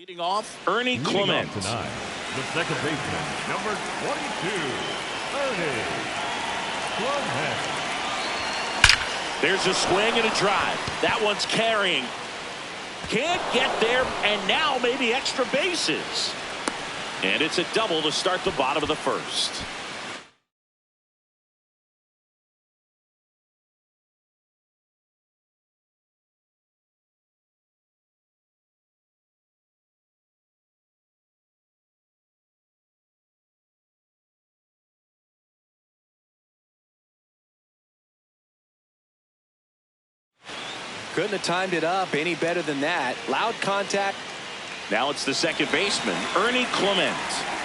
Leading off, Ernie Clement. Tonight, the second baseman, number 22, Ernie Clement. There's a swing and a drive. That one's carrying. Can't get there, and now maybe extra bases. And it's a double to start the bottom of the first. Couldn't have timed it up any better than that. Loud contact. Now it's the second baseman, Ernie Clement.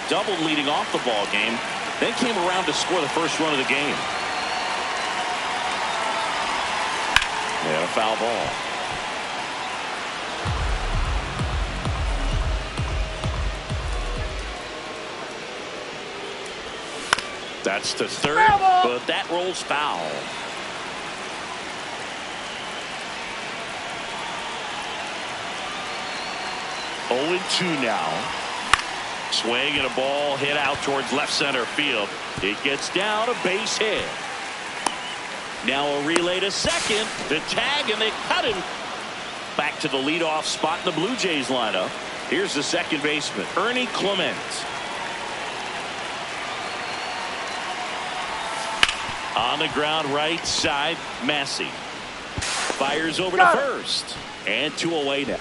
Double leading off the ball game, then came around to score the first run of the game. And a foul ball. That's to third, but that rolls foul. Oh, 2 now. Swing and a ball hit out towards left center field. It gets down, a base hit. Now a relay to second. The tag, and they cut him. Back to the leadoff spot in the Blue Jays lineup. Here's the second baseman, Ernie Clement. On the ground right side, Massey. Fires over to first. And 2 away now.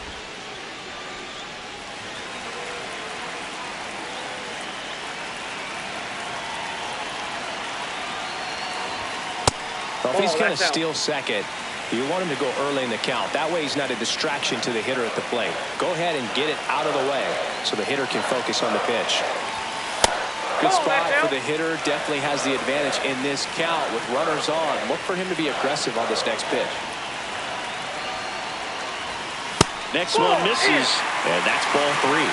Well, if he's going to steal second, you want him to go early in the count. That way he's not a distraction to the hitter at the plate. Go ahead and get it out of the way so the hitter can focus on the pitch. Good spot for the hitter. Definitely has the advantage in this count with runners on. Look for him to be aggressive on this next pitch. Next one misses, and that's ball 3.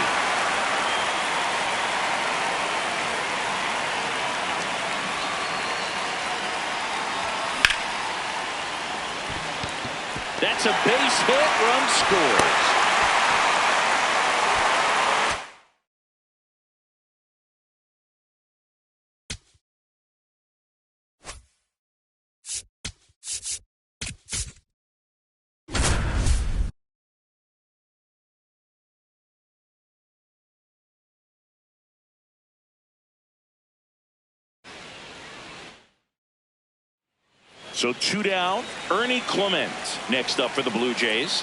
That's a base hit. Run scores. So 2 down, Ernie Clement next up for the Blue Jays.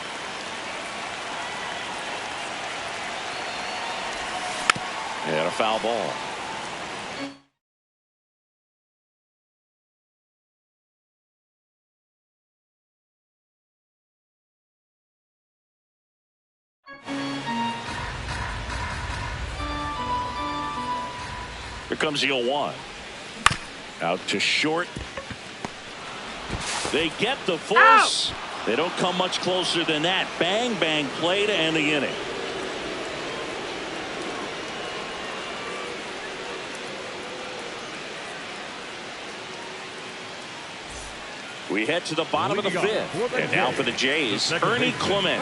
And a foul ball. Here comes the 0-1. Out to short. They get the force. Ow! They don't come much closer than that. Bang, bang play to end the inning. We head to the bottom of the 5th. And now for the Jays, Ernie Clement.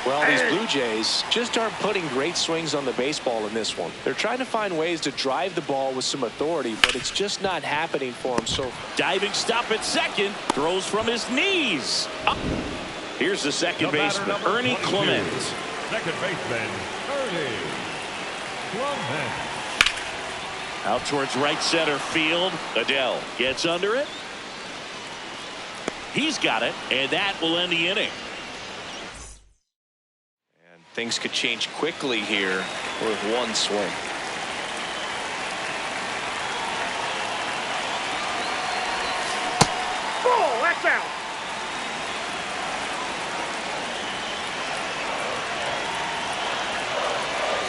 Well, these Blue Jays just aren't putting great swings on the baseball in this one. They're trying to find ways to drive the ball with some authority, but it's just not happening for them. So diving stop at second, throws from his knees. Up. Here's the second baseman, Ernie Clement. Second baseman, Ernie Clement. Out towards right center field. Adele gets under it. He's got it, and that will end the inning. Things could change quickly here with one swing. Oh, that's out.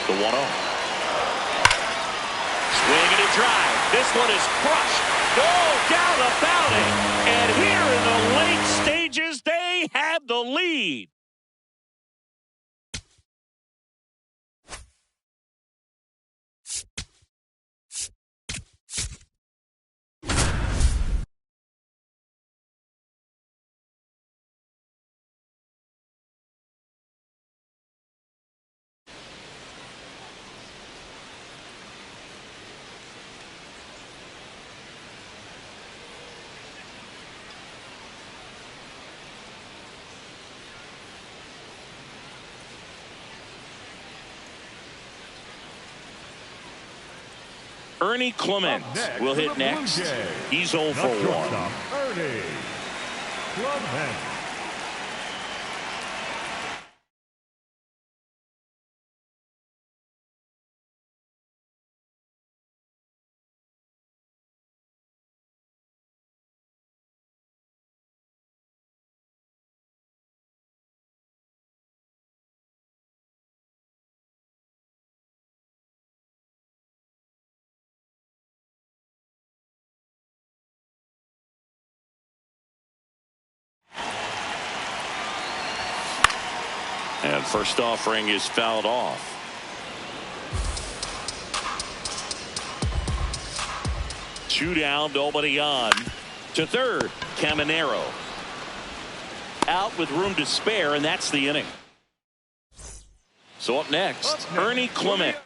The 1-0. Swing and a drive. This one is crushed. No doubt about it. And here in the late stages, they have the lead. Ernie Clement will hit next. He's 0 for 1. Ernie Clement. And first offering is fouled off. Two down, nobody on. To third, Caminero. Out with room to spare, and that's the inning. So up next, Ernie Clement.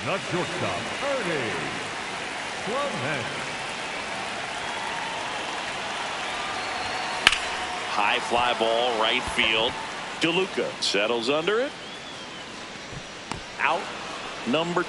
Not shortstop, Ernie Clement. High fly ball, right field. DeLuca settles under it. Out. Number.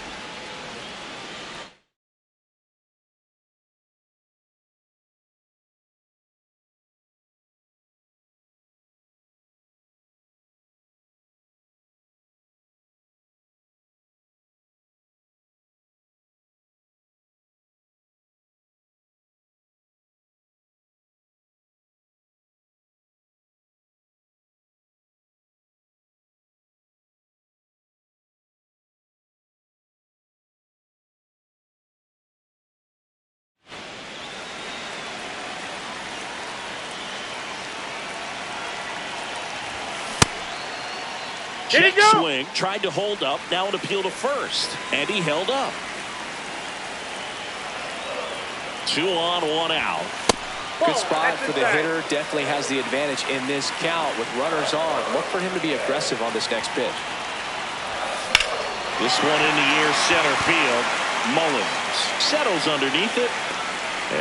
Check swing, tried to hold up, now an appeal to first, and he held up. 2 on, 1 out. Good spot for the hitter. Definitely has the advantage in this count with runners on. Look for him to be aggressive on this next pitch. This one in the air, center field. Mullins settles underneath it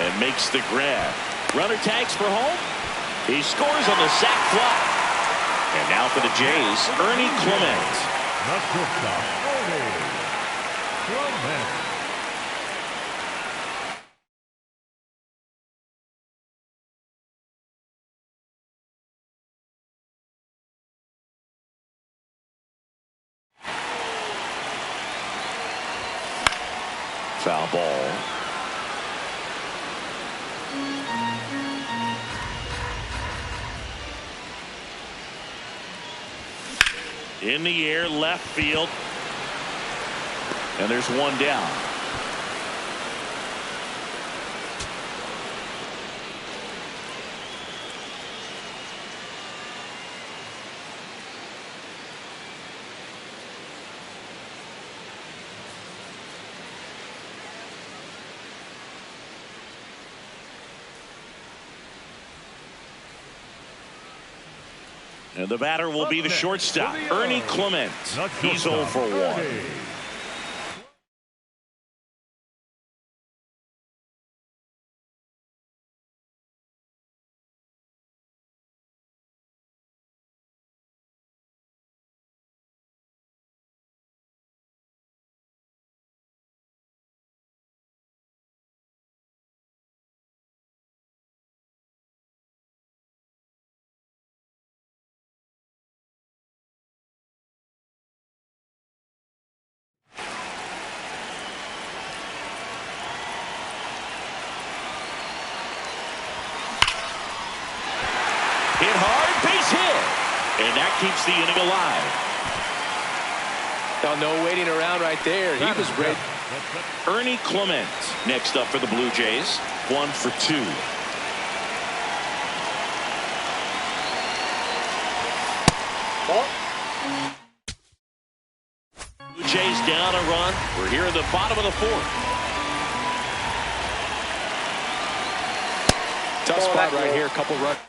and makes the grab. Runner tags for home. He scores on the sac fly. And now for the Jays, Ernie Clement. Not shortstop, Ernie Clement. Foul ball. In the air, left field. And there's one down. And the batter will be the shortstop, Ernie Clement. He's 0 for 1. Hit hard, base hit. And that keeps the inning alive. Oh, no waiting around right there. He was ready. Ernie Clement next up for the Blue Jays. 1 for 2. Blue Jays down a run. We're here at the bottom of the 4th. Tough spot right here. Couple runs.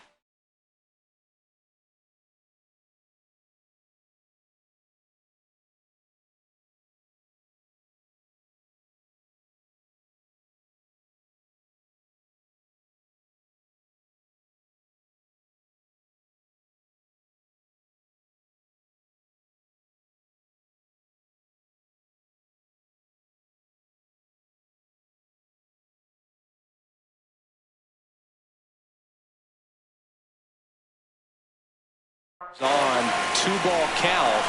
On 2-ball count,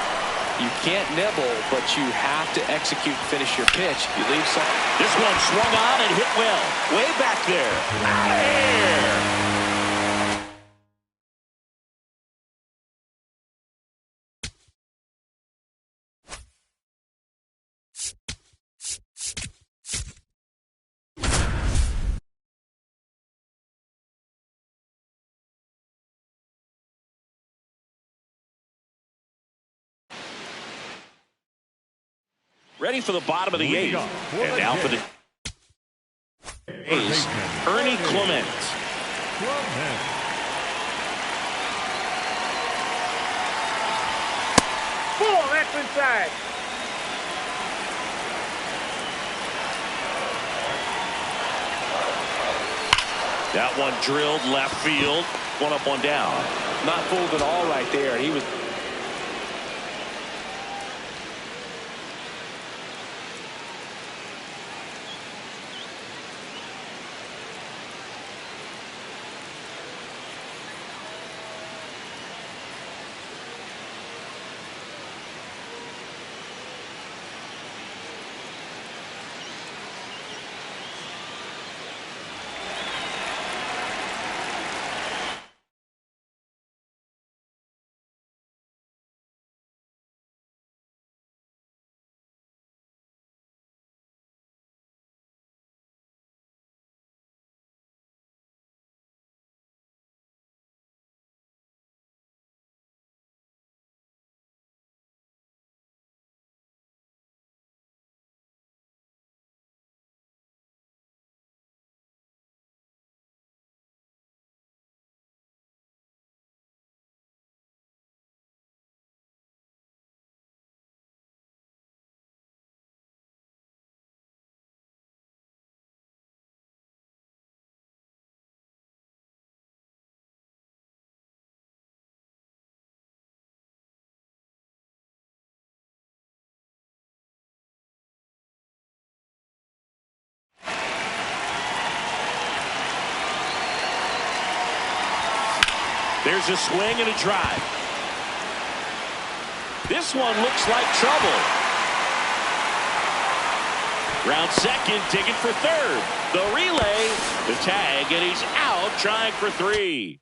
you can't nibble, but you have to execute and finish your pitch. You leave some. This one swung on and hit well. Way back there. Out of here. Ready for the bottom of the eighth. And now for the A's, Ernie Clement. Ball, that's inside. That one drilled left field. One up, one down. Not fooled at all right there. He was. There's a swing and a drive. This one looks like trouble. Round second, digging for third. The relay, the tag, and he's out trying for three.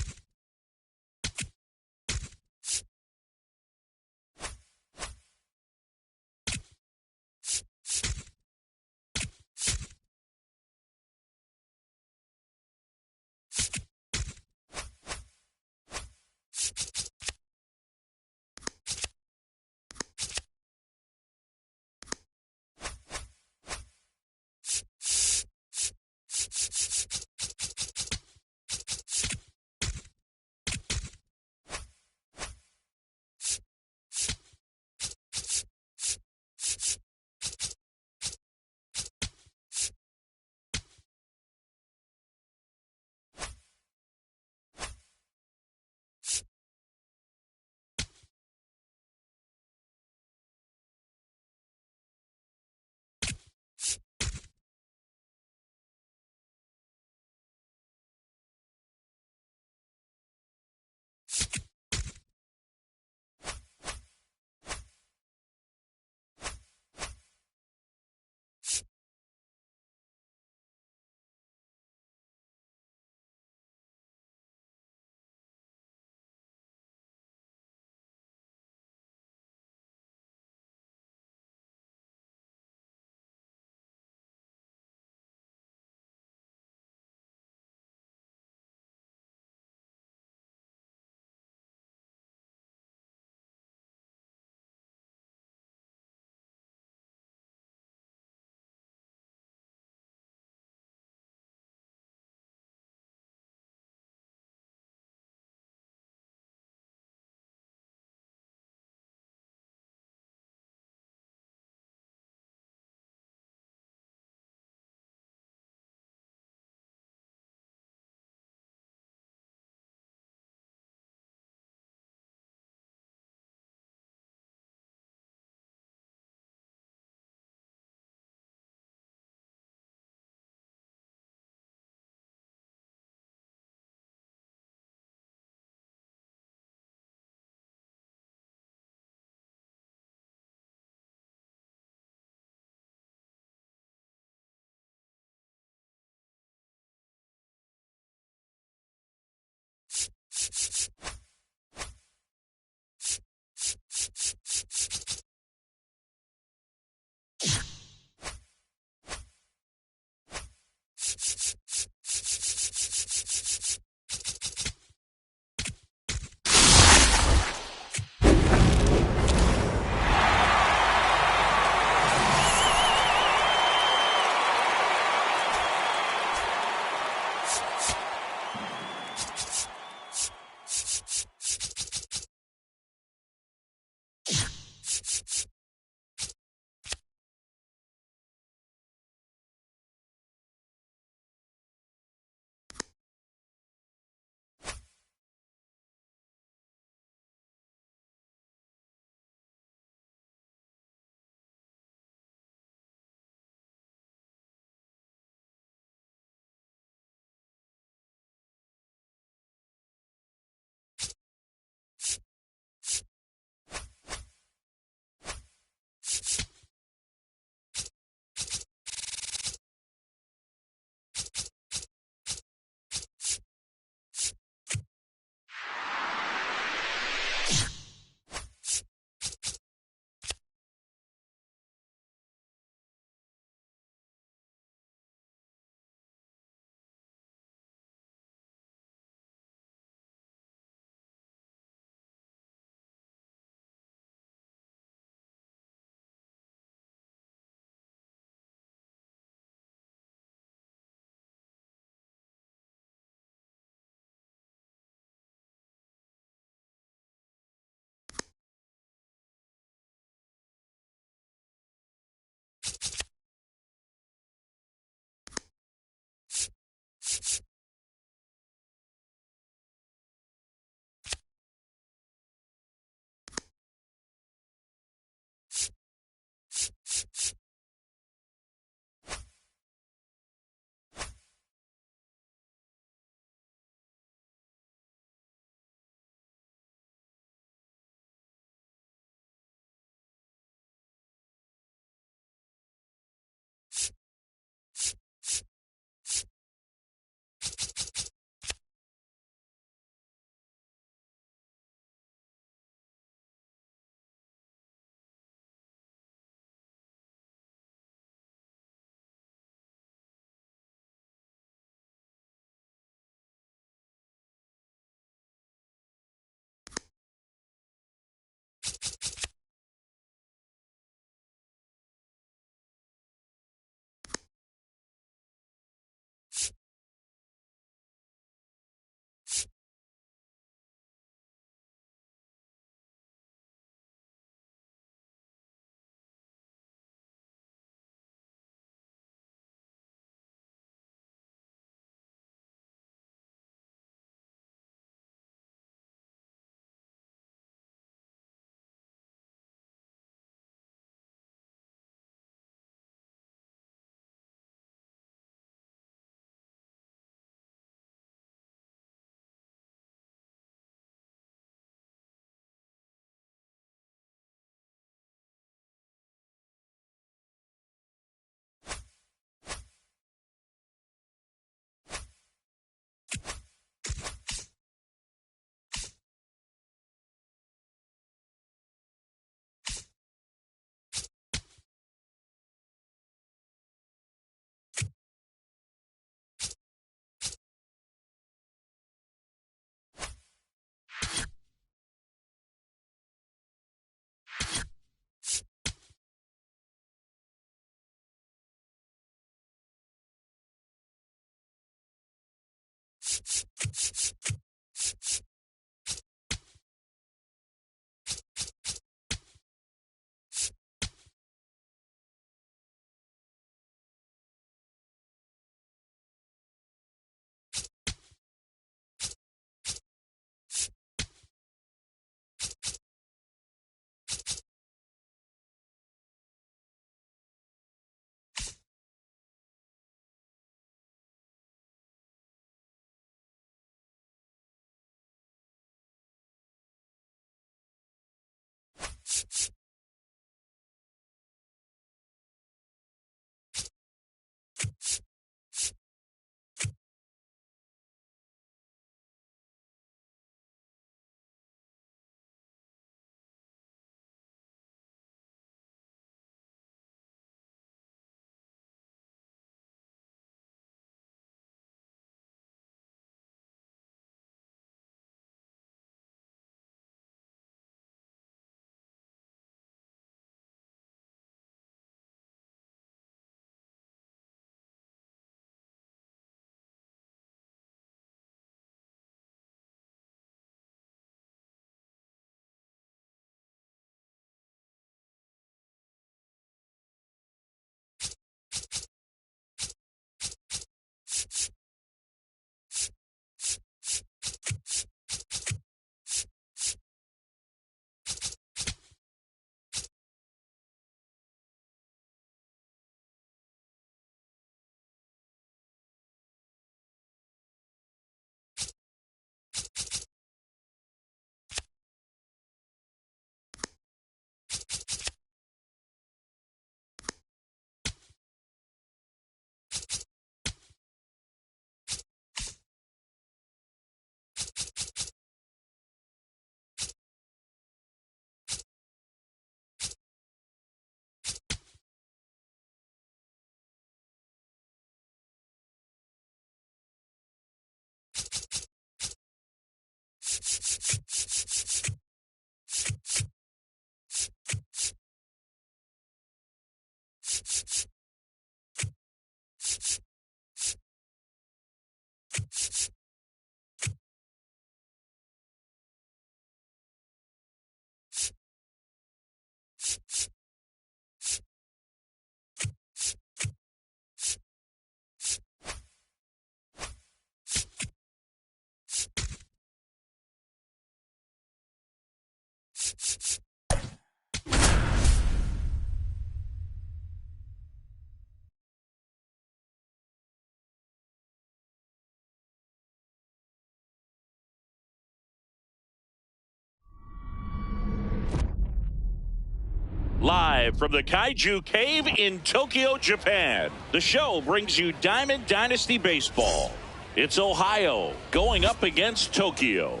Live from the Kaiju Cave in Tokyo, Japan, the show brings you Diamond Dynasty Baseball. It's Ohio going up against Tokyo.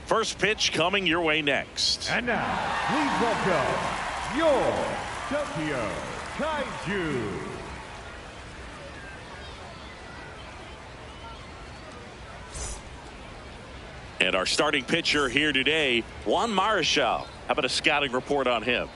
First pitch coming your way next. And now, please welcome your Tokyo Kaiju. And our starting pitcher here today, Juan Marichal. How about a scouting report on him?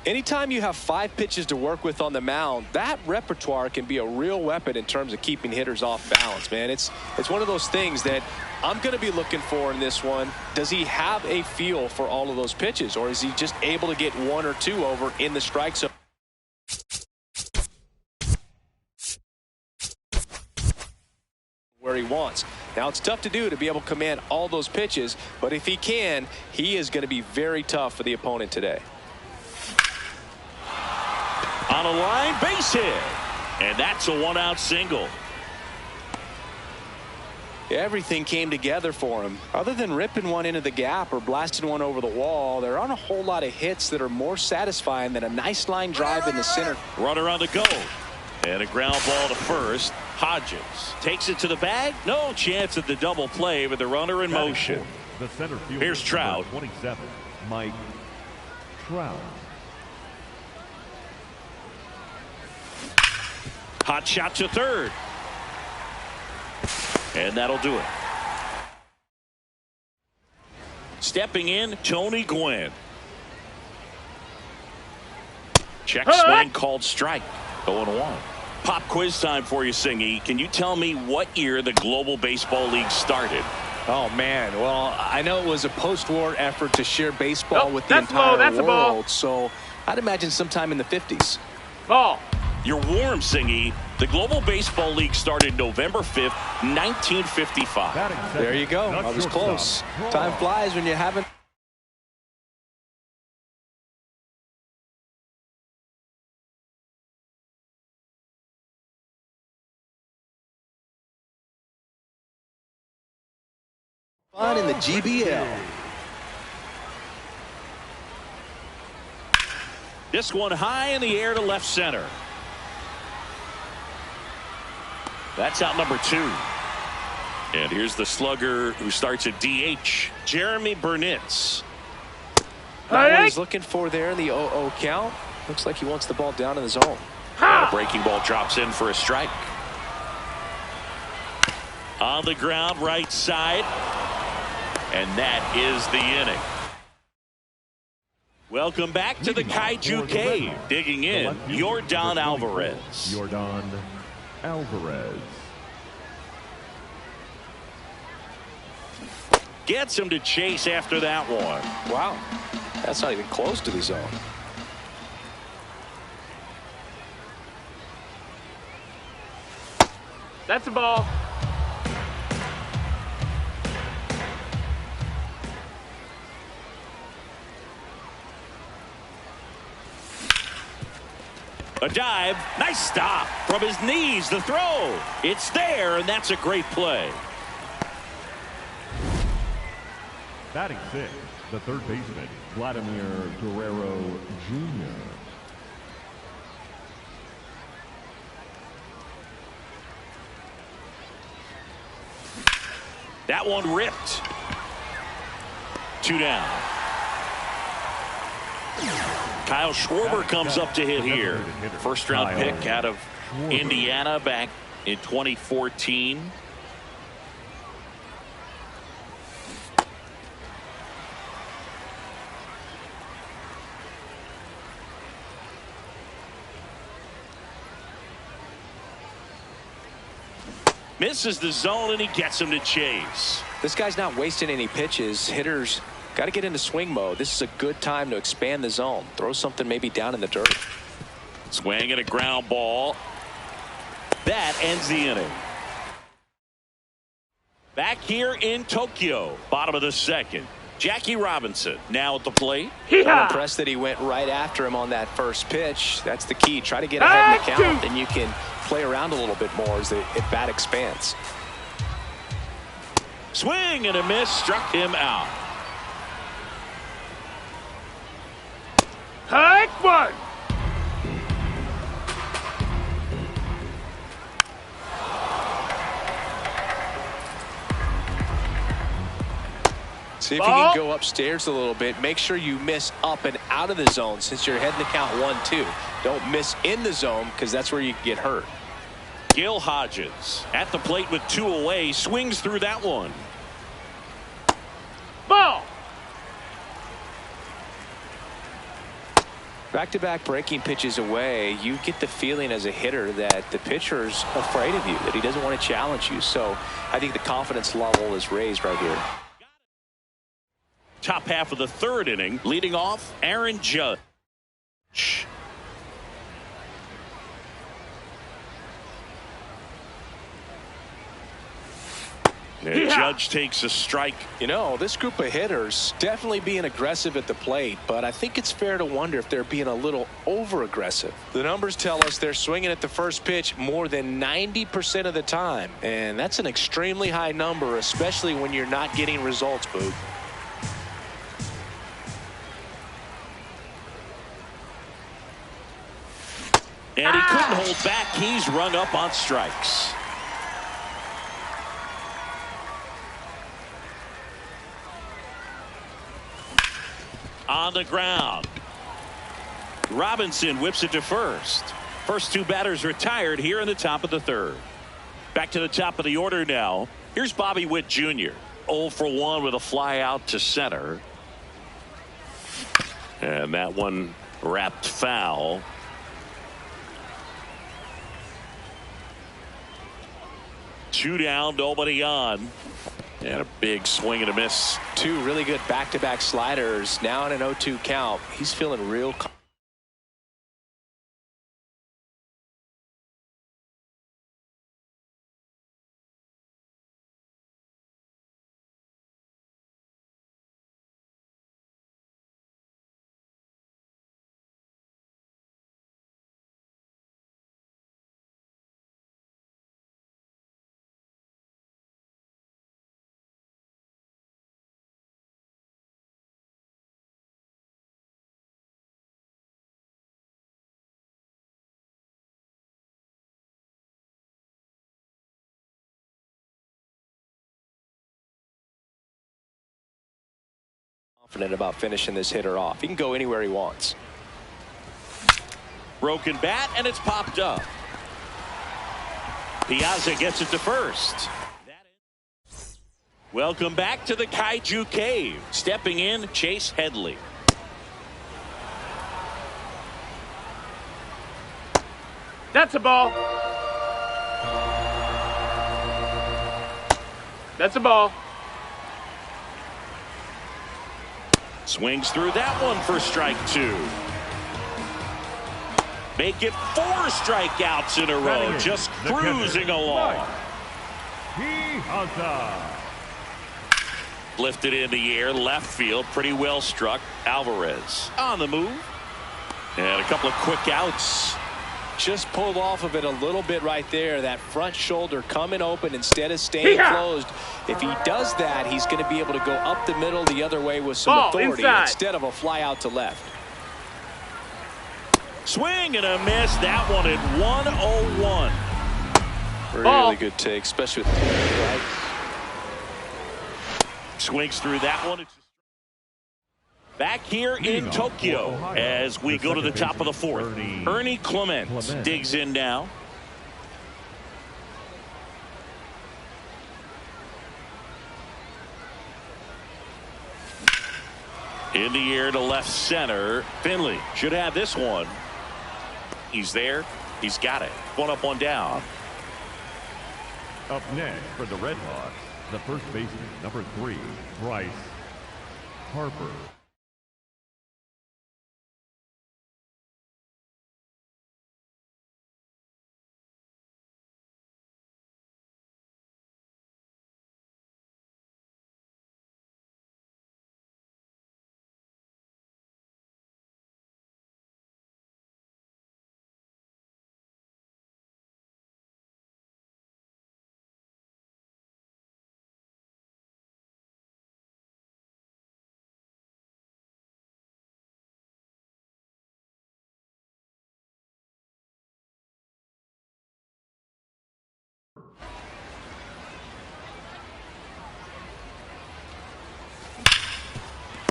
Anytime you have 5 pitches to work with on the mound, that repertoire can be a real weapon in terms of keeping hitters off balance, man. It's one of those things that I'm going to be looking for in this one. Does he have a feel for all of those pitches, or is he just able to get 1 or 2 over in the strike zone where he wants? Now, it's tough to do to be able to command all those pitches, but if he can, he is going to be very tough for the opponent today. On a line, base hit. And that's a 1-out single. Everything came together for him. Other than ripping one into the gap or blasting one over the wall, there aren't a whole lot of hits that are more satisfying than a nice line drive in the center. Runner on the go. And a ground ball to first. Hodges takes it to the bag. No chance at the double play with the runner in motion. The center fielder, Here's Trout. 27, Mike Trout. Hot shot to third. And that'll do it. Stepping in, Tony Gwynn. Check swing called strike. 0-1. Pop quiz time for you, Singy. Can you tell me what year the Global Baseball League started? Oh, man. Well, I know it was a post-war effort to share baseball with the entire world, so I'd imagine sometime in the 50s. Ball. You're warm, Singy. The Global Baseball League started November 5th, 1955. There you go. I was close. Time flies when you're having fun in the GBL. This one high in the air to left center. That's out number 2. And here's the slugger who starts at DH, Jeremy Burnitz. What he's looking for there in the 0-0 count. Looks like he wants the ball down in the zone. And a breaking ball drops in for a strike. On the ground, right side. And that is the inning. Welcome back to the Kaiju Cave. Digging in, Yordan Alvarez. Yordan Alvarez. Gets him to chase after that one. Wow. That's not even close to the zone. That's a ball. A dive, nice stop from his knees. The throw, it's there, and that's a great play. Batting 6, the third baseman, Vladimir Guerrero Jr. That one ripped. 2 down. Kyle Schwarber comes up to hit here. First round pick out of Indiana back in 2014. Misses the zone and he gets him to chase. This guy's not wasting any pitches. Hitters got to get into swing mode. This is a good time to expand the zone. Throw something maybe down in the dirt. Swing and a ground ball. That ends the inning. Back here in Tokyo, bottom of the second. Jackie Robinson now at the plate. I'm impressed that he went right after him on that first pitch. That's the key. Try to get ahead in the count, and you can play around a little bit more as the at-bat expands. Swing and a miss, struck him out. Hike one. See if you can go upstairs a little bit. Make sure you miss up and out of the zone since you're heading to count 1-2. Don't miss in the zone because that's where you can get hurt. Gil Hodges at the plate with 2 away, swings through that one. Ball. Back-to-back breaking pitches away, you get the feeling as a hitter that the pitcher's afraid of you, that he doesn't want to challenge you. So I think the confidence level is raised right here. Top half of the 3rd inning, leading off Aaron Judge. And Judge takes a strike. You know, this group of hitters definitely being aggressive at the plate, but I think it's fair to wonder if they're being a little over-aggressive. The numbers tell us they're swinging at the first pitch more than 90% of the time, and that's an extremely high number, especially when you're not getting results, Boog. And he couldn't hold back. He's rung up on strikes. On the ground. Robinson whips it to first. First 2 batters retired here in the top of the 3rd. Back to the top of the order now. Here's Bobby Witt Jr. 0 for 1 with a fly out to center. And that one wrapped foul. Two down, nobody on. And a big swing and a miss. 2 really good back-to-back sliders. Now in an 0-2 count. He's feeling real. Confident about finishing this hitter off. He can go anywhere he wants. Broken bat, and it's popped up. Piazza gets it to first. Welcome back to the Kaiju Cave. Stepping in, Chase Headley. That's a ball. That's a ball. Swings through that one for strike 2. Make it 4 strikeouts in a row. Just cruising along. Lifted in the air, left field, pretty well struck. Alvarez on the move. And a couple of quick outs. Just pulled off of it a little bit right there. That front shoulder coming open instead of staying closed. If he does that, he's going to be able to go up the middle the other way with some authority instead of a fly out to left. Swing and a miss. That one at 101. Really good take, especially with the right. Swings through that one. Back here in Tokyo as we go to the top of the 4th. Ernie Clement digs in now. In the air to left center. Finley should have this one. He's there. He's got it. One up, one down. Up next for the Red Hawks, the first baseman, number 3, Bryce Harper.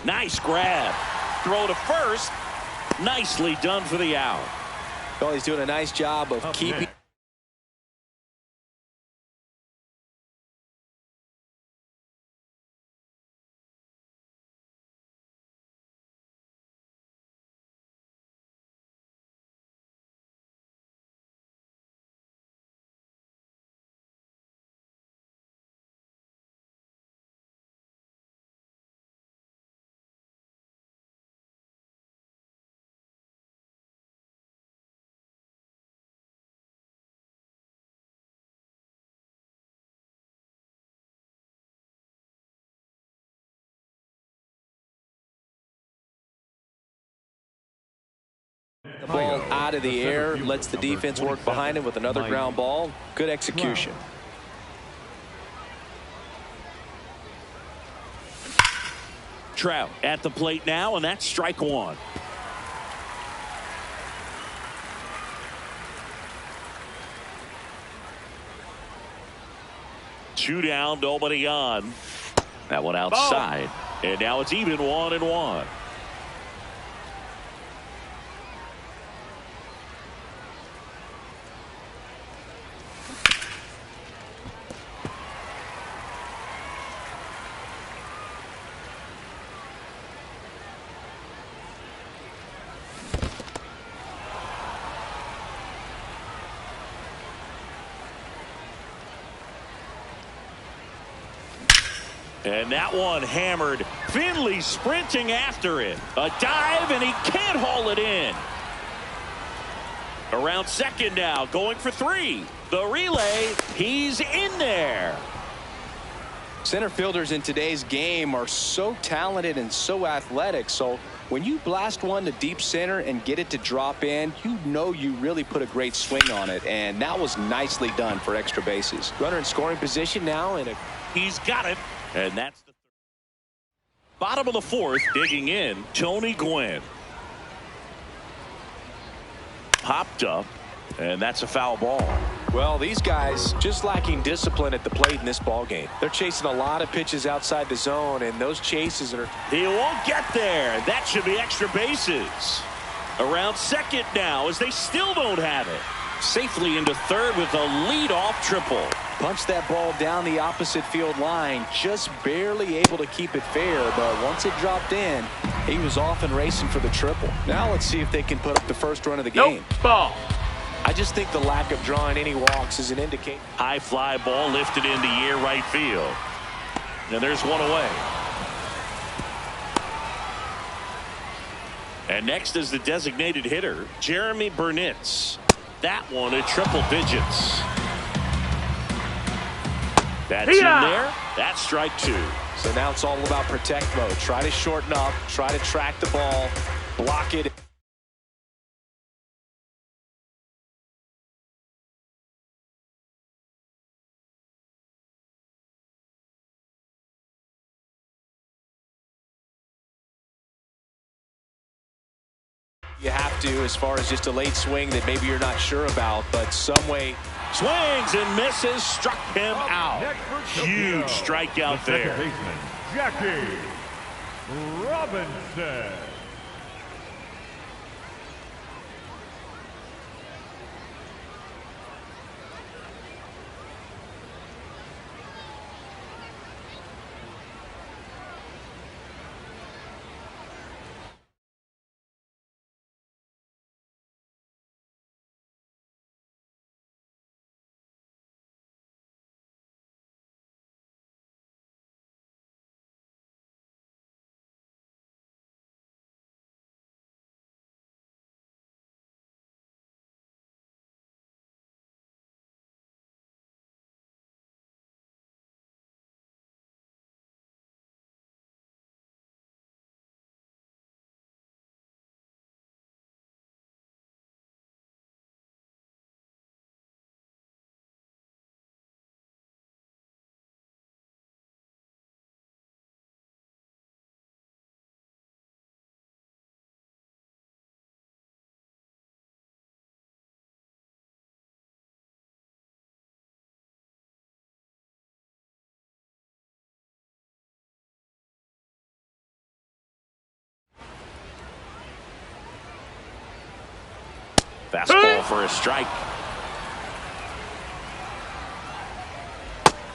Nice grab. Throw to first. Nicely done for the out. Well, he's doing a nice job of keeping. The ball out of the air, lets the defense work behind him with another ground ball. Good execution. Trout at the plate now, and that's strike one. Two down, nobody on. That one outside. And now it's even 1-1. And that one hammered. Finley sprinting after it. A dive, and he can't haul it in. Around second now, going for three. The relay, he's in there. Center fielders in today's game are so talented and so athletic. So when you blast one to deep center and get it to drop in, you know you really put a great swing on it. And that was nicely done for extra bases. Runner in scoring position now. He's got it. And that's the bottom of the fourth. Digging in, Tony Gwynn. Popped up, and that's a foul ball. Well, these guys just lacking discipline at the plate in this ball game. They're chasing a lot of pitches outside the zone, and those chases are. He won't get there. That should be extra bases. Around second now, as they still don't have it. Safely into third with a leadoff triple. Punched that ball down the opposite field line, just barely able to keep it fair, but once it dropped in, he was off and racing for the triple. Now let's see if they can put up the first run of the game. Ball. I just think the lack of drawing any walks is an indicator. High fly ball lifted into near right field. And there's one away. And next is the designated hitter, Jeremy Burnitz. That one at triple digits. That's in there. That's strike two. So now it's all about protect mode. Try to shorten up, try to track the ball, block it. You have to, as far as just a late swing that maybe you're not sure about, but some way. Swings and misses, struck him out. Huge strikeout there. Second baseman, Jackie Robinson. Fastball for a strike.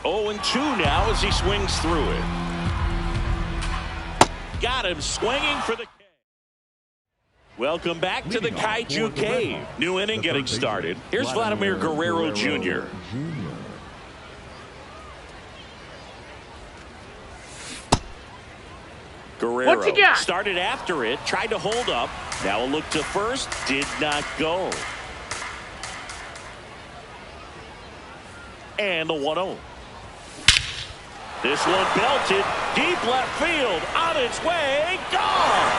0-2 now as he swings through it. Got him swinging for the K. Welcome back to the Kaiju Cave. New inning getting started. Here's Vladimir Guerrero Jr. Guerrero started after it, tried to hold up. Now a look to first, did not go. And the 1-0. This one belted deep left field, on its way, gone.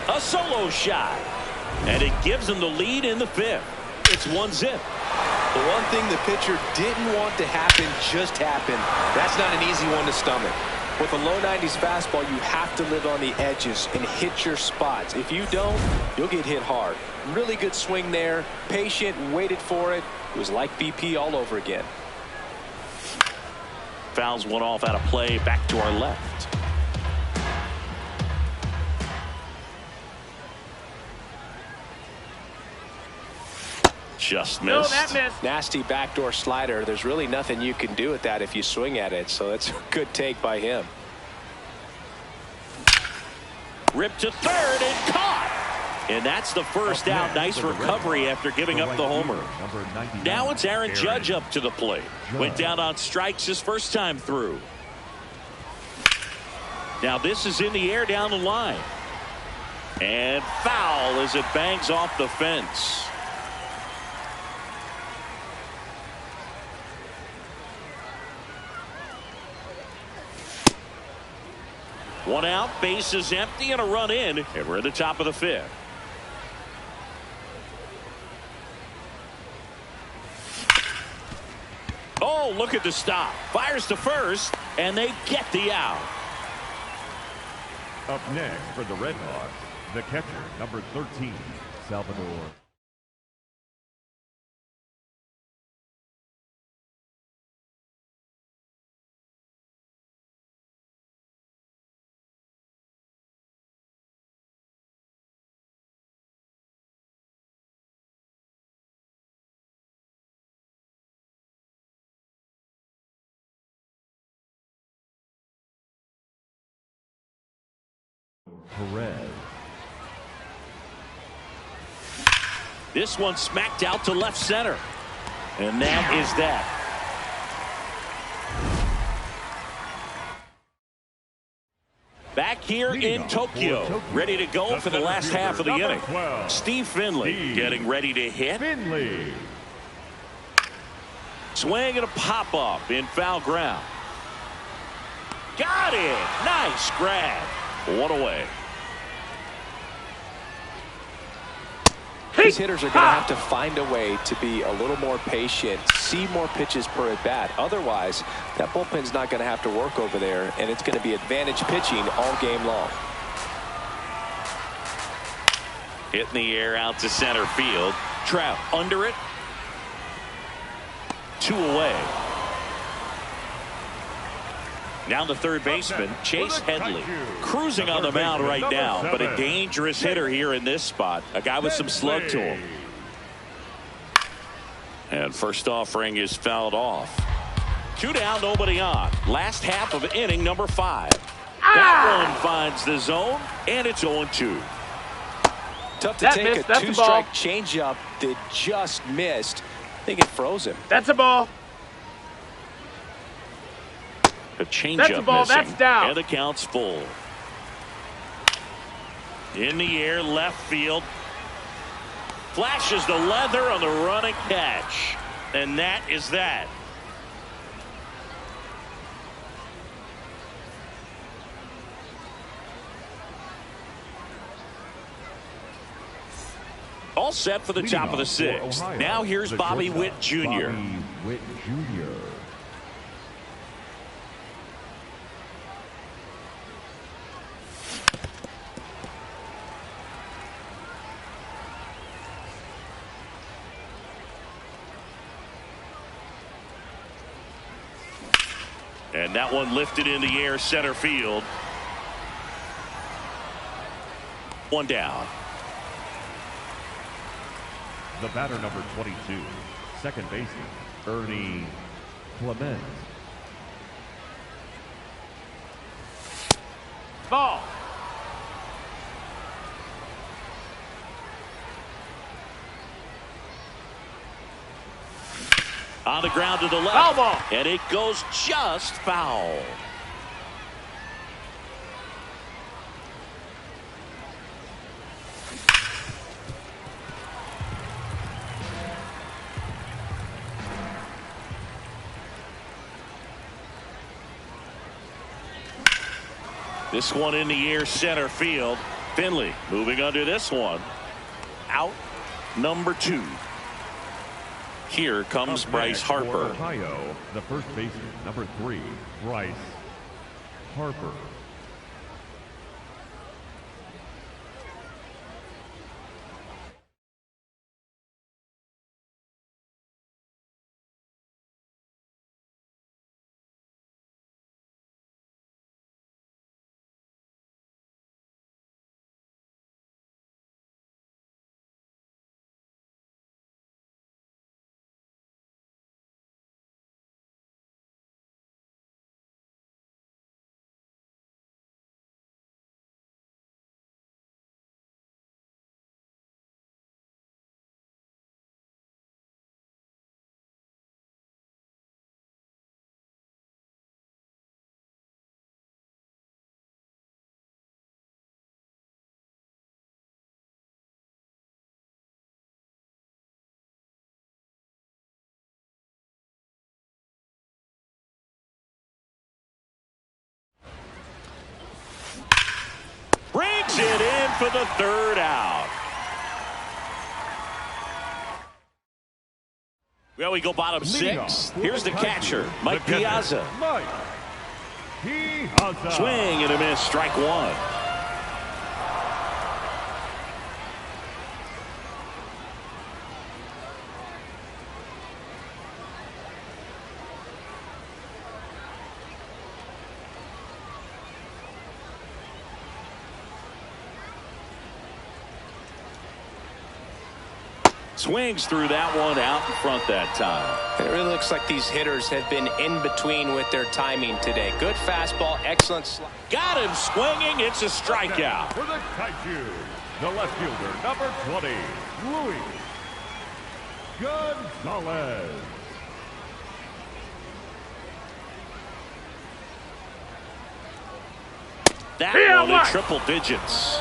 A solo shot, and it gives him the lead in the 5th. It's 1-0. The one thing the pitcher didn't want to happen just happened. That's not an easy one to stomach. With a low 90s fastball, you have to live on the edges and hit your spots. If you don't, you'll get hit hard. Really good swing there. Patient, waited for it. It was like BP all over again. Fouls one off out of play, back to our left. Just missed. No, that missed. Nasty backdoor slider. There's really nothing you can do with that if you swing at it. So that's a good take by him. Ripped to third and caught. And that's the first out. Nice recovery after giving up the homer. Now it's Aaron Judge up to the plate. Went down on strikes his first time through. Now this is in the air down the line. And foul as it bangs off the fence. One out, bases empty, and a run in, and we're at the top of the 5th. Oh, look at the stop. Fires to first, and they get the out. Up next for the Red Hawks, the catcher, number 13, Salvador. Perez. This one smacked out to left center. And that is that. Back here in Tokyo, ready to go for the last half of the inning. Steve Finley getting ready to hit. Swing and a pop-up in foul ground. Got it. Nice grab. One away. These hitters are going to have to find a way to be a little more patient, see more pitches per at bat. Otherwise, that bullpen's not going to have to work over there, and it's going to be advantage pitching all game long. Hit in the air out to center field. Trout under it. 2 away. Now the third baseman, Chase Headley, cruising on the mound right now, but a dangerous hitter here in this spot. A guy with some slug to him. And first offering is fouled off. 2 down, nobody on. Last half of inning number 5. That one finds the zone, and it's 0-2. Tough to take a 2-strike changeup that just missed. I think it froze him. That's a ball. A changeup missing, that's down. and the count's full. In the air, left field. Flashes the leather on the running catch. And that is that. All set for the top of the 6th. Now here's Bobby Witt Jr. Bobby Witt Jr. And that one lifted in the air center field. 1 down. the batter number 22, second baseman, Ernie Clement. Ball. On the ground to the left. Foul ball. And it goes just foul. This one in the air, center field. Finley moving under this one. Out number 2. Here comes Up Bryce next for Harper. Ohio, the first baseman, number 3, Bryce Harper. Brings it in for the 3rd out. Well, we go bottom 6. Here's the catcher, Mike Piazza. Mike Piazza. Swing and a miss, strike 1. Swings through that one, out in front that time. It really looks like these hitters have been in between with their timing today. Good fastball, excellent slide. Got him swinging. It's a strikeout. For the Kaiju, the left fielder, number 20, Luis Gonzalez. That one in triple digits.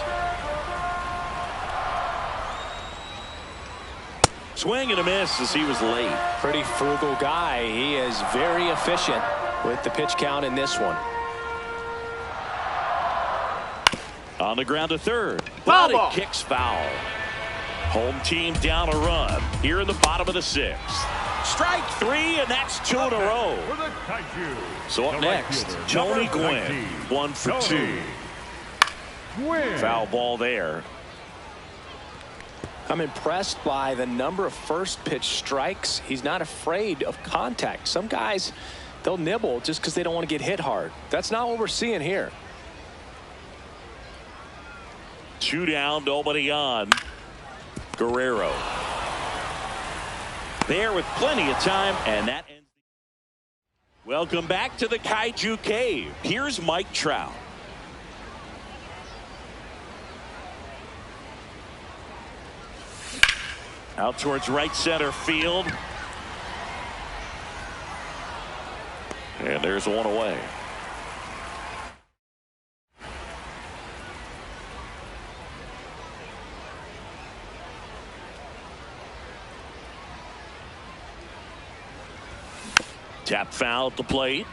Swing and a miss as he was late. Pretty frugal guy. He is very efficient with the pitch count in this one. On the ground to 3rd. Foul But ball. it kicks foul. Home team down a run here in the bottom of the 6th. Strike 3, and that's 2 in a row. For the Kaiju, So up the right next, fielder, Tony number Gwynn. 19, 1 for 2. Tony Gwynn. Foul ball there. I'm impressed by the number of first pitch strikes. He's not afraid of contact. Some guys, they'll nibble just because they don't want to get hit hard. That's not what we're seeing here. 2 down, nobody on. Guerrero. There with plenty of time, and that ends. Welcome back to the Kaiju Cave. Here's Mike Trout. Out towards right center field. And there's one away. Tap foul at the plate.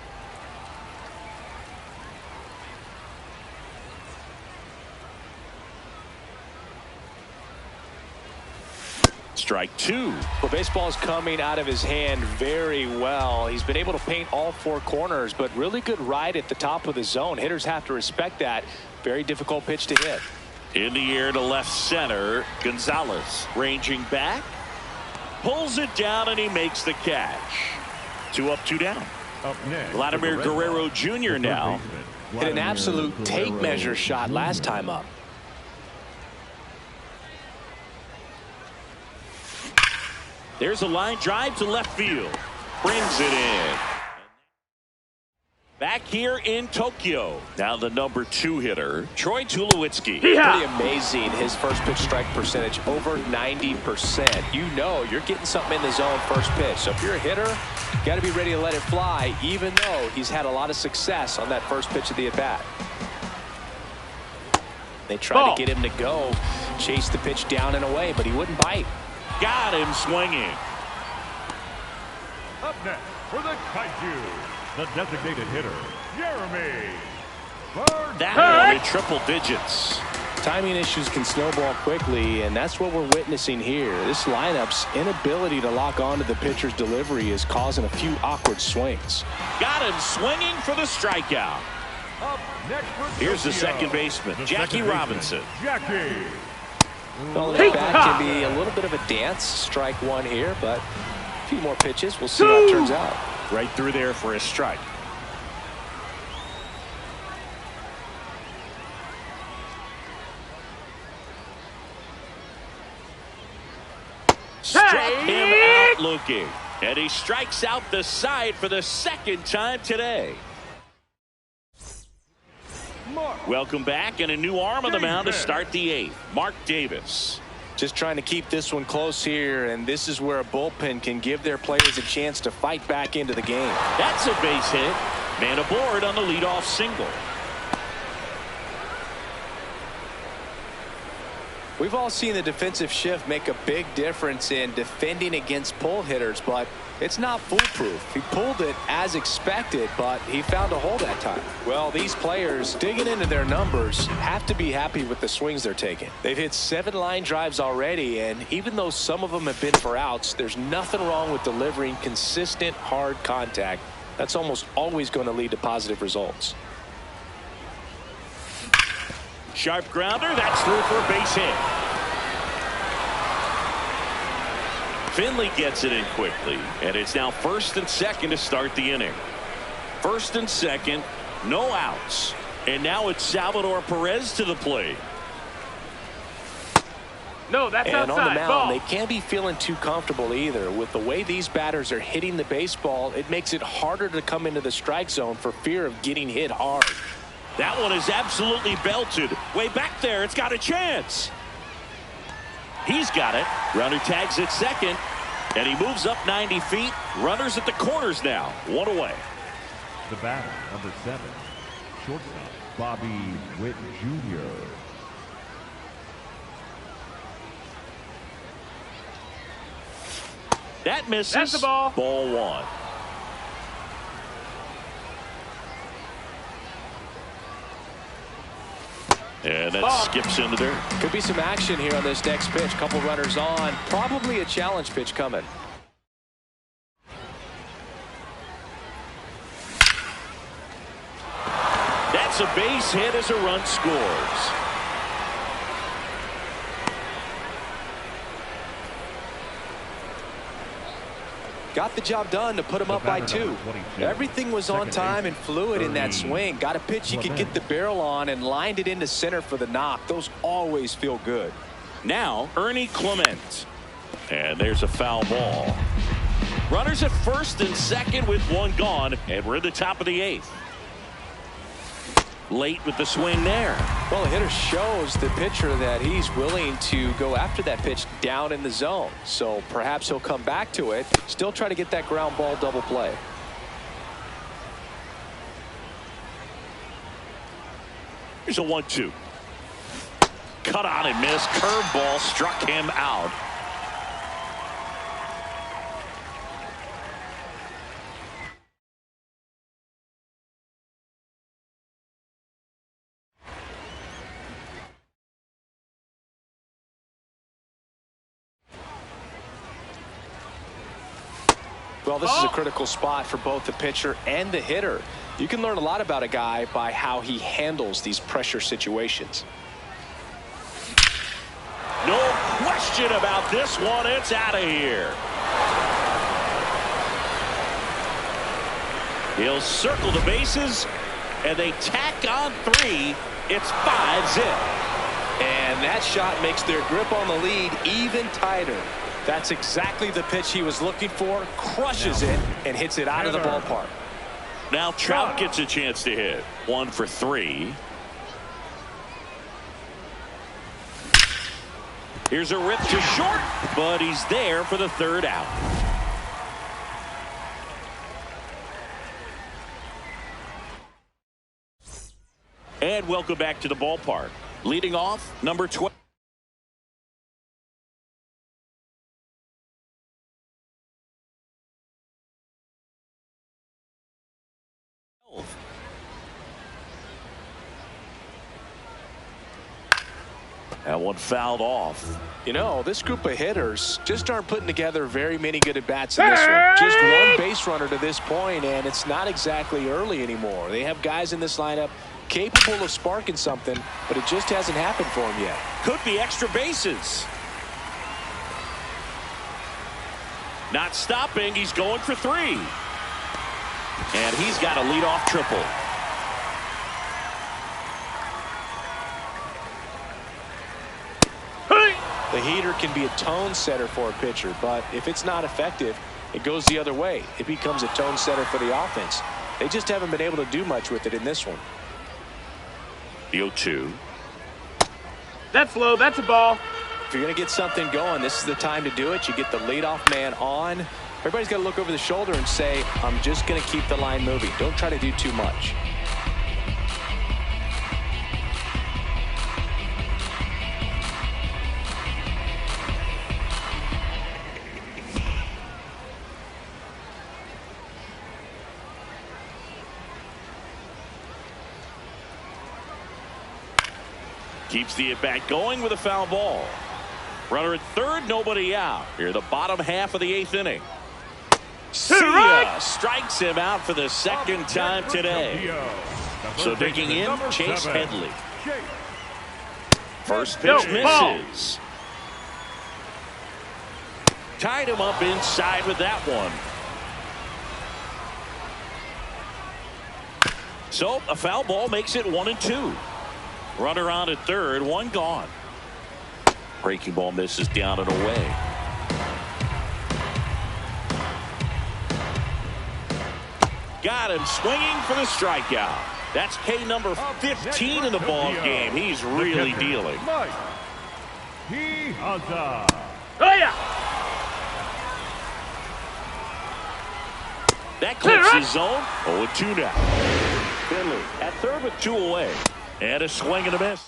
Strike 2. Well, baseball's coming out of his hand very well. He's been able to paint all 4 corners, but really good ride at the top of the zone. Hitters have to respect that. Very difficult pitch to hit. In the air to left center. Gonzalez ranging back. Pulls it down, and he makes the catch. 2 up, 2 down. Up next, Vladimir for the Red Guerrero Sox, Jr. the third now. baseman, Hit an Vladimir absolute tape Guerrero measure shot Jr. last time up. There's a line drive to left field. Brings it in. Back here in Tokyo. Now the number 2 hitter, Troy Tulowitzki. Pretty amazing. His first pitch strike percentage over 90%. You know you're getting something in the zone first pitch. So if you're a hitter, you got to be ready to let it fly, even though he's had a lot of success on that first pitch of the at-bat. They tried to get him to go, chase the pitch down and away, but he wouldn't bite. Got him swinging. Up next for the Kaiju, the designated hitter, Jeremy Burnett. That one in triple digits. Timing issues can snowball quickly, and that's what we're witnessing here. This lineup's inability to lock onto the pitcher's delivery is causing a few awkward swings. Got him swinging for the strikeout. Up next for Here's the Tokyo, second baseman, the Jackie second baseman, Robinson. Jackie. Well, the bat can be a little bit of a dance. Strike one here, but a few more pitches. We'll see how it turns out. Right through there for a strike. Struck him out looking. And he strikes out the side for the second time today. Welcome back, and a new arm on the mound to start the 8th. Mark Davis. Just trying to keep this one close here, and this is where a bullpen can give their players a chance to fight back into the game. That's a base hit. Man aboard on the leadoff single. We've all seen the defensive shift make a big difference in defending against pull hitters, but it's not foolproof. He pulled it as expected, but he found a hole that time. Well, these players, digging into their numbers, have to be happy with the swings they're taking. They've hit 7 line drives already, and even though some of them have been for outs, there's nothing wrong with delivering consistent, hard contact. That's almost always going to lead to positive results. Sharp grounder. That's through for a base hit. Finley gets it in quickly, and it's now first and second to start the inning. First and second, no outs. And now it's Salvador Perez to the plate. No, that's outside. And on the mound, ball. they can't be feeling too comfortable either. With the way these batters are hitting the baseball, it makes it harder to come into the strike zone for fear of getting hit hard. That one is absolutely belted. Way back there, it's got a chance. He's got it. Runner tags at second, and he moves up 90 feet. Runners at the corners now. 1 away. The batter, number 7, shortstop, Bobby Witt Jr. That misses. That's the ball. Ball 1. And that skips into there. Could be some action here on this next pitch. Couple runners on. Probably a challenge pitch coming. That's a base hit as a run scores. Got the job done to put him up by 2. Everything was on time and fluid in that swing. Got a pitch he could get the barrel on and lined it into center for the knock. Those always feel good. Now Ernie Clement. And there's a foul ball. Runners at first and second with 1 gone, and we're in the top of the 8th. Late with the swing there. Well, the hitter shows the pitcher that he's willing to go after that pitch down in the zone. So perhaps he'll come back to it. Still try to get that ground ball double play. Here's a 1-2. Cut on and missed. Curveball struck him out. Well, this is a critical spot for both the pitcher and the hitter. You can learn a lot about a guy by how he handles these pressure situations. No question about this one. It's out of here. He'll circle the bases, and they tack on 3. It's 5 zip. And that shot makes their grip on the lead even tighter. That's exactly the pitch he was looking for. Crushes it and hits it out of the ballpark. Now Trout gets a chance to hit. 1 for 3. Here's a rip to short, but he's there for the 3rd out. And welcome back to the ballpark. Leading off, number 12. That one fouled off. You know, this group of hitters just aren't putting together very many good at-bats in this one. Just one base runner to this point, and it's not exactly early anymore. They have guys in this lineup capable of sparking something, but it just hasn't happened for them yet. Could be extra bases. Not stopping. He's going for 3. And he's got a leadoff triple. The heater can be a tone setter for a pitcher, but if it's not effective, it goes the other way. It becomes a tone setter for the offense. They just haven't been able to do much with it in this one. The 0-2. That's low. That's a ball. If you're going to get something going, this is the time to do it. You get the leadoff man on. Everybody's got to look over the shoulder and say, I'm just going to keep the line moving. Don't try to do too much. Keeps the at-bat going with a foul ball. Runner at 3rd, nobody out. Here, the bottom half of the 8th inning. Strikes him out for the 2nd time today. So digging in, Chase Headley. First pitch misses. Tied him up inside with that one. So a foul ball makes it 1-2. Runner on at 3rd, 1 gone. Breaking ball misses down and away. Got him swinging for the strikeout. That's K number 15 in the ball game. He's really dealing. Oh, yeah. That clips his zone. 0-2 now. Finley at 3rd with 2 away. And a swing and a miss.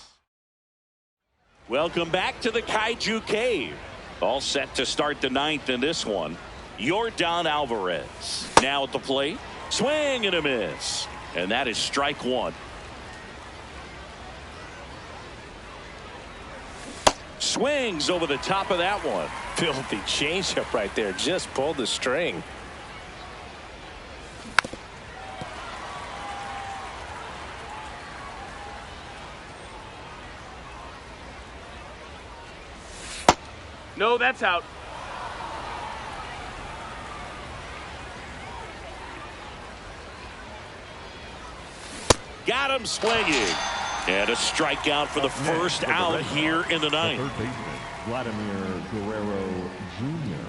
Welcome back to the Kaiju Cave. All set to start the 9th in this one. Yordan Alvarez now at the plate. Swing and a miss. And that is strike 1. Swings over the top of that one. Filthy changeup right there. Just pulled the string. No, that's out. Got him swinging. And a strikeout for the first out here in the 9th. Third baseman, Vladimir Guerrero Jr.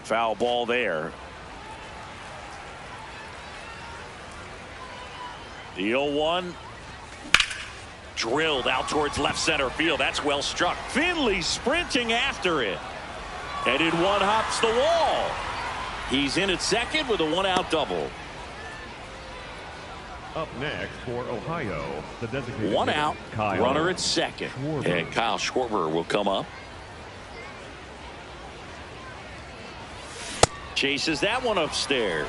Foul ball there. The 0-1. Drilled out towards left center field. That's well struck. Finley sprinting after it. And in one hops the wall. He's in at 2nd with a 1-out double. Up next for Ohio, the designated 1 out. Kyle Runner at 2nd. Schwarber. And Kyle Schwarber will come up. Chases that one upstairs.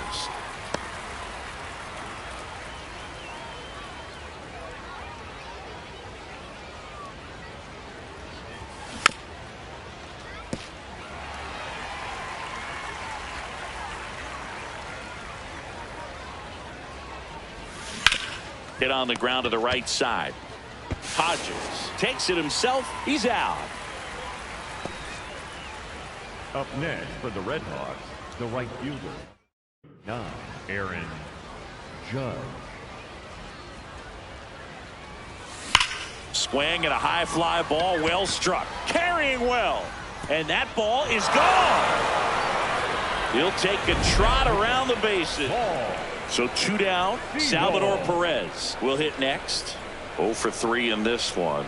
Hit on the ground to the right side. Hodges takes it himself. He's out. Up next for the Red Hawks, the right fielder, 9, Aaron Judge. Swing and a high fly ball, well struck. Carry carrying well. And that ball is gone. He'll take a trot around the bases. So 2 down. Salvador Perez will hit next. 0 for 3 in this one.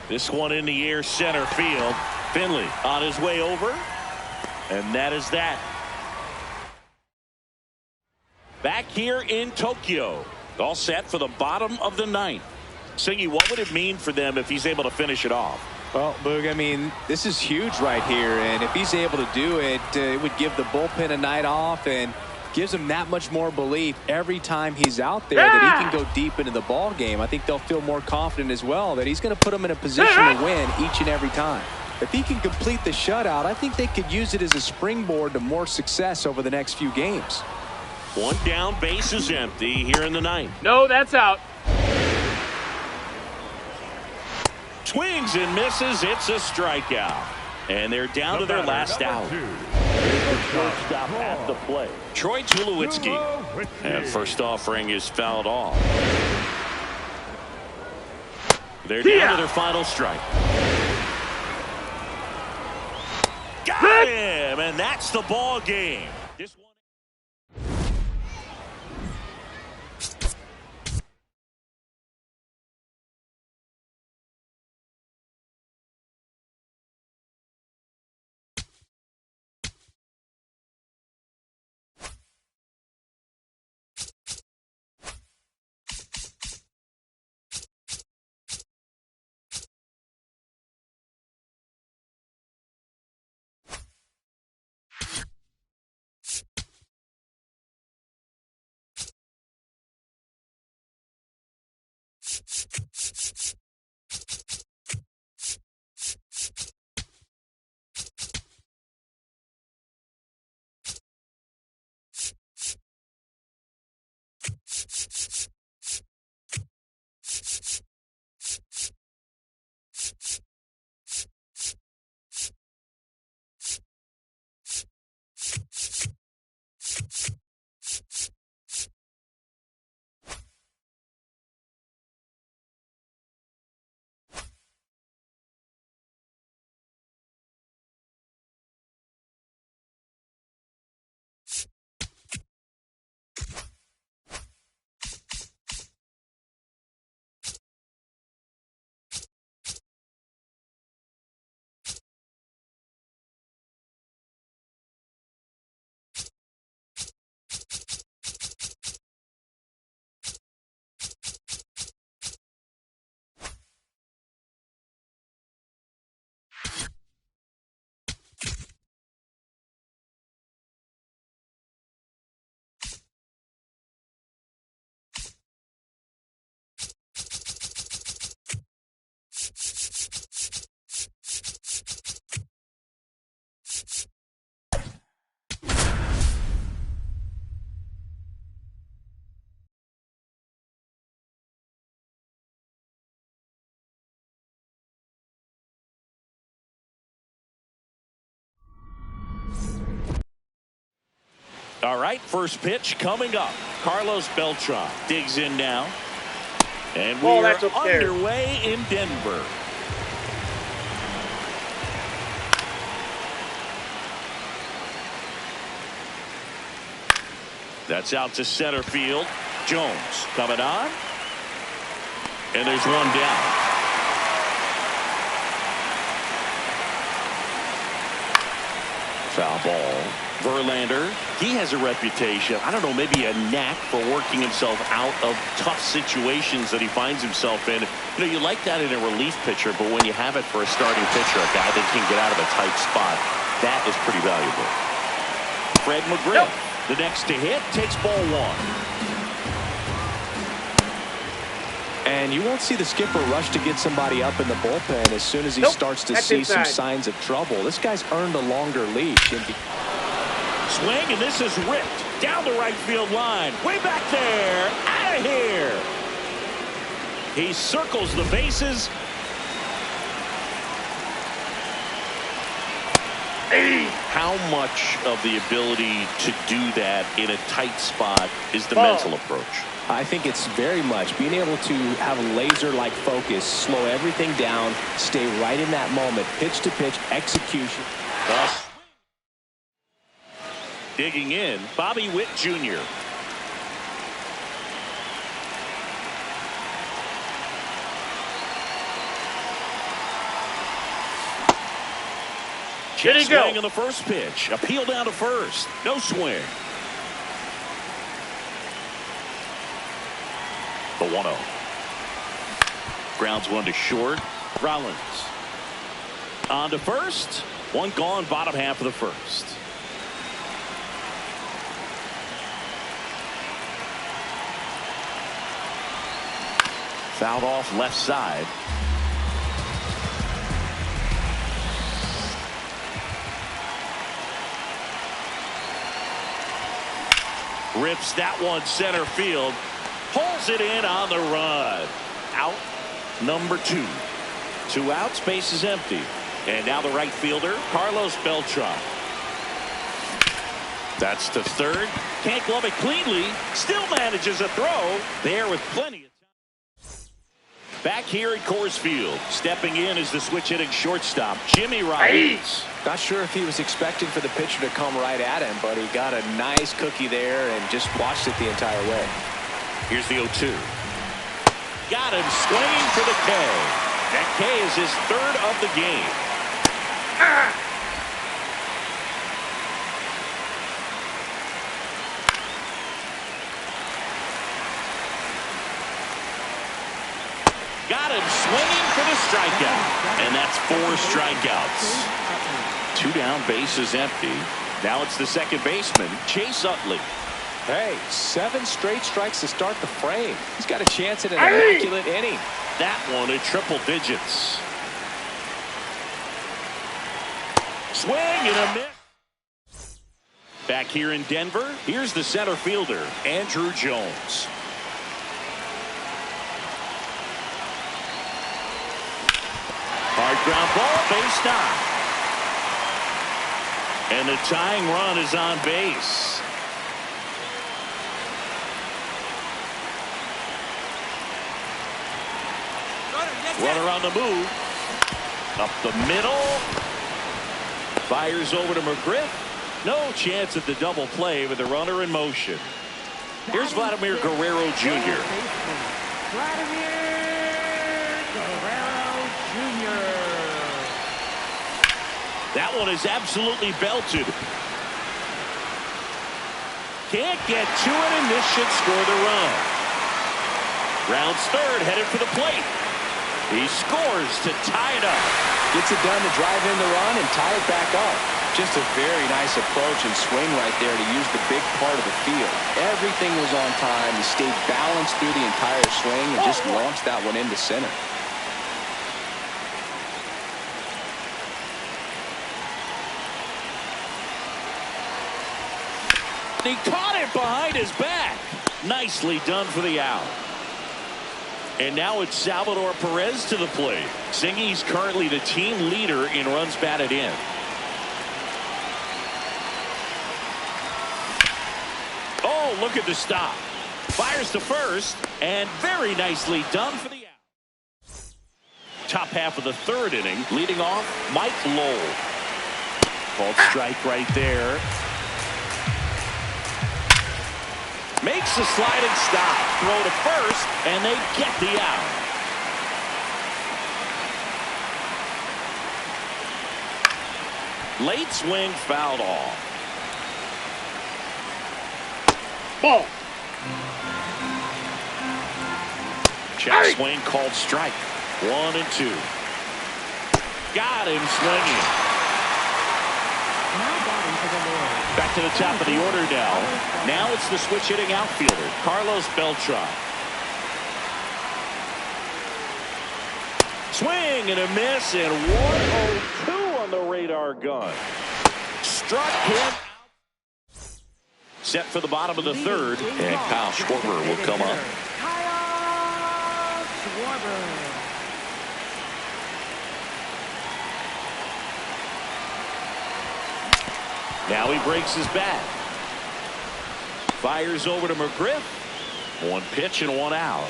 This one in the air, center field. Finley on his way over. And that is that. Back here in Tokyo. All set for the bottom of the 9th. Singy, what would it mean for them if he's able to finish it off? Well, Boog, I mean, this is huge right here, and if he's able to do it, it would give the bullpen a night off and gives him that much more belief every time he's out there that he can go deep into the ball game. I think they'll feel more confident as well that he's going to put them in a position to win each and every time. If he can complete the shutout, I think they could use it as a springboard to more success over the next few games. 1 down, base is empty here in the 9th. No, that's out. Swings and misses. It's a strikeout. And they're down to their last out. Shortstop at the plate. Troy Tulowitzki. And first offering is fouled off. They're down to their final strike. Got him, and that's the ball game. This one. All right, first pitch coming up. Carlos Beltran digs in now. And we're underway in Denver. That's out to center field. Jones coming on. And there's 1 down. Foul ball. Verlander, he has a reputation, I don't know, maybe a knack for working himself out of tough situations that he finds himself in. You know, you like that in a relief pitcher, but when you have it for a starting pitcher, a guy that can get out of a tight spot, that is pretty valuable. Fred McGriff, the next to hit, takes ball 1. And you won't see the skipper rush to get somebody up in the bullpen as soon as he starts to see some signs of trouble. This guy's earned a longer leash. Swing, and this is ripped down the right field line. Way back there. Out of here. He circles the bases. How much of the ability to do that in a tight spot is the mental approach? I think it's very much being able to have a laser-like focus, slow everything down, stay right in that moment, pitch-to-pitch execution. Thus, digging in, Bobby Witt Jr. Here you go. Swing in the first pitch. Appeal down to first. No swing. The 1-0. Grounds one to short. Rollins. On to first. One gone, bottom half of the first. Fouled off left side. Rips that one center field. Pulls it in on the run. Out number 2. 2 outs, base is empty. And now the right fielder, Carlos Beltran. That's to third. Can't glove it cleanly. Still manages a throw. There with plenty of time. Back here at Coors Field. Stepping in is the switch hitting shortstop, Jimmy Rollins. Not sure if he was expecting for the pitcher to come right at him, but he got a nice cookie there and just watched it the entire way. Here's the 0-2. Got him swinging for the K. That K is his third of the game. Got him swinging for the strikeout. And that's 4 strikeouts. 2 down, base is empty. Now it's the second baseman, Chase Utley. Hey, 7 straight strikes to start the frame. He's got a chance at an immaculate inning. That one in triple digits. Swing and a miss. Back here in Denver, here's the center fielder, Andrew Jones. Hard ground ball, base knock. And the tying run is on base. Runner on the move. Up the middle. Fires over to McGriff. No chance at the double play with the runner in motion. Here's Vladimir Guerrero Jr. Vladimir Guerrero Jr. That one is absolutely belted. Can't get to it, and this should score the run. Rounds third, headed for the plate. He scores to tie it up. Gets it done to drive in the run and tie it back up. Just a very nice approach and swing right there to use the big part of the field. Everything was on time. He stayed balanced through the entire swing and just launched that one into center. He caught it behind his back. Nicely done for the out. And now it's Salvador Perez to the plate. Singy's currently the team leader in runs batted in. Oh, look at the stop. Fires to first, and very nicely done for the out. Top half of the third inning, leading off Mike Lowell. Called strike right there. Makes a sliding stop. Throw to first, and they get the out. Late swing fouled off. Ball. Check swing called strike. 1-2. Got him swinging. Back to the top of the order now. Now it's the switch hitting outfielder, Carlos Beltran. Swing and a miss, and 1-0-2 on the radar gun. Struck him. Set for the bottom of the third, and Kyle Schwarber will come up. Kyle Schwarber. Now he breaks his bat. Fires over to McGriff. One pitch and one out.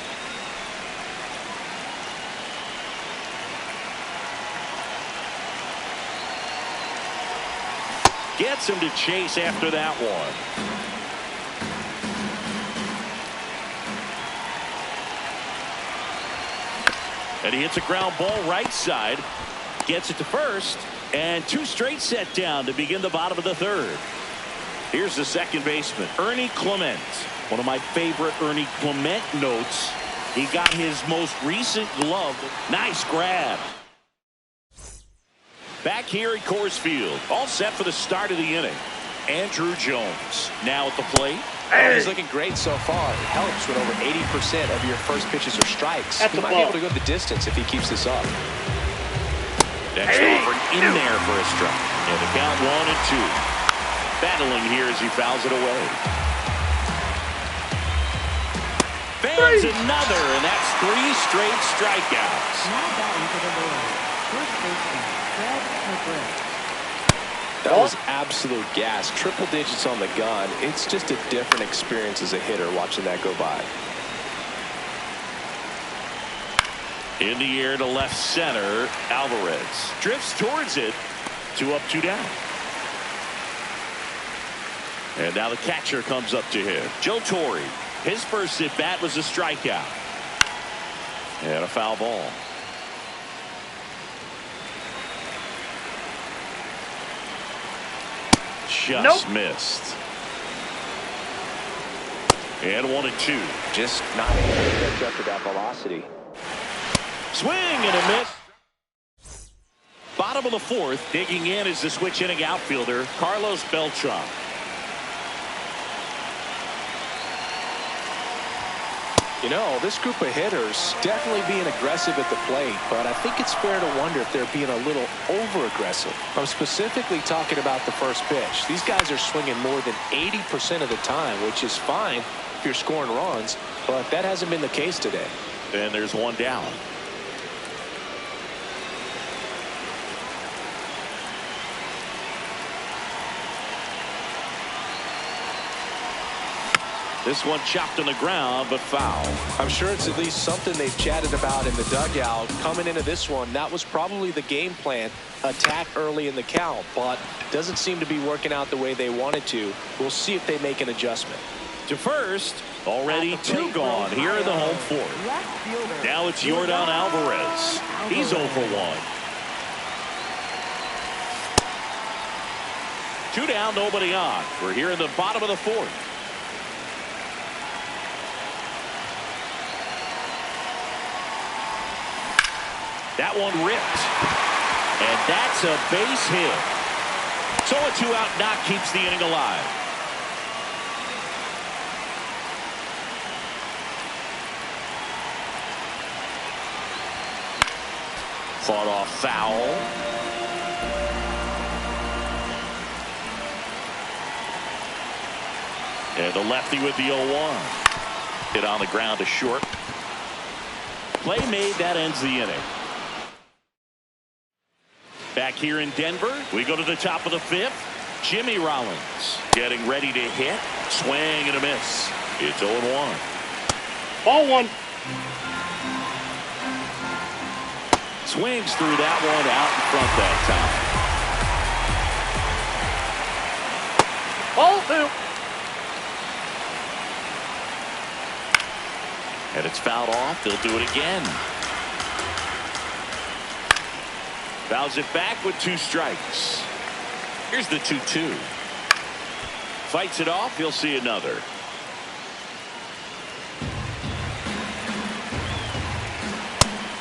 Gets him to chase after that one. And he hits a ground ball right side. Gets it to first. And two straight set down to begin the bottom of the third. Here's the second baseman, Ernie Clement. One of my favorite Ernie Clement notes. He got his most recent glove. Nice grab. Back here at Coors Field, all set for the start of the inning. Andrew Jones now at the plate. Well, he's looking great so far. It helps when over 80% of your first pitches are strikes. He might be able to go the distance if he keeps this up. Next offering in there for a strike. And the count 1-2. Battling here as he fouls it away. Fans another, and that's 3 straight strikeouts. Now batting for the Lord, first baseman Fred McGriff. That was absolute gas. Triple digits on the gun. It's just a different experience as a hitter watching that go by. In the air to left center, Alvarez drifts towards it. 2 up, 2 down. And now the catcher comes up to him. Joe Torre. His first at bat was a strikeout. And a foul ball. Just missed. And 1-2. Just not able to catch up to that velocity. Swing and a miss. Bottom of the fourth. Digging in is the switch inning outfielder Carlos Beltran. You know, this group of hitters definitely being aggressive at the plate, but I think it's fair to wonder if they're being a little over-aggressive. I'm specifically talking about the first pitch. These guys are swinging more than 80% of the time, which is fine if you're scoring runs, but that hasn't been the case today. And there's one down. This one chopped on the ground, but foul. I'm sure it's at least something they've chatted about in the dugout. Coming into this one, that was probably the game plan. Attack early in the count, but doesn't seem to be working out the way they wanted to. We'll see if they make an adjustment. To first, already 2 gone here in the home fourth. Now it's Yordan Alvarez. He's 0 for 1. 2 down, nobody on. We're here in the bottom of the fourth. That one ripped. And that's a base hit. So a 2-out knock keeps the inning alive. Fought off foul. And the lefty with the 0-1. Hit on the ground to short. Play made, that ends the inning. Back here in Denver, we go to the top of the 5th. Jimmy Rollins getting ready to hit. Swing and a miss. It's 0-1. Ball 1. Swings through that one out in front that time. Ball 2. And it's fouled off. They'll do it again. Fouls it back with 2 strikes. Here's the 2-2. Fights it off. He'll see another.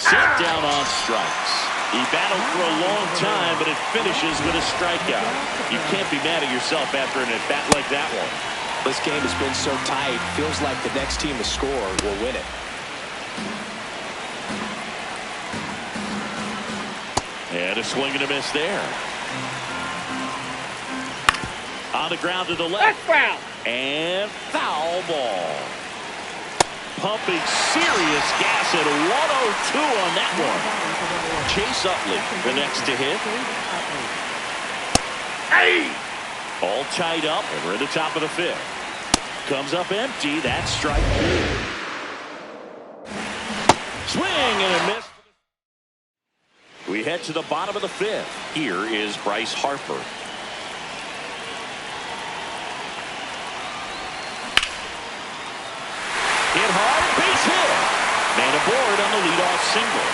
Set down on strikes. He battled for a long time, but it finishes with a strikeout. You can't be mad at yourself after an at-bat like that one. This game has been so tight. Feels like the next team to score will win it. And a swing and a miss there. On the ground to the left. Foul. And foul ball. Pumping serious gas at 102 on that one. Chase Utley, the next to hit. Hey! All tied up, and we're in the top of the 5th. Comes up empty. That's strike 2. Swing and a miss. We head to the bottom of the 5th. Here is Bryce Harper. Hit hard, base hit. Man aboard on the leadoff single.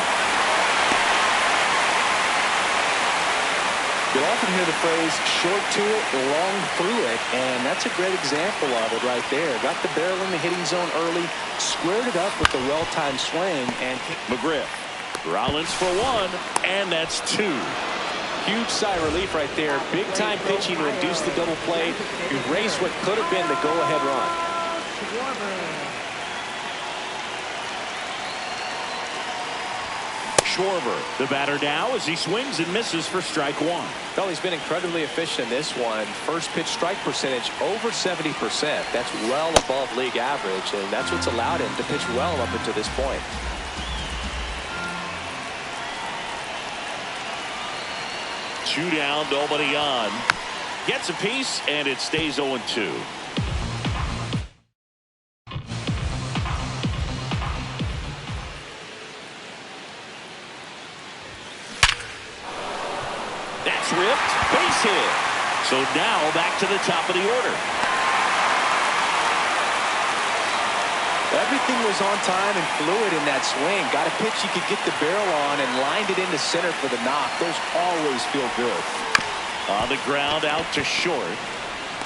You'll often hear the phrase short to it, long through it, and that's a great example of it right there. Got the barrel in the hitting zone early, squared it up with the well-timed swing, and McGriff. Rollins for 1, and that's 2. huge sigh of relief right there. Big-time pitching to induce the double play. Erase what could have been the go-ahead run. Schwarber, the batter now as he swings and misses for strike 1. Well, he's been incredibly efficient in this one. First pitch strike percentage over 70%. That's well above league average, and that's what's allowed him to pitch well up until this point. Two down, nobody on. Gets a piece, and it stays 0-2. That's ripped, base hit. So now back to the top of the order. Everything was on time and fluid in that swing. Got a pitch you could get the barrel on and lined it into center for the knock. Those always feel good. On the ground, out to short.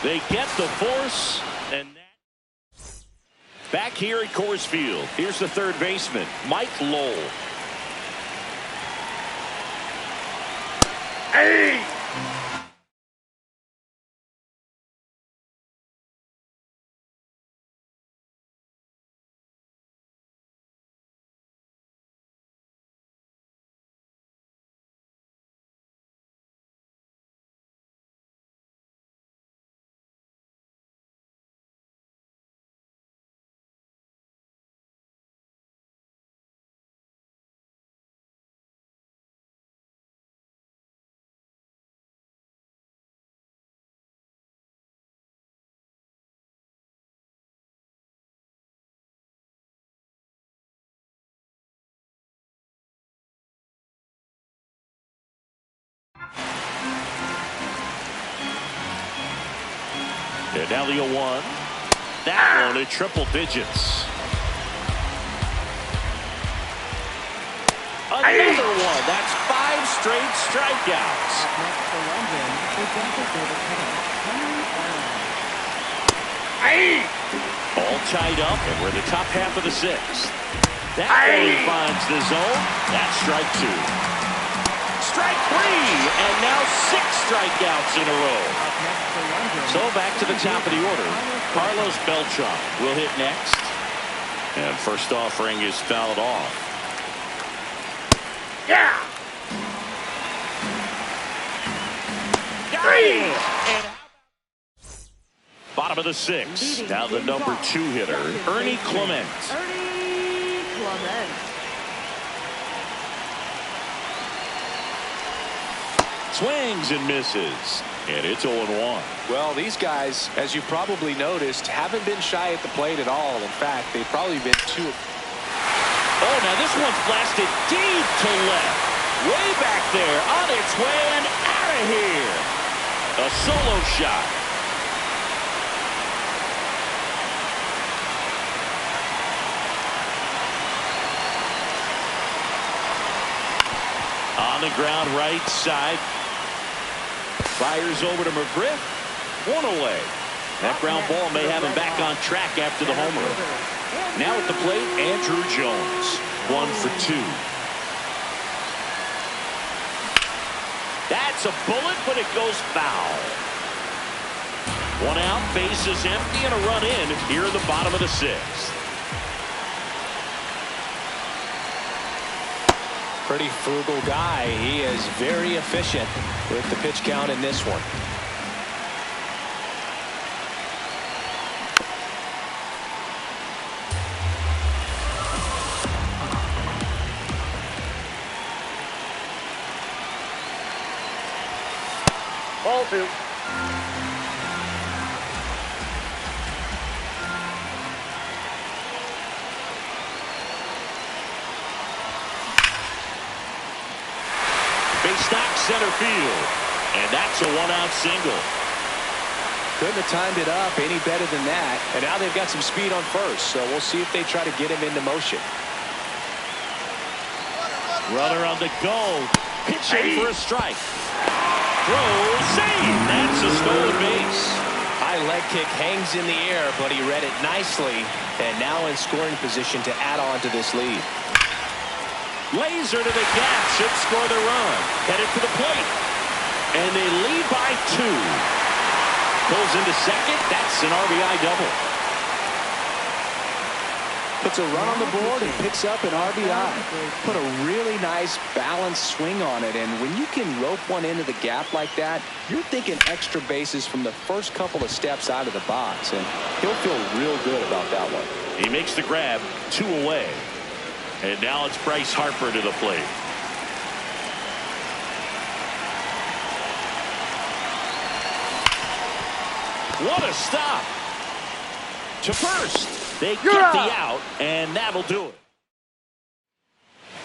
They get the force, and back here at Coors Field, here's the third baseman, Mike Lowell. Hey! And now the 0-1. That one at triple digits. Another one. That's 5 straight strikeouts. All tied up, and we're in the top half of the 6th. That one finds the zone. That's strike 2. Strike 3, and now 6 strikeouts in a row. So back to the top of the order. Carlos Beltran will hit next. And first offering is fouled off. Yeah! 3! Bottom of the 6th. Now the number 2 hitter, Ernie Clement. Ernie Clement. Swings and misses. And it's 0-1. Well, these guys, as you probably noticed, haven't been shy at the plate at all. In fact, they've probably been too. Oh, now this one's blasted deep to left. Way back there, on its way and out of here. A solo shot. On the ground, right side. Fires over to McGriff. 1 away. That ground ball may have him back on track after the homer. Now at the plate, Andrew Jones. 1 for 2. That's a bullet, but it goes foul. 1 out, base is empty, and a run in here in the bottom of the 6th. Pretty frugal guy. He is very efficient with the pitch count in this one. Ball 2. center field. And that's a one-out single. Couldn't have timed it up any better than that. And now they've got some speed on first, so we'll see if they try to get him into motion. Runner on the go. Pitching for a strike. Throw, save. That's a stolen base. High leg kick hangs in the air, but he read it nicely. And now in scoring position to add on to this lead. Laser to the gap. Should score the run. Headed to the plate. And they lead by 2. Pulls into second. That's an RBI double. Puts a run on the board and picks up an RBI. Put a really nice balanced swing on it. And when you can rope one into the gap like that, you're thinking extra bases from the first couple of steps out of the box. And he'll feel real good about that one. He makes the grab. 2 away. And now it's Bryce Harper to the plate. What a stop. To first. They get the out, and that'll do it.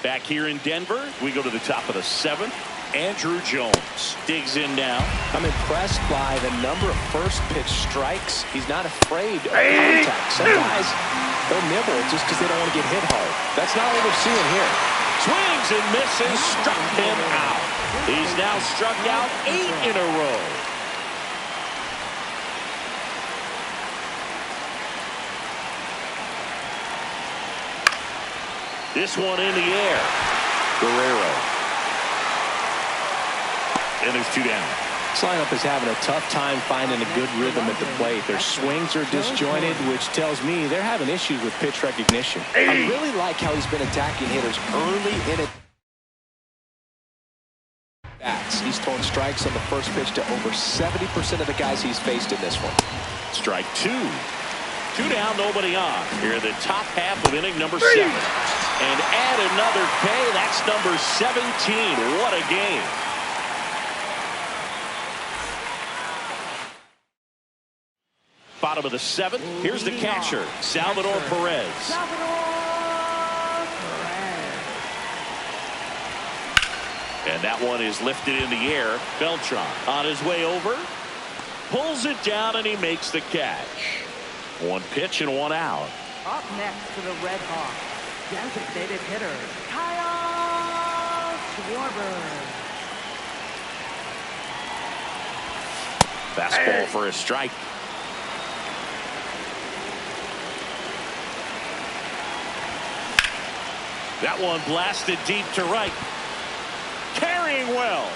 Back here in Denver, we go to the top of the 7th. Andrew Jones digs in now. I'm impressed by the number of first pitch strikes. He's not afraid of contact. Some guys, they'll nibble just because they don't want to get hit hard. That's not what we're seeing here. Swings and misses, struck him out. He's now struck out 8 in a row. This one in the air. Guerrero. And there's 2 down. This lineup is having a tough time finding a good rhythm at the plate. Their swings are disjointed, which tells me they're having issues with pitch recognition. I really like how he's been attacking hitters early in it. He's thrown strikes on the first pitch to over 70% of the guys he's faced in this one. Strike 2. 2 down, nobody on. Here in the top half of inning number 7. And add another K. That's number 17. What a game. Bottom of the 7th. Here's the catcher, Salvador Perez. And that one is lifted in the air. Beltran on his way over. Pulls it down, and he makes the catch. 1 pitch and 1 out. Up next for the Red Hawks, designated hitter, Kyle Schwarber. Fastball for a strike. That one blasted deep to right. Carrying well.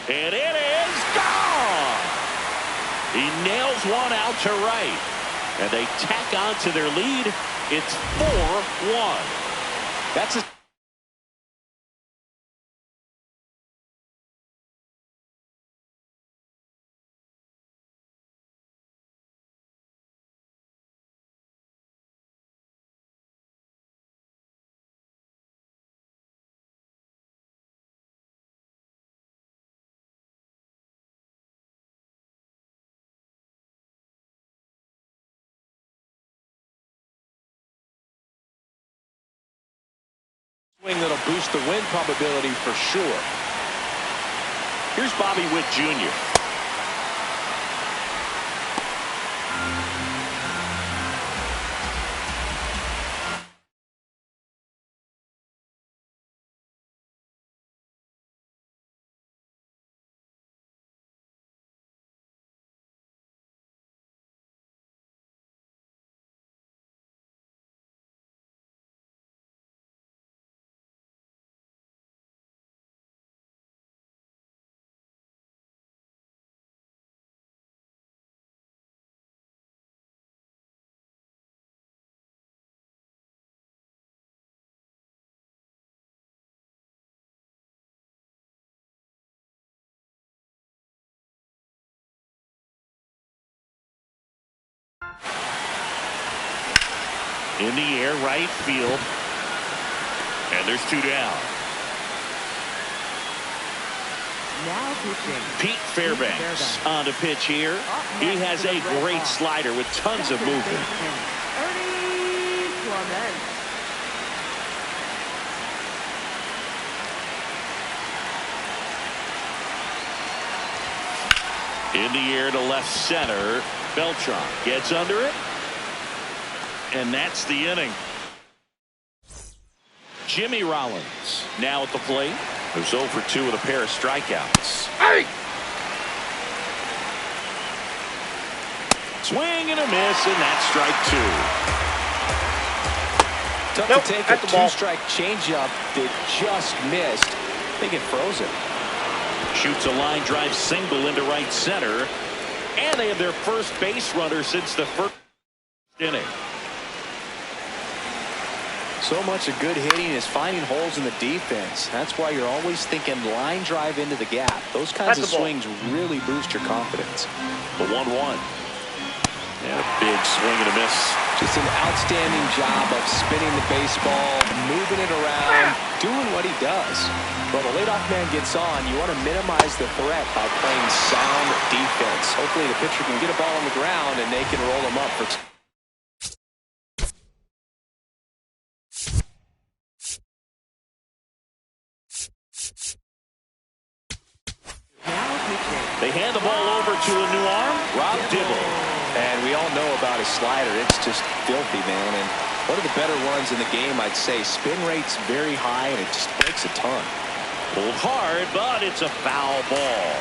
And it is gone. He nails one out to right. And they tack on to their lead. It's 4-1. That's a swing that'll boost the win probability for sure. Here's Bobby Witt Jr. In the air, right field. And there's 2 down. Now pitching, Pete Fairbanks on the pitch here. He has a great slider with tons of movement. Ernie Clement. In the air to left center. Beltran gets under it. And that's the inning. Jimmy Rollins now at the plate. Who's 0 for 2 with a pair of strikeouts. Hey! Swing and a miss, and that's strike 2. Tough Nope, to take that's a the ball. two-strike changeup that just missed. I think it froze it. Shoots a line drive single into right center. And they have their first base runner since the first inning. So much of good hitting is finding holes in the defense. That's why you're always thinking line drive into the gap. Those kinds of swings really boost your confidence. The 1-1. And a big swing and a miss. Just an outstanding job of spinning the baseball, moving it around, doing what he does. Well, the leadoff man gets on. You want to minimize the threat by playing sound defense. Hopefully the pitcher can get a ball on the ground and they can roll him up for They hand the ball over to a new arm, Rob Dibble. And we all know about his slider. It's just filthy, man. And one of the better ones in the game, I'd say. Spin rate's very high, and it just breaks a ton. Pulled hard, but it's a foul ball.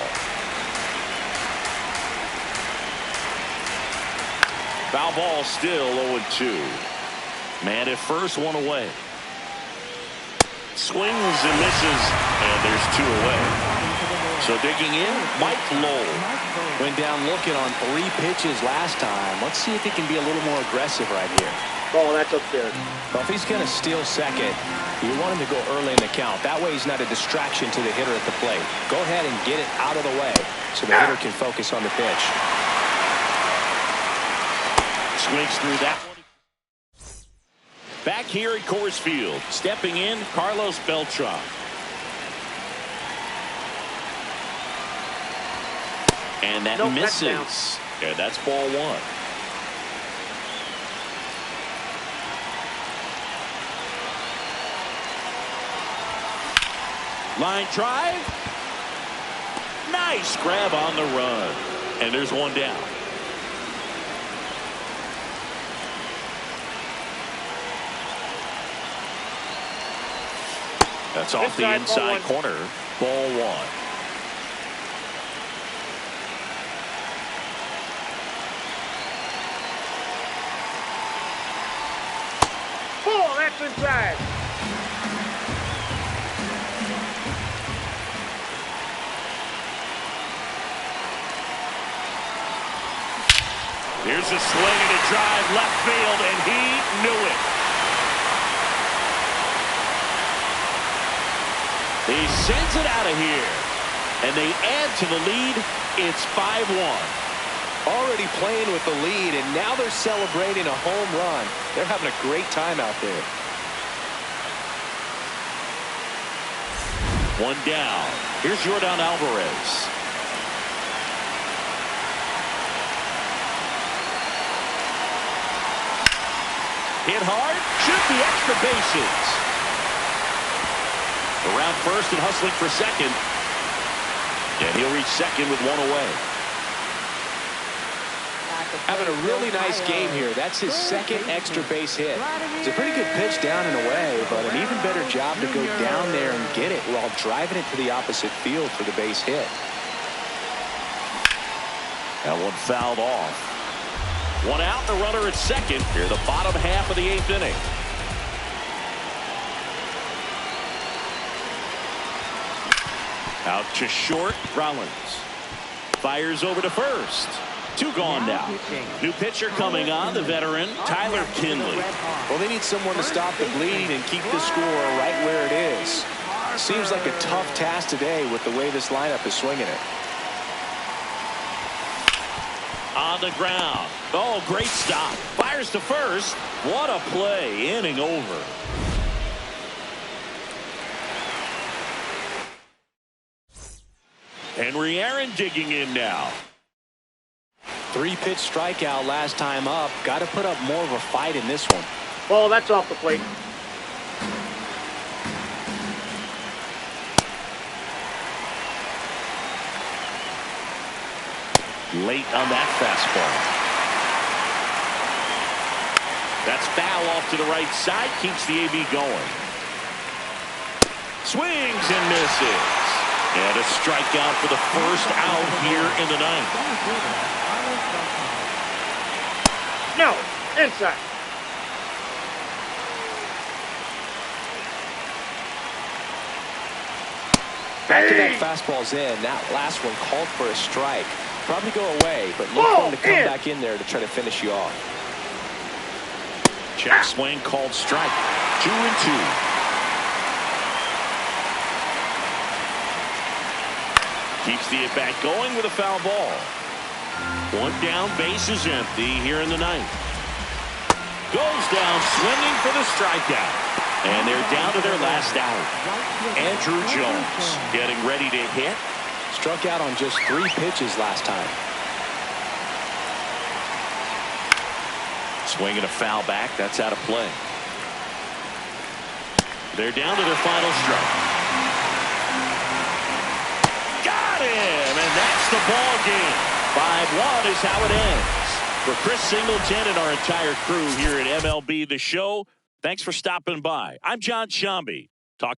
Foul ball still 0-2. Man at first, one away. Swings and misses, and there's 2 away. So digging in, Mike Lowell. Went down looking on 3 pitches last time. Let's see if he can be a little more aggressive right here. Oh, that's upstairs. Well, if he's going to steal second, you want him to go early in the count. That way he's not a distraction to the hitter at the plate. Go ahead and get it out of the way so the hitter can focus on the pitch. Swings through that one. Back here at Coors Field, stepping in, Carlos Beltran. And that misses. Yeah, that's ball 1. Line drive. Nice grab on the run. And there's 1 down. That's off the inside corner. Ball 1. Oh, that's inside. Here's a swing and a drive left field, and he knew it. He sends it out of here, and they add to the lead. It's 5-1. Already playing with the lead, and now they're celebrating a home run. They're having a great time out there. 1 down. Here's Yordan Alvarez. Hit hard. Should be extra bases. Around first and hustling for second. And he'll reach second with 1 away. Having a really nice game here. That's his second extra base hit. It's a pretty good pitch down and away, but an even better job to go down there and get it while driving it to the opposite field for the base hit. That one fouled off. 1 out, the runner at second. Here, the bottom half of the 8th inning. Out to short, Rollins. Fires over to first. 2 gone now. New pitcher coming on, the veteran, Tyler Kinley. Well, they need someone to stop the bleeding and keep the score right where it is. Seems like a tough task today with the way this lineup is swinging it. On the ground. Oh, great stop. Fires to first. What a play. Inning over. Henry Aaron digging in now. 3-pitch strikeout last time up. Got to put up more of a fight in this one. Oh, that's off the plate. Late on that fastball. That's foul off to the right side. Keeps the AB going. Swings and misses. And a strikeout for the first out here in the ninth. No, inside. Back-to-back fastballs in. That last one called for a strike. Probably go away, but look for him to come back in there to try to finish you off. Check swing called strike. 2-2. Keeps the at-bat going with a foul ball. One down, base is empty here in the ninth. Goes down swinging for the strikeout. And they're down to their last out. Andrew Jones getting ready to hit. Struck out on just 3 pitches last time. Swinging a foul back. That's out of play. They're down to their final strike. Got him! And that's the ball game. 5-1 is how it ends. For Chris Singleton and our entire crew here at MLB The Show, thanks for stopping by. I'm John Shambi. Talk.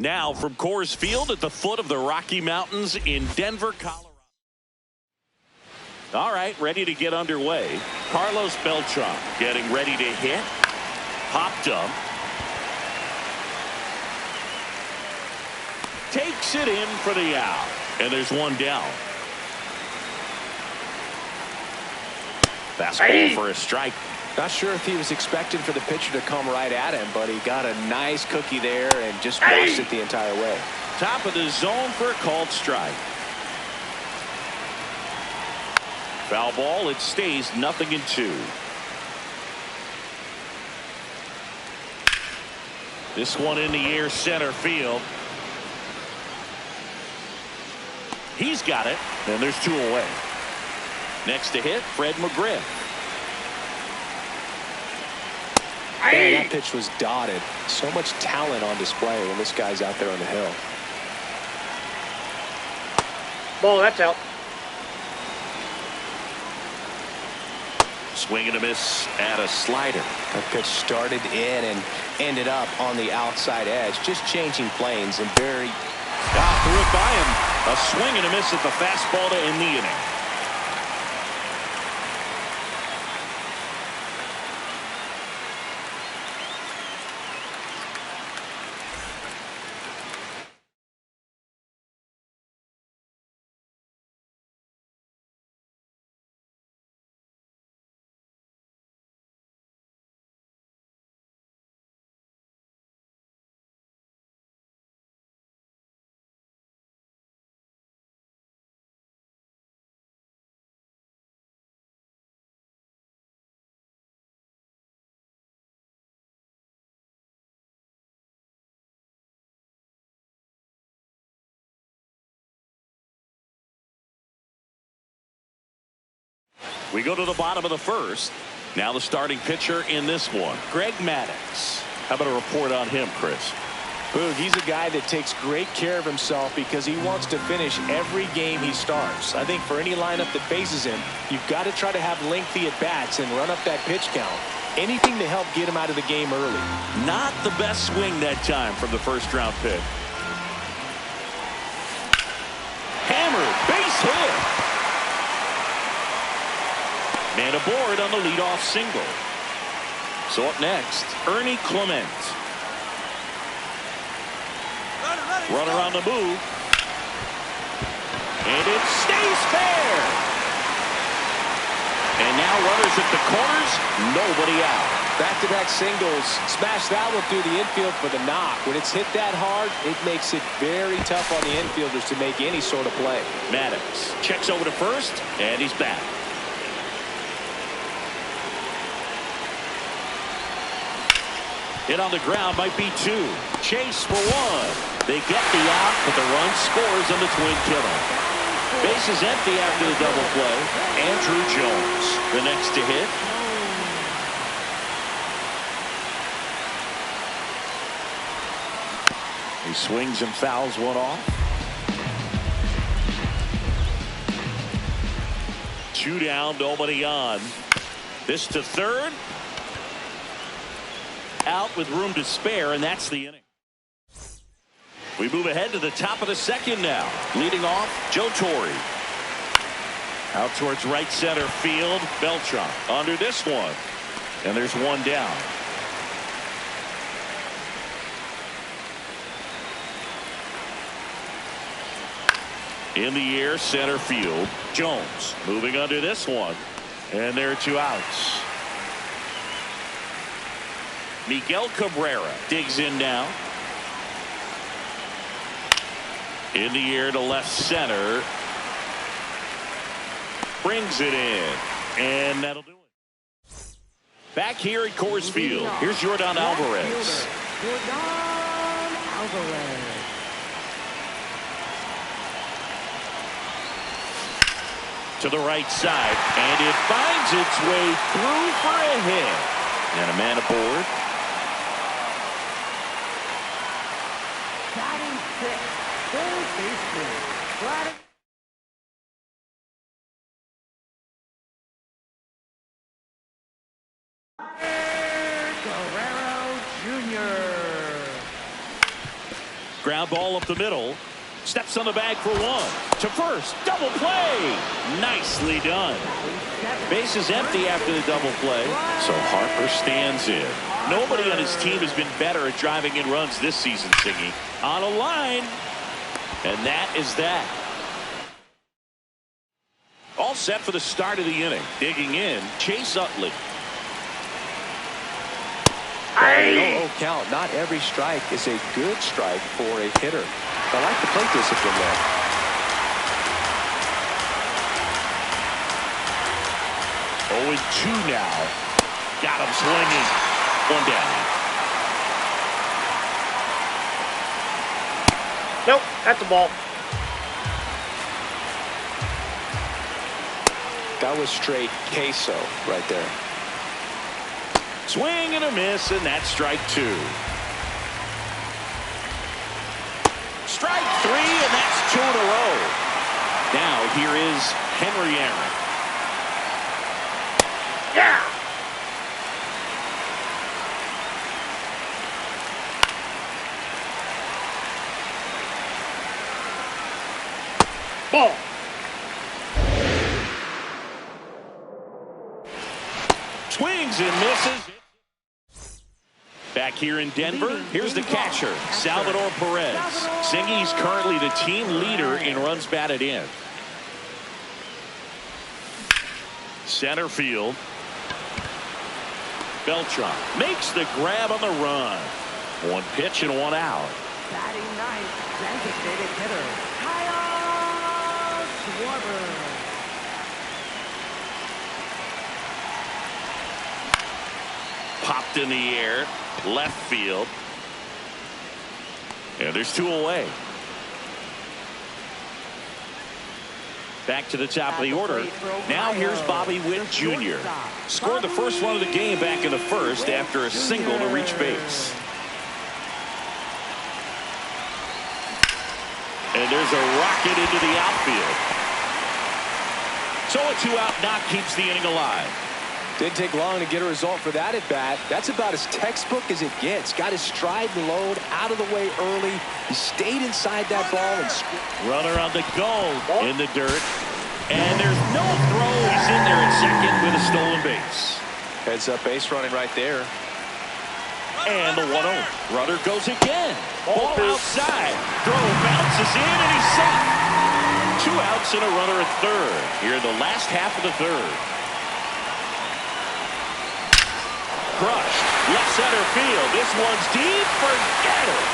Now from Coors Field at the foot of the Rocky Mountains in Denver, Colorado. All right, ready to get underway. Carlos Beltran getting ready to hit. Popped up. Takes it in for the out. And there's one down. Fastball for a strike. Not sure if he was expecting for the pitcher to come right at him, but he got a nice cookie there and just watched it the entire way. Top of the zone for a called strike. Foul ball. It stays 0-2. This one in the air, center field. He's got it, and there's 2 away. Next to hit, Fred McGriff. Man, that pitch was dotted. So much talent on display when this guy's out there on the hill. Ball, that's out. Swing and a miss at a slider. That pitch started in and ended up on the outside edge. Just changing planes and very... Threw it by him. A swing and a miss at the fastball to end the inning. We go to the bottom of the first. Now the starting pitcher in this one, Greg Maddux. How about a report on him, Chris? Boog, he's a guy that takes great care of himself because he wants to finish every game he starts. I think for any lineup that faces him, you've got to try to have lengthy at-bats and run up that pitch count. Anything to help get him out of the game early. Not the best swing that time from the first-round pick. Hammered, base hit. Man aboard on the leadoff single. So up next, Ernie Clement. Runner on the move. And it stays fair. And now runners at the corners, nobody out. Back-to-back singles. Smash that one through the infield for the knock. When it's hit that hard, it makes it very tough on the infielders to make any sort of play. Maddux checks over to first, and he's back. Hit on the ground might be 2. Chase for 1. They get the out, but the run scores on the twin killer. Base is empty after the double play. Andrew Jones, the next to hit. He swings and fouls one off. 2 down, nobody on. This to third. Out with room to spare, and that's the inning. We move ahead to the top of the second now. Leading off, Joe Torre. Out towards right center field, Beltran under this one. And there's one down. In the air, center field, Jones moving under this one. And there are 2 outs. Miguel Cabrera digs in now. In the air to left center. Brings it in. And that'll do it. Back here at Coors Field, here's Yordan Alvarez. Yordan Alvarez. To the right side. And it finds its way through for a hit. And a man aboard. Batting 6, third baseman, Vladimir. Guerrero Jr. Ground ball up the middle. Steps on the bag for one. To first. Double play. Nicely done. Base is empty after the double play. So Harper stands in. Nobody on his team has been better at driving in runs this season, Siggy. On a line. And that is that. All set for the start of the inning. Digging in, Chase Utley. Oh, count. Not every strike is a good strike for a hitter. I like the plate discipline there. 0-2 now. Got him swinging. One down. Nope, that's a ball. That was straight queso right there. Swing and a miss, and that's strike two. Strike three, and that's two in a row. Now here is Henry Aaron. Yeah! Ball. Swings and misses. Back here in Denver, here's the catcher, Salvador Perez. Singy's currently the team leader in runs batted in. Center field. Beltran makes the grab on the run. One pitch and one out. Batting ninth, designated hitter, Kyle Schwarber. Popped in the air, left field. And there's two away. Back to the top of the order. Now here's Bobby Witt Jr. Scored the first run of the game back in the first after a single to reach base. And there's a rocket into the outfield. So a two-out knock keeps the inning alive. Didn't take long to get a result for that at bat. That's about as textbook as it gets. Got his stride and load out of the way early. He stayed inside that ball and runner on the goal in the dirt. And there's no throw. He's in there at second with a stolen base. Heads up base running right there. And the 1-0. Runner goes again. Ball outside. Throw bounces in and he's safe. Two outs and a runner at third. Here in the last half of the third. Crushed. Left center field. This one's deep. Forget it.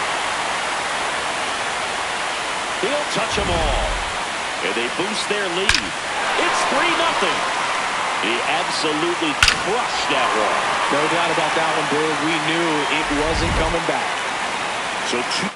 He'll touch them all. And they boost their lead. It's 3-0. He absolutely crushed that one. No doubt about that one, Bill. We knew it wasn't coming back. So two.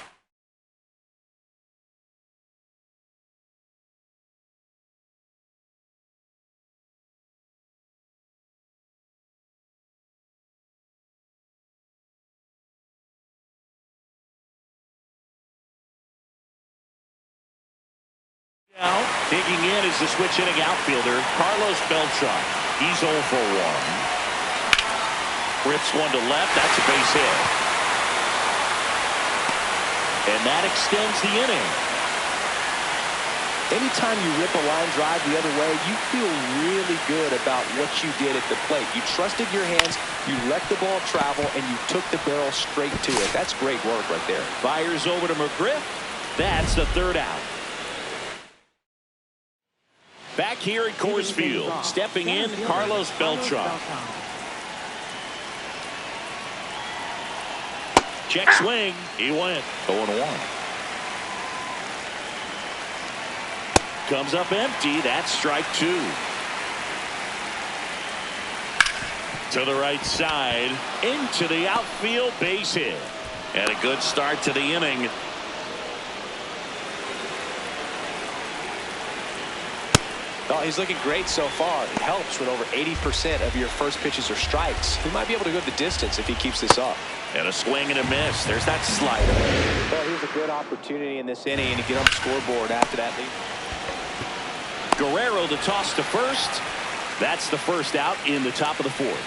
Now, digging in is the switch hitting outfielder, Carlos Beltran. He's 0 for 1. Rips one to left. That's a base hit. And that extends the inning. Anytime you rip a line drive the other way, you feel really good about what you did at the plate. You trusted your hands, you let the ball travel, and you took the barrel straight to it. That's great work right there. Fires over to McGriff. That's the third out. Back here at Coors Field, stepping in, Carlos Beltran. Check swing. He went 0-1. Comes up empty. That's strike two. To the right side, into the outfield, base hit. And a good start to the inning. Well, he's looking great so far. It helps when over 80% of your first pitches are strikes. He might be able to go the distance if he keeps this up. And a swing and a miss. There's that slider. Well, here's a good opportunity in this inning to get on the scoreboard after that lead. Guerrero the toss to first. That's the first out in the top of the fourth.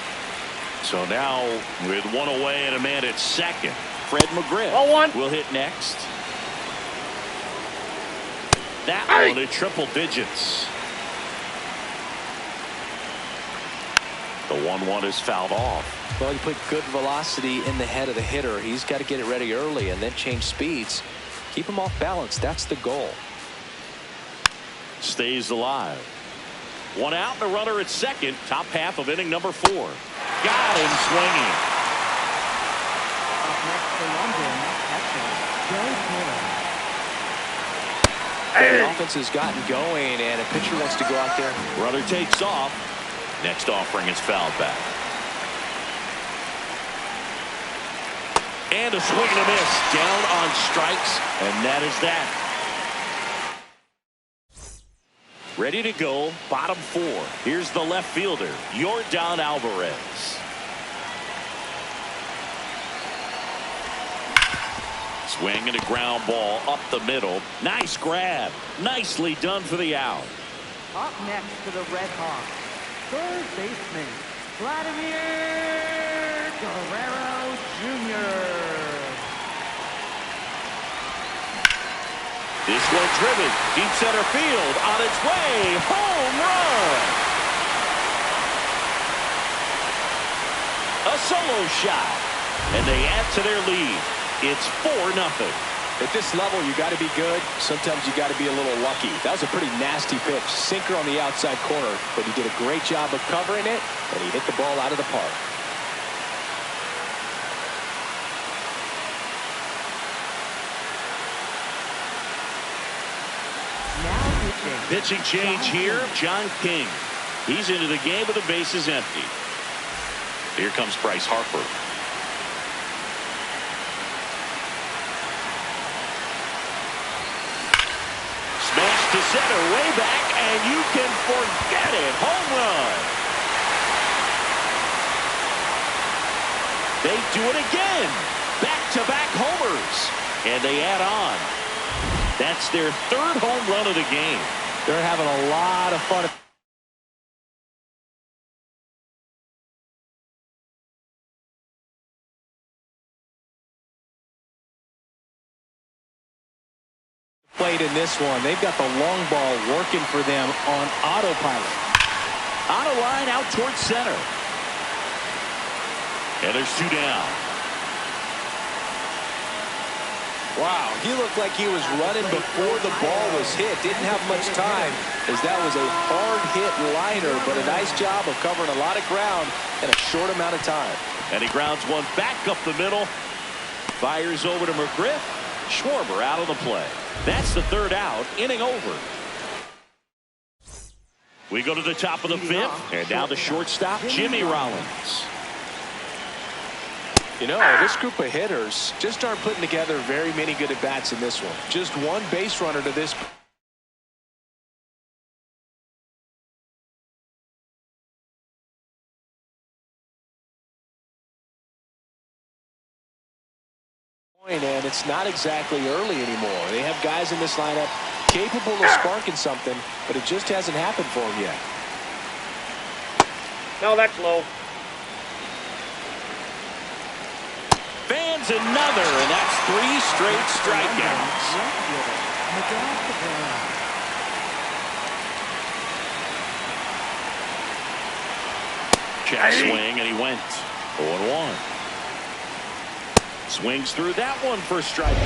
So now with one away and a man at second, Fred McGriff will hit next. That one in triple digits. The 1-1 is fouled off. Well, you put good velocity in the head of the hitter. He's got to get it ready early and then change speeds. Keep him off balance. That's the goal. Stays alive. One out and a runner at second. Top half of inning number 4. Got him swinging. Up next for London, catcher, Joe Taylor. The offense has gotten going, and a pitcher wants to go out there. Runner takes off. Next offering is fouled back. And a swing and a miss. Down on strikes, and that is that. Ready to go, bottom 4. Here's the left fielder, Yordan Alvarez. Swing and a ground ball up the middle. Nice grab. Nicely done for the out. Up next for the Red Hawks, third baseman, Vladimir Guerrero Jr. This one driven, deep center field, on its way, home run! A solo shot, and they add to their lead. It's 4-0. At this level, you got to be good. Sometimes you got to be a little lucky. That was a pretty nasty pitch. Sinker on the outside corner, but he did a great job of covering it, and he hit the ball out of the park. Pitching change here, John King. He's into the game with the bases empty. Here comes Bryce Harper. Smash to center, way back, and you can forget it. Home run. They do it again. Back-to-back homers. And they add on. That's their 3rd home run of the game. They're having a lot of fun. Played in this one. They've got the long ball working for them on autopilot. On a line out towards center. And there's 2 down. Wow, he looked like he was running before the ball was hit. Didn't have much time, as that was a hard-hit liner, but a nice job of covering a lot of ground in a short amount of time. And he grounds one back up the middle. Fires over to McGriff. Schwarber out of the play. That's the 3rd out. Inning over. We go to the top of the 5th. And now the shortstop, Jimmy Rollins. You know, this group of hitters just aren't putting together very many good at-bats in this one. Just one base runner to this point, and it's not exactly early anymore. They have guys in this lineup capable of sparking something, but it just hasn't happened for them yet. No, that's low. Fans another, and that's 3 straight strikeouts. Check swing, and he went 0-1. Swings through that one for a strike.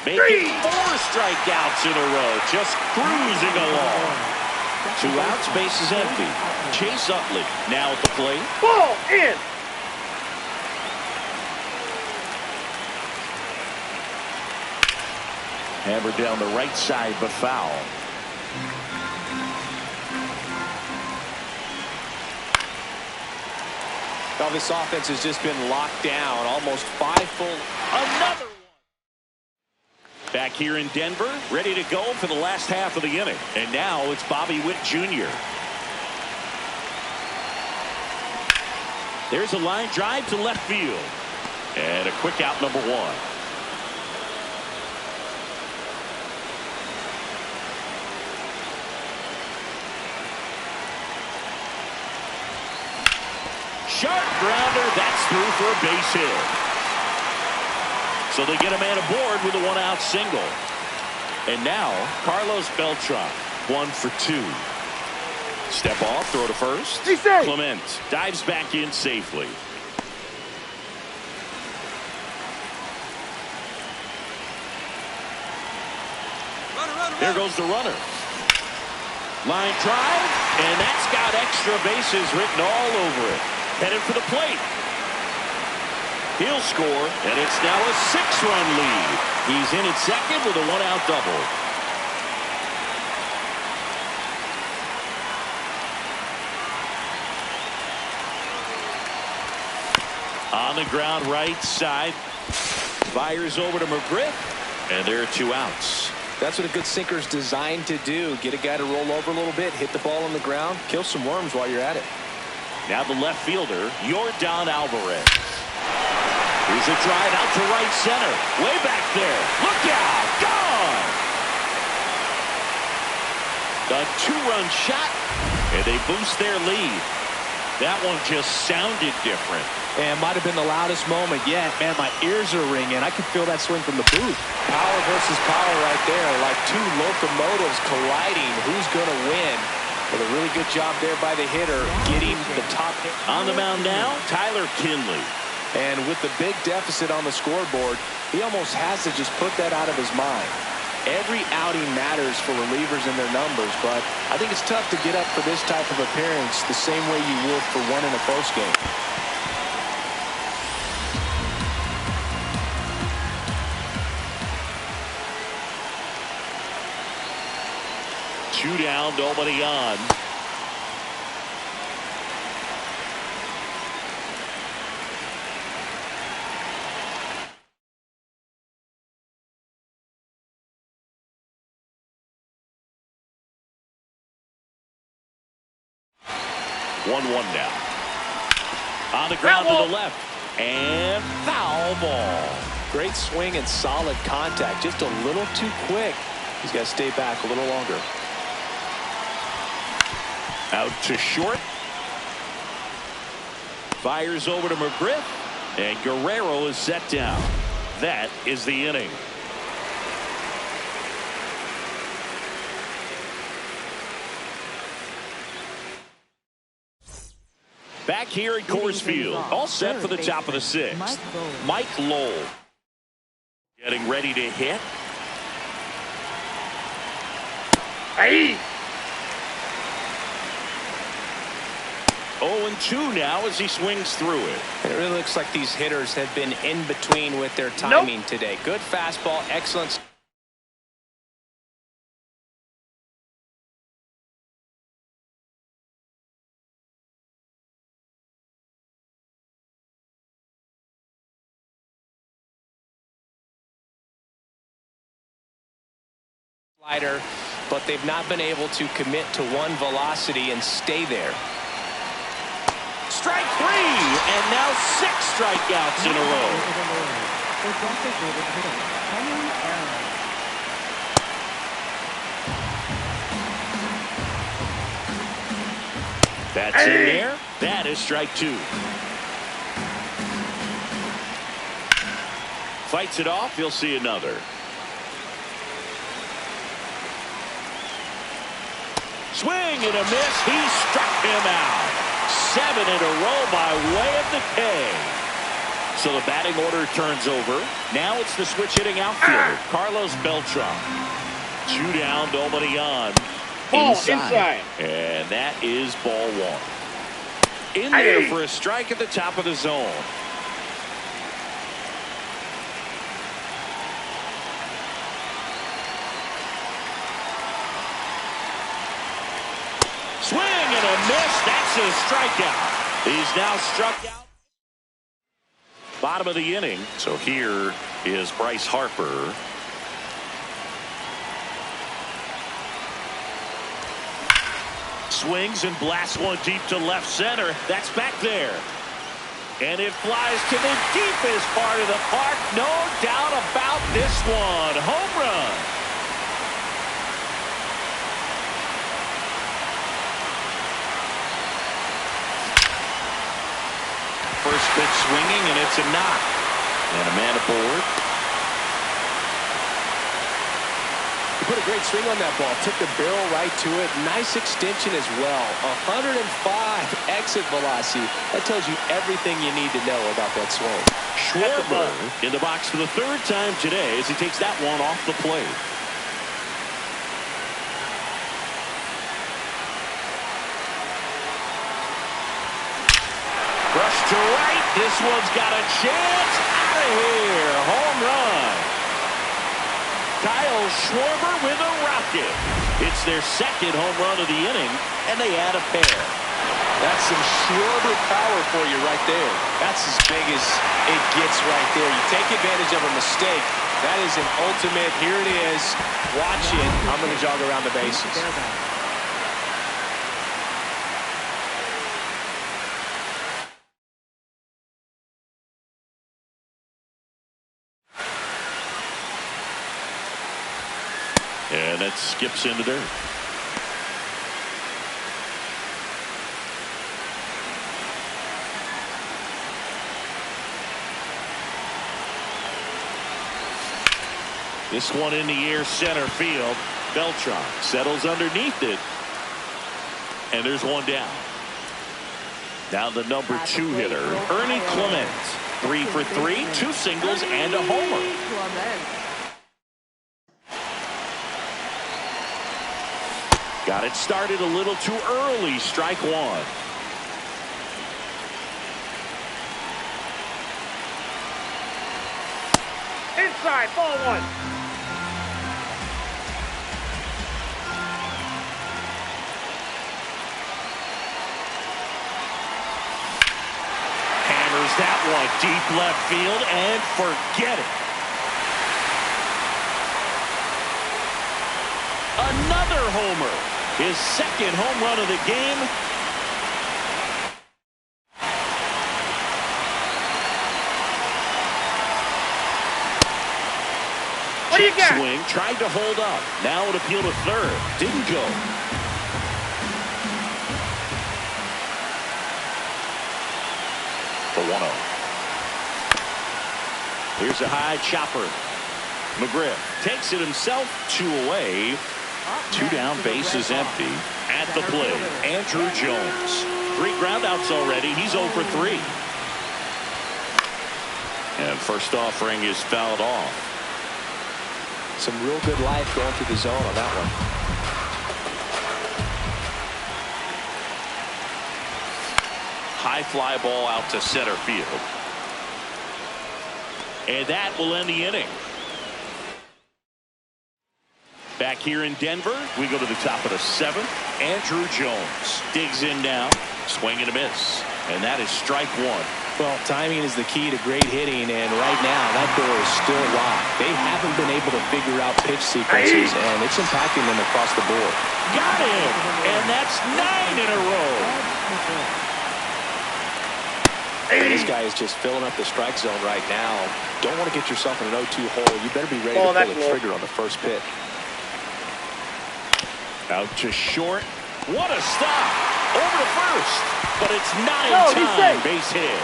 Making 4 strikeouts in a row, just cruising along. 2 outs, bases empty. Chase Utley now at the plate. Ball in. Hammered down the right side, but foul. Well, this offense has just been locked down. Almost 5 full. Another one. Back here in Denver, ready to go for the last half of the inning. And now it's Bobby Witt Jr. There's a line drive to left field. And a quick out, number 1. Sharp grounder, that's through for a base hit. So they get a man aboard with a one-out single. And now, Carlos Beltran, 1 for 2. Step off, throw to first. Clement dives back in safely. There goes the runner. Line drive, and that's got extra bases written all over it. Headed for the plate. He'll score, and it's now a 6-run lead. He's in at second with a one-out double. On the ground right side. Fires over to McGriff, and there are 2 outs. That's what a good sinker is designed to do. Get a guy to roll over a little bit, hit the ball on the ground, kill some worms while you're at it. Now the left fielder, Yordan Alvarez. Here's a drive out to right center. Way back there. Look out. Gone. A 2-run shot, and they boost their lead. That one just sounded different. And might have been the loudest moment yet. Man, my ears are ringing. I can feel that swing from the booth. Power versus power right there. Like 2 locomotives colliding. Who's going to win? But a really good job there by the hitter, getting the top hit. On the mound now, Tyler Kinley. And with the big deficit on the scoreboard, he almost has to just put that out of his mind. Every outing matters for relievers and their numbers, but I think it's tough to get up for this type of appearance the same way you would for one in a postgame. Two down, nobody on. One now. On the ground to the left. And foul ball. Great swing and solid contact. Just a little too quick. He's got to stay back a little longer. Out to short. Fires over to McGriff. And Guerrero is set down. That is the inning. Back here at Coors Field, all set for the top of the 6th. Mike Lowell getting ready to hit. Hey! 0-2 now as he swings through it. It really looks like these hitters have been in between with their timing today. Good fastball, excellent. Slider, but they've not been able to commit to one velocity and stay there. Strike 3, and now 6 strikeouts in a row. That's in there. That is strike 2. Fights it off. He'll see another. Swing and a miss. He struck him out. 7 in a row by way of the K. So the batting order turns over. Now it's the switch hitting outfielder, Carlos Beltran. 2 down, nobody on. Ball inside. And that is ball 1. In there for a strike at the top of the zone. Swing and a miss. That's a strikeout. He's now struck out. Bottom of the inning. So here is Bryce Harper. Swings and blasts one deep to left center. That's back there. And it flies to the deepest part of the park. No doubt about this one. Home run. First pitch swinging, and it's a knock. And a man aboard. put a great swing on that ball. Took the barrel right to it. Nice extension as well. 105 exit velocity. That tells you everything you need to know about that swing. Schwarber in the box for the third time today as he takes that one off the plate. Brush to right. This one's got a chance. Out of here. Home run. Kyle Schwarber with a rocket. It's their second home run of the inning, and they add a pair. That's some Schwarber power for you right there. That's as big as it gets right there. You take advantage of a mistake. That is an ultimate. Here it is. Watch it. I'm going to jog around the bases. And that skips into dirt. This one in the air, center field. Beltran settles underneath it. And there's one down. Now the number 2 hitter, Ernie Clement. 3 for 3, 2 singles and a homer. Got it started a little too early. Strike one. Inside, ball one. Hammers that one deep left field and forget it. Another homer. His second home run of the game. What do you got? Swing, tried to hold up. Now it appealed to third. Didn't go. For 1-0. Here's a high chopper. McGriff takes it himself. 2 away. 2 down, base is empty. At the plate, Andrew Jones. 3 groundouts already. He's 0 for 3. And first offering is fouled off. Some real good life going through the zone on that one. High fly ball out to center field. And that will end the inning. Back here in Denver, we go to the top of the 7th. Andrew Jones digs in now. Swing and a miss. And that is strike 1. Well, timing is the key to great hitting, and right now that door is still locked. They haven't been able to figure out pitch sequences, and it's impacting them across the board. Got him! And that's 9 in a row. And this guy is just filling up the strike zone right now. Don't want to get yourself in an 0-2 hole. You better be ready to pull the trigger on the first pitch. Out to short. What a stop. Over to first. But it's not in time. Base hit.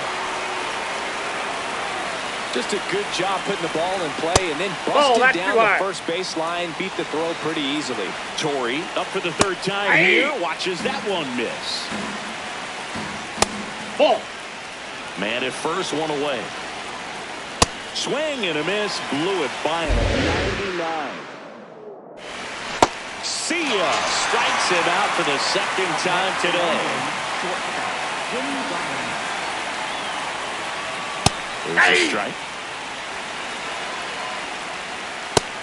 Just a good job putting the ball in play and then busted down the first baseline. Beat the throw pretty easily. Torrey up for the 3rd time here. Watches that one miss. Ball. Man at first, 1 away. Swing and a miss. Blew it by him. 99. See ya. Strikes him out for the 2nd time today. There's a strike.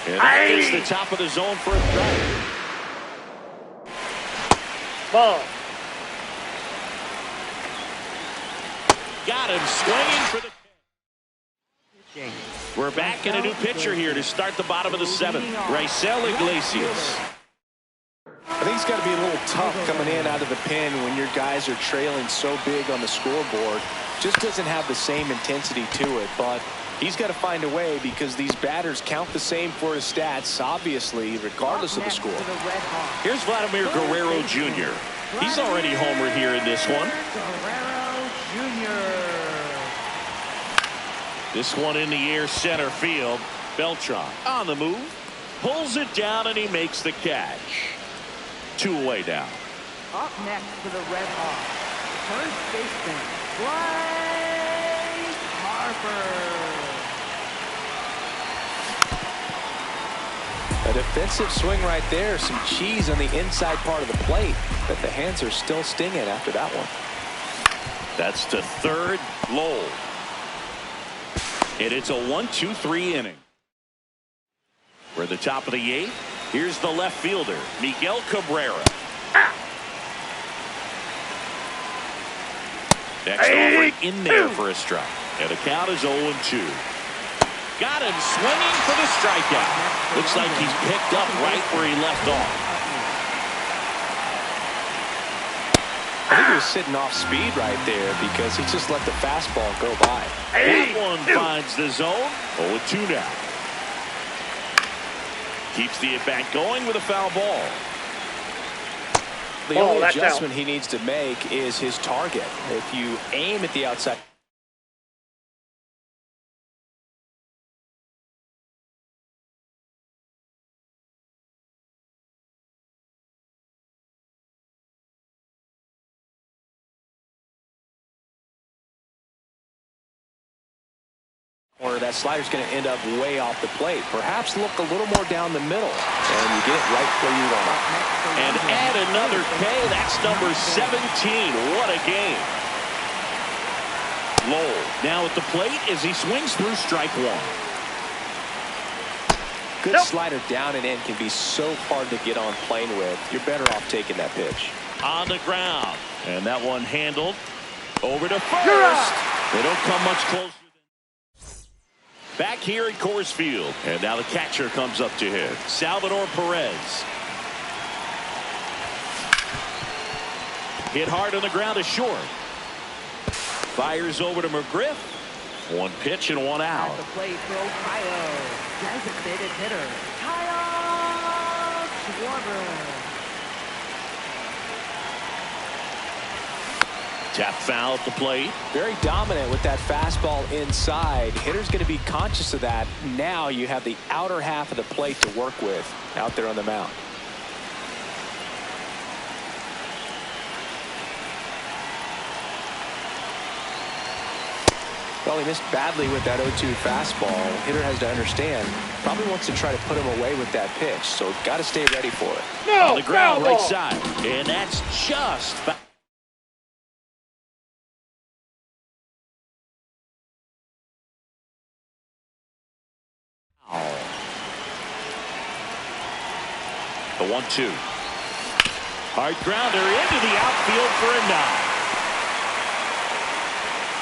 And that gets the top of the zone for a strike. Ball. Got him swinging for the... We're back in a new pitcher here to start the bottom of the 7th. Raisel Iglesias. I think it's got to be a little tough coming in out of the pen when your guys are trailing so big on the scoreboard. Just doesn't have the same intensity to it, but he's got to find a way because these batters count the same for his stats, obviously, regardless of the score. Here's Vladimir Guerrero Jr. He's already homered here in this one. Guerrero Jr. This one in the air, center field. Beltran on the move. pulls it down, and he makes the catch. 2 away now. Up next for the Red Hawks, first baseman, Bryce Harper. A defensive swing right there. Some cheese on the inside part of the plate, but the hands are still stinging after that one. That's to third, Lowell. And it's a 1-2-3 inning. We're at the top of the 8th. Here's the left fielder, Miguel Cabrera. Next over in there for a strike. And the count is 0-2. Got him swinging for the strikeout. Looks like he's picked up right where he left off. I think he was sitting off speed right there because he just let the fastball go by. That one finds the zone. 0-2 now. Keeps the at-bat going with a foul ball. The only adjustment he needs to make is his target. If you aim at the outside corner, that slider's going to end up way off the plate. Perhaps look a little more down the middle, and you get it right where you want it. And add another K. That's number 17. What a game. Lowell now at the plate as he swings through strike 1. Good slider down and in can be so hard to get on plane with. You're better off taking that pitch. On the ground. And that one handled. Over to first. They don't come much closer. Back here at Coors Field. And now the catcher comes up to hit. Salvador Perez. Hit hard on the ground to short. Fires over to McGriff. 1 pitch and 1 out. At the plate for Ohio, designated hitter, Kyle Schwarber. Tap foul at the plate. Very dominant with that fastball inside. Hitter's going to be conscious of that. Now you have the outer half of the plate to work with out there on the mound. Well, he missed badly with that 0-2 fastball. Hitter has to understand, probably wants to try to put him away with that pitch, so got to stay ready for it. No, on the ground, right side. And that's just the 1-2. Hard grounder into the outfield for a knock.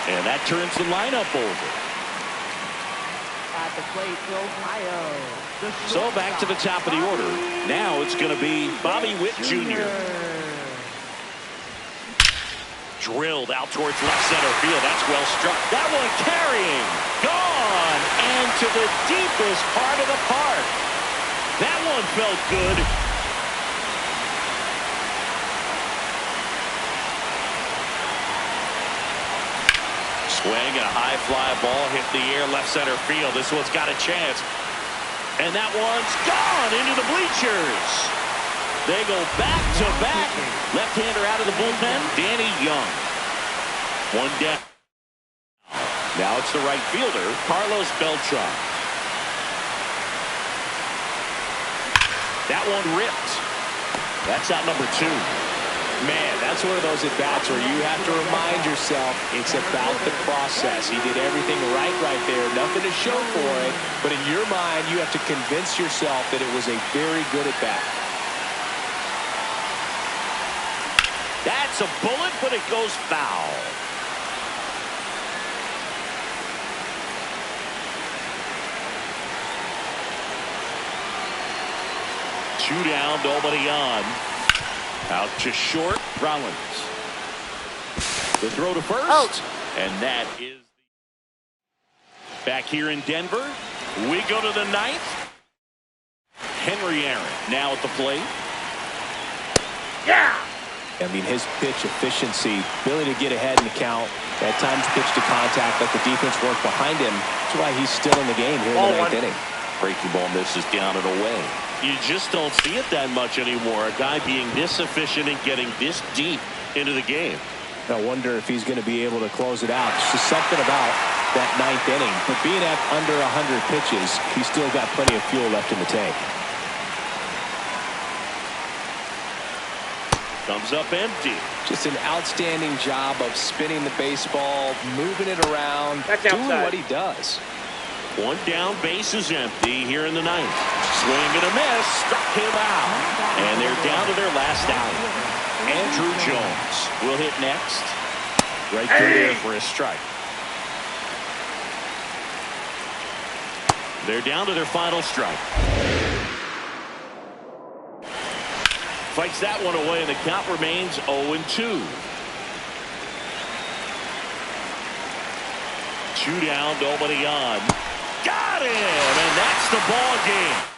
And that turns the lineup over. At the plate for Ohio. So back to the top of the order. Now it's going to be Bobby Witt Jr. Drilled out towards left center field. That's well struck. That one carrying. Gone. And to the deepest part of the park. That one felt good. Swing and a high fly ball hit the air left center field. This one's got a chance. And that one's gone into the bleachers. They go back to back. Left-hander out of the bullpen. Danny Young. 1 down. Now it's the right fielder, Carlos Beltran. That one ripped. That's out number 2. Man, that's one of those at-bats where you have to remind yourself it's about the process. He did everything right there. Nothing to show for it. But in your mind, you have to convince yourself that it was a very good at-bat. That's a bullet, but it goes foul. Two down, nobody on. Out to short, Rollins. The throw to first. And that is back here in Denver. We go to the 9th. Henry Aaron now at the plate. Yeah! I mean, his pitch efficiency, ability to get ahead in the count, at times pitch to contact, let the defense work behind him. That's why he's still in the game here in the 9th inning. Breaking ball misses down and away. You just don't see it that much anymore. A guy being this efficient and getting this deep into the game. I wonder if he's going to be able to close it out. It's just something about that ninth inning. But being at under 100 pitches, he's still got plenty of fuel left in the tank. Comes up empty. Just an outstanding job of spinning the baseball, moving it around, That's doing outside. what he does. One down, base is empty here in the ninth. Swing and a miss, struck him out. And they're down to their last out. Andrew Jones will hit next. Right through there for a strike. They're down to their final strike. Fights that one away, and the count remains 0-2. 2 down, nobody on. Got him, and that's the ball game.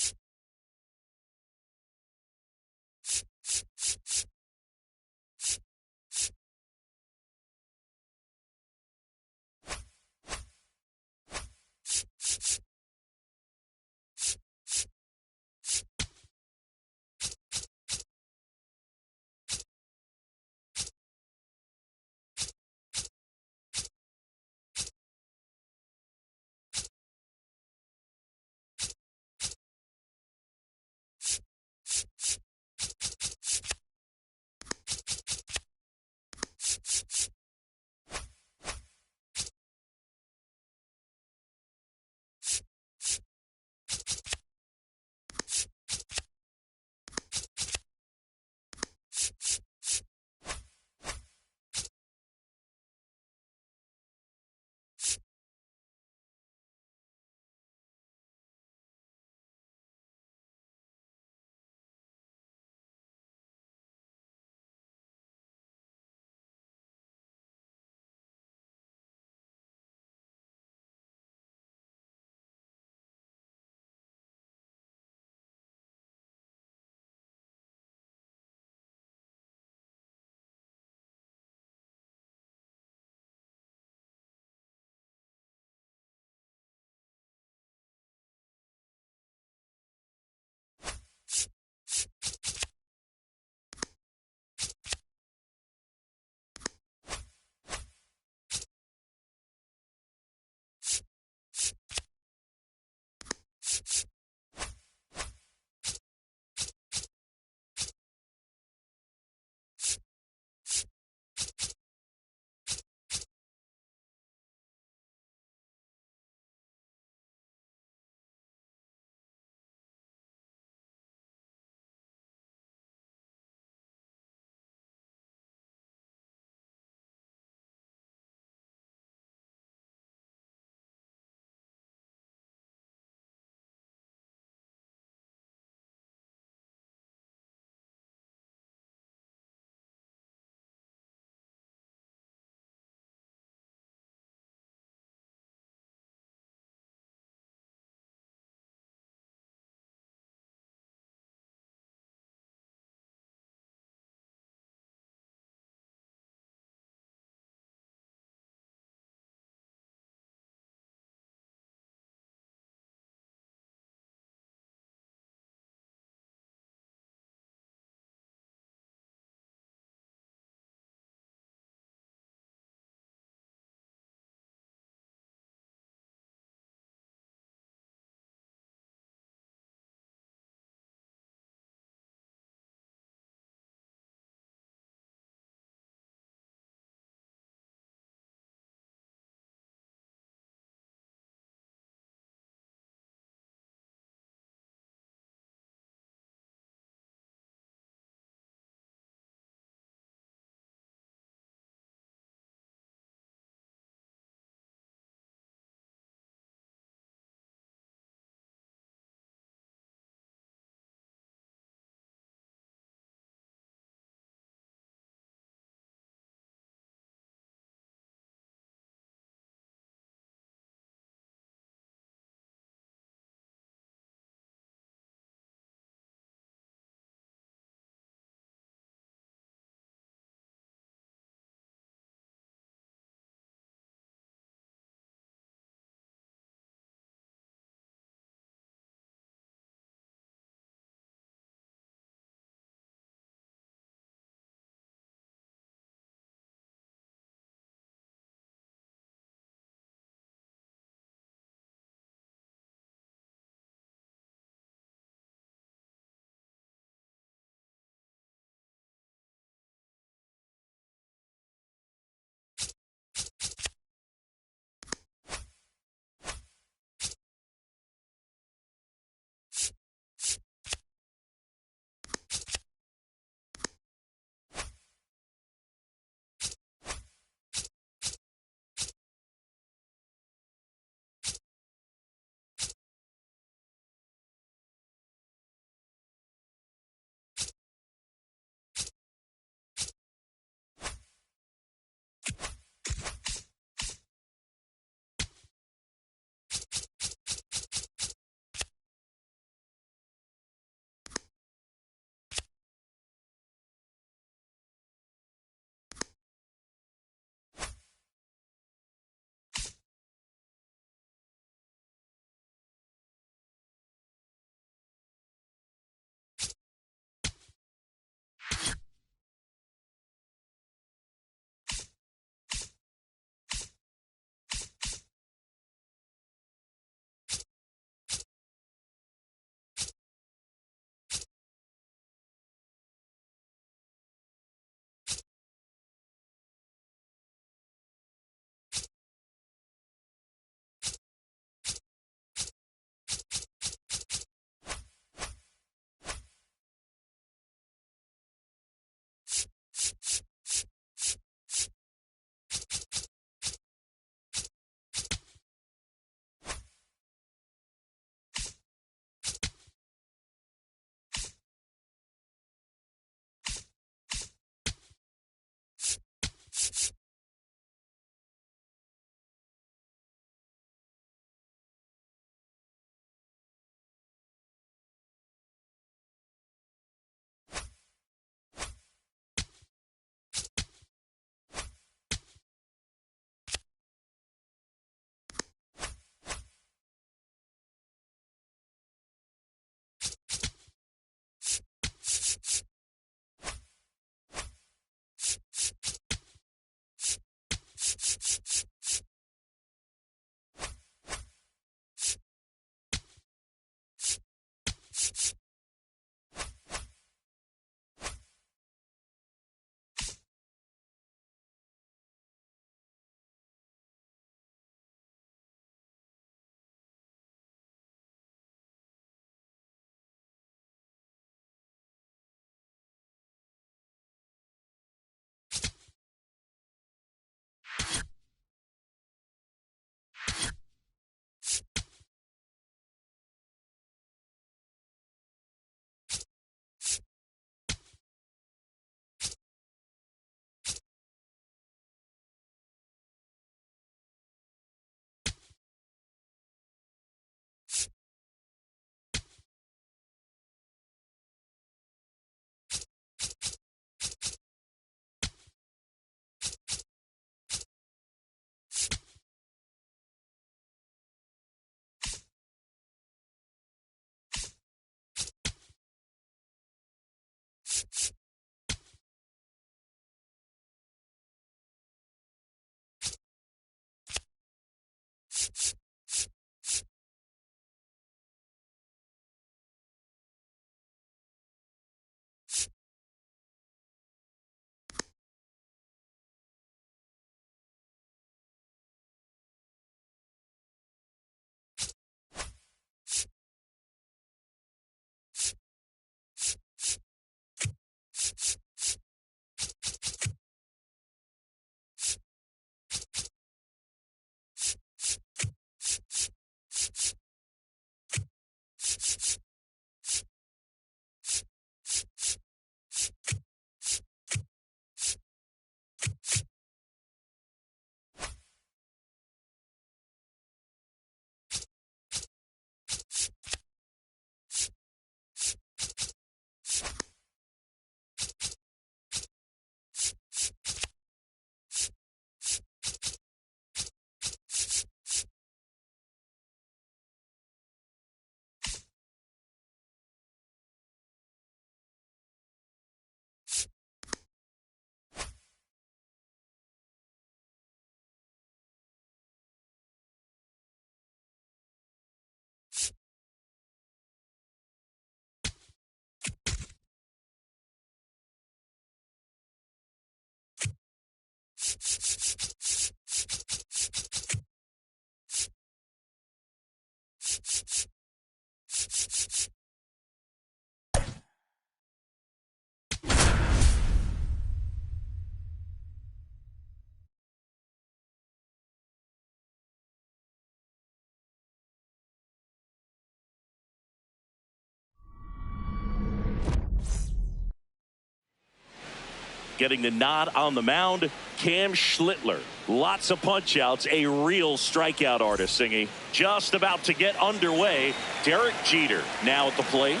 Getting the nod on the mound, Cam Schlittler. Lots of punch outs, a real strikeout artist, Singy. Just about to get underway. Derek Jeter now at the plate.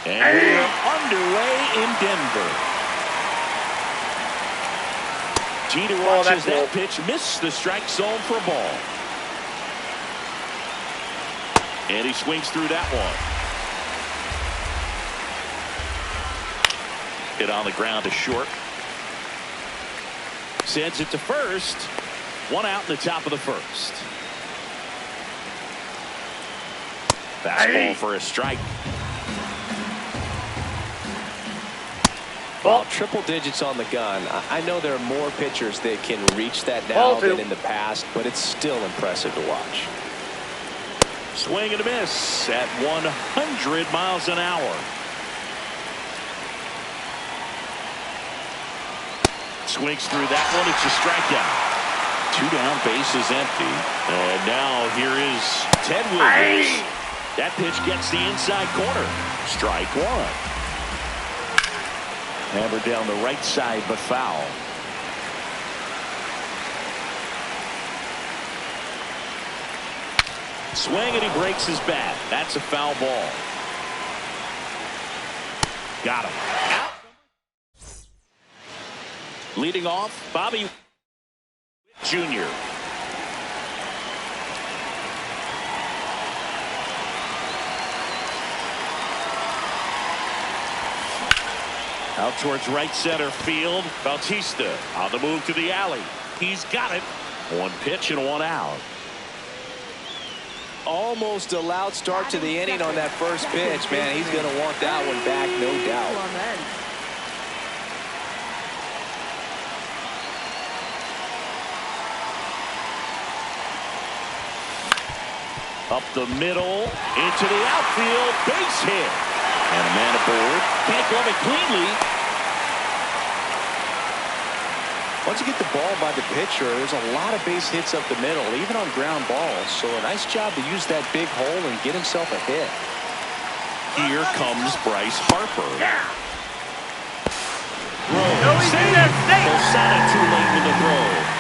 And we're underway in Denver. Jeter watches that pitch, miss the strike zone for a ball. And he swings through that one. Hit on the ground to short. Sends it to first. One out in the top of the first. Fastball for a strike. Well, triple digits on the gun. I know there are more pitchers that can reach that now than in the past, but it's still impressive to watch. Swing and a miss at 100 miles an hour. Swings through that one. It's a strikeout. 2 down, base is empty. And now here is Ted Williams. That pitch gets the inside corner. Strike one. Hammered down the right side, but foul. Swing and he breaks his bat. That's a foul ball. Got him. Out. Leading off, Bobby Jr. Out towards right center field. Bautista on the move to the alley. He's got it. One pitch and one out. Almost a loud start to the inning on that first pitch. Man, he's going to want that one back, no doubt. Up the middle, into the outfield, base hit. And a man aboard. Can't glove it cleanly. Once you get the ball by the pitcher, there's a lot of base hits up the middle, even on ground balls. So a nice job to use that big hole and get himself a hit. Here comes Bryce Harper. Posada too late with the throw.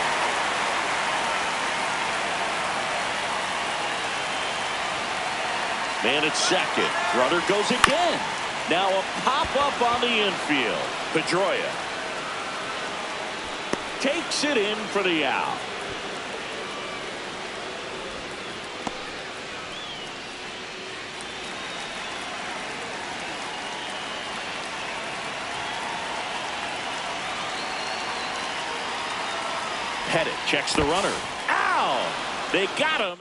Man at second. Runner goes again. Now a pop-up on the infield. Pedroia takes it in for the out. Pettit checks the runner. Ow! They got him.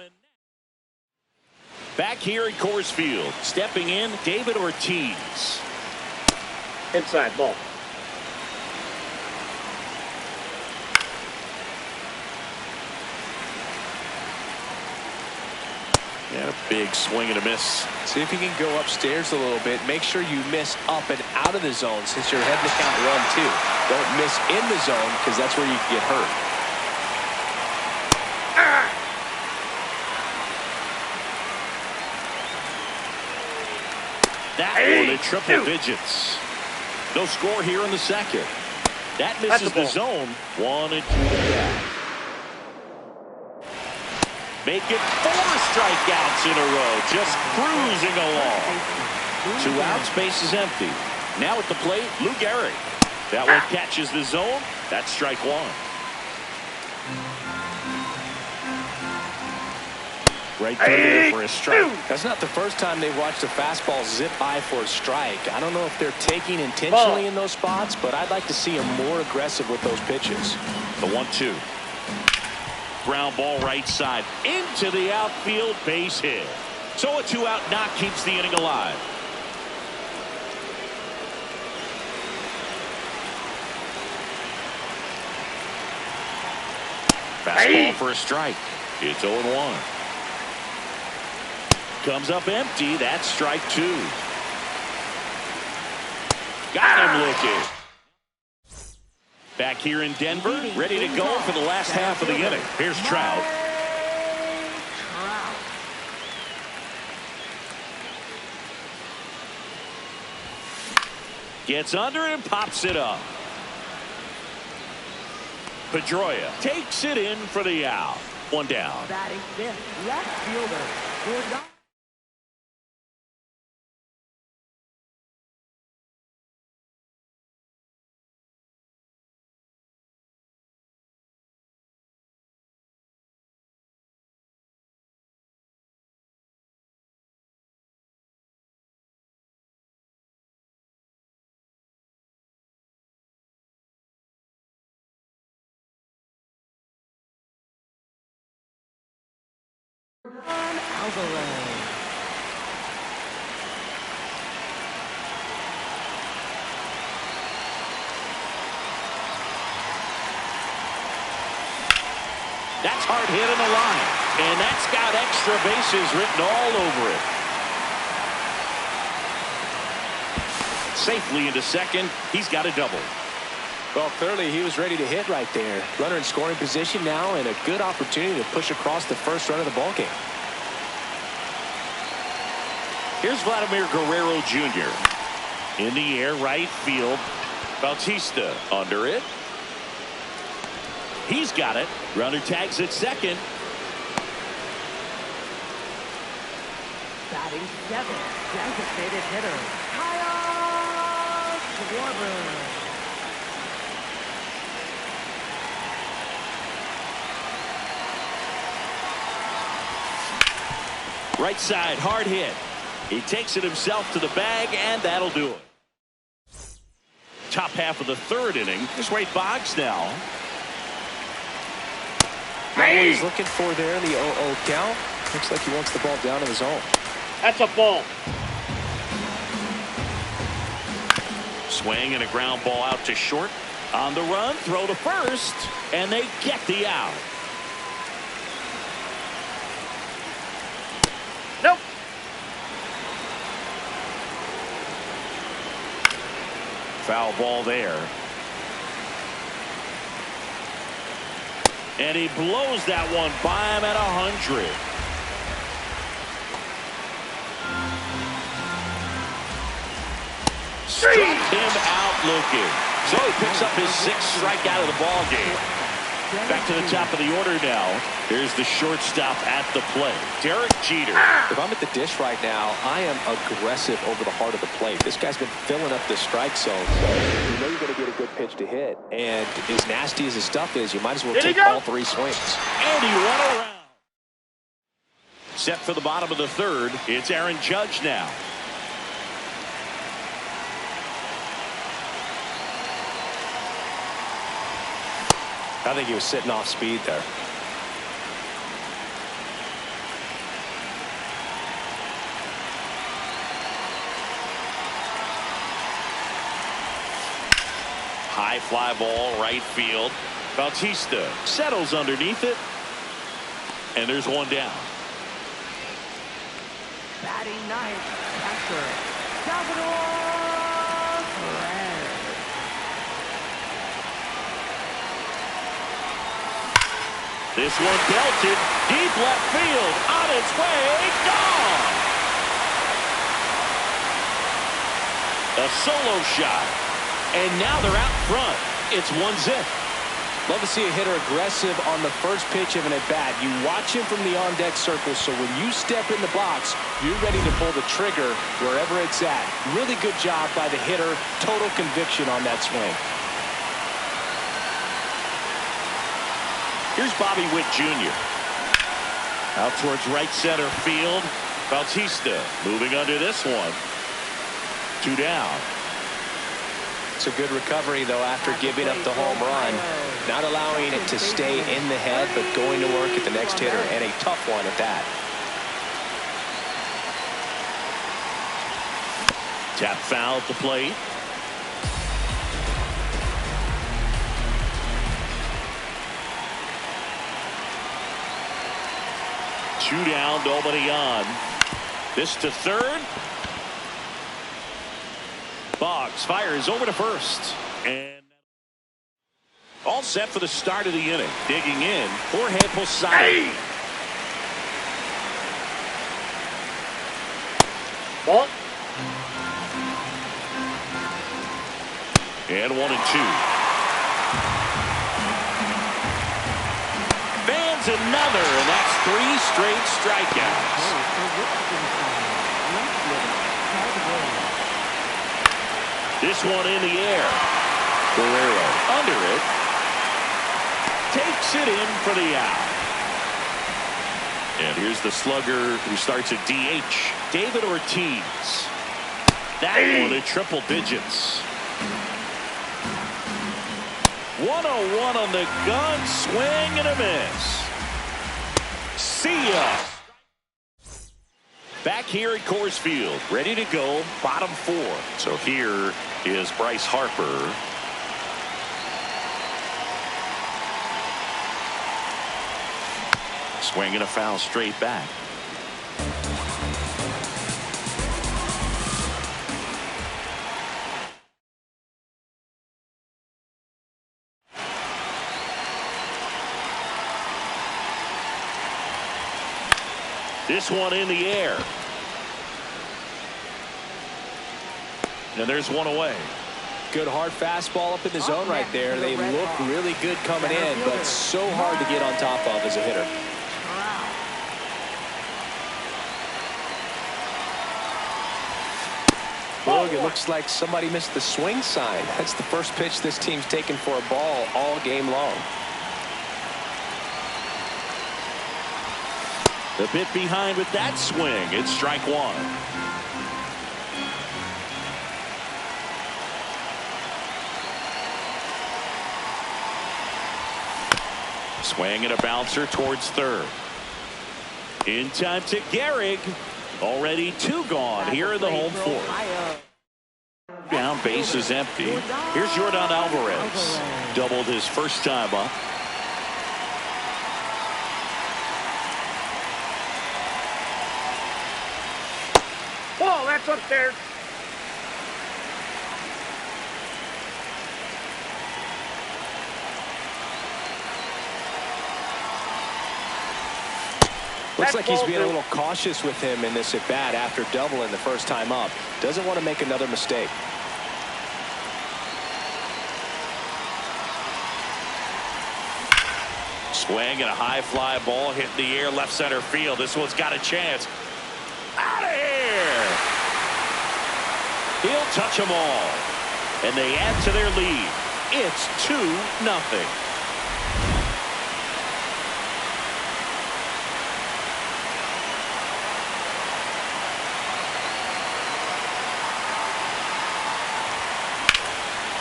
Back here at Coors Field, stepping in, David Ortiz. Inside ball. And a big swing and a miss. See if you can go upstairs a little bit. Make sure you miss up and out of the zone since you're heading to count 1-2. Don't miss in the zone because that's where you can get hurt. That one in triple digits. No score here in the second. That misses the zone. 1-2 to count. Make it 4 strikeouts in a row. Just cruising along. 2 outs, base is empty. Now at the plate, Lou Gehrig. That one catches the zone. That's strike one. Right there for a strike. That's not the first time they've watched a fastball zip by for a strike. I don't know if they're taking intentionally in those spots, but I'd like to see them more aggressive with those pitches. The 1-2. Ground ball right side into the outfield, base hit. So a 2-out knock keeps the inning alive. Fastball for a strike. It's 0-1. Comes up empty. That's strike 2. Got him looking. Back here in Denver, ready to go for the last half of the inning. Here's Trout. Gets under it and pops it up. Pedroia takes it in for the out. One down. Batting fifth, left fielder. Gordon. Alvarez. That's hard hit in the line. And that's got extra bases written all over it. Safely into second. He's got a double. Well, clearly he was ready to hit right there. Runner in scoring position now and a good opportunity to push across the first run of the ballgame. Here's Vladimir Guerrero Jr. In the air, right field. Bautista under it. He's got it. Runner tags at second. Batting seventh, designated hitter. Kyle Schwarber. Right side, hard hit. He takes it himself to the bag, and that'll do it. Top half of the third inning. Here's Wade Boggs now. Not what he's looking for there in the 0-0 count. Looks like he wants the ball down in the zone. That's a ball. Swing and a ground ball out to short. On the run, throw to first, and they get the out. Nope. Foul ball there. And he blows that one by him at 100. Struck him out looking. So he picks up his sixth strikeout of the ball game. Back to the top of the order now. Here's the shortstop at the plate, Derek Jeter. If I'm at the dish right now, I am aggressive over the heart of the plate. This guy's been filling up the strike zone, so you know you're going to get a good pitch to hit. And as nasty as his stuff is, you might as well take all three swings. And he went around. Set for the bottom of the third. It's Aaron Judge now. I think he was sitting off speed there. High fly ball, right field. Bautista settles underneath it. And there's one down. Batting ninth, catcher, Salvador Perez. This one belted deep left field, on its way, gone. A solo shot, and now they're out front. It's 1-0. Love to see a hitter aggressive on the first pitch of an at-bat. You watch him from the on-deck circle, so when you step in the box, you're ready to pull the trigger wherever it's at. Really good job by the hitter. Total conviction on that swing. Here's Bobby Witt Jr. Out towards right center field. Bautista moving under this one. 2 down. It's a good recovery, though, after giving up the home run. Not allowing it to stay in the head, but going to work at the next hitter, and a tough one at that. Tap foul at the plate. Two down, nobody on. This to third. Boggs fires over to first. And all set for the start of the inning. Digging in, Jorge Posada. Ball. And 1-2. Fans another, and that's 3 straight strikeouts. This one in the air. Guerrero under it. Takes it in for the out. And here's the slugger who starts at DH, David Ortiz. That one at triple digits. 101 on the gun, swing and a miss. See ya. Back here at Coors Field, ready to go, bottom 4. So here is Bryce Harper. Swing and a foul straight back. This one in the air. And there's one away. Good hard fastball up in the zone right there. They look really good coming in, but so hard to get on top of as a hitter. Look, it looks like somebody missed the swing sign. That's the first pitch this team's taken for a ball all game long. A bit behind with that swing. It's strike 1. Swing and a bouncer towards third. In time to Gehrig. Already 2 gone here in the home 4th. Down, base is empty. Here's Yordan Alvarez. Doubled his first time up. Whoa, that's up there. Looks like he's being a little cautious with him in this at-bat after doubling the first time up. Doesn't want to make another mistake. Swing and a high fly ball hit in the air left center field. This one's got a chance. Out of here. He'll touch them all. And they add to their lead. It's 2-0.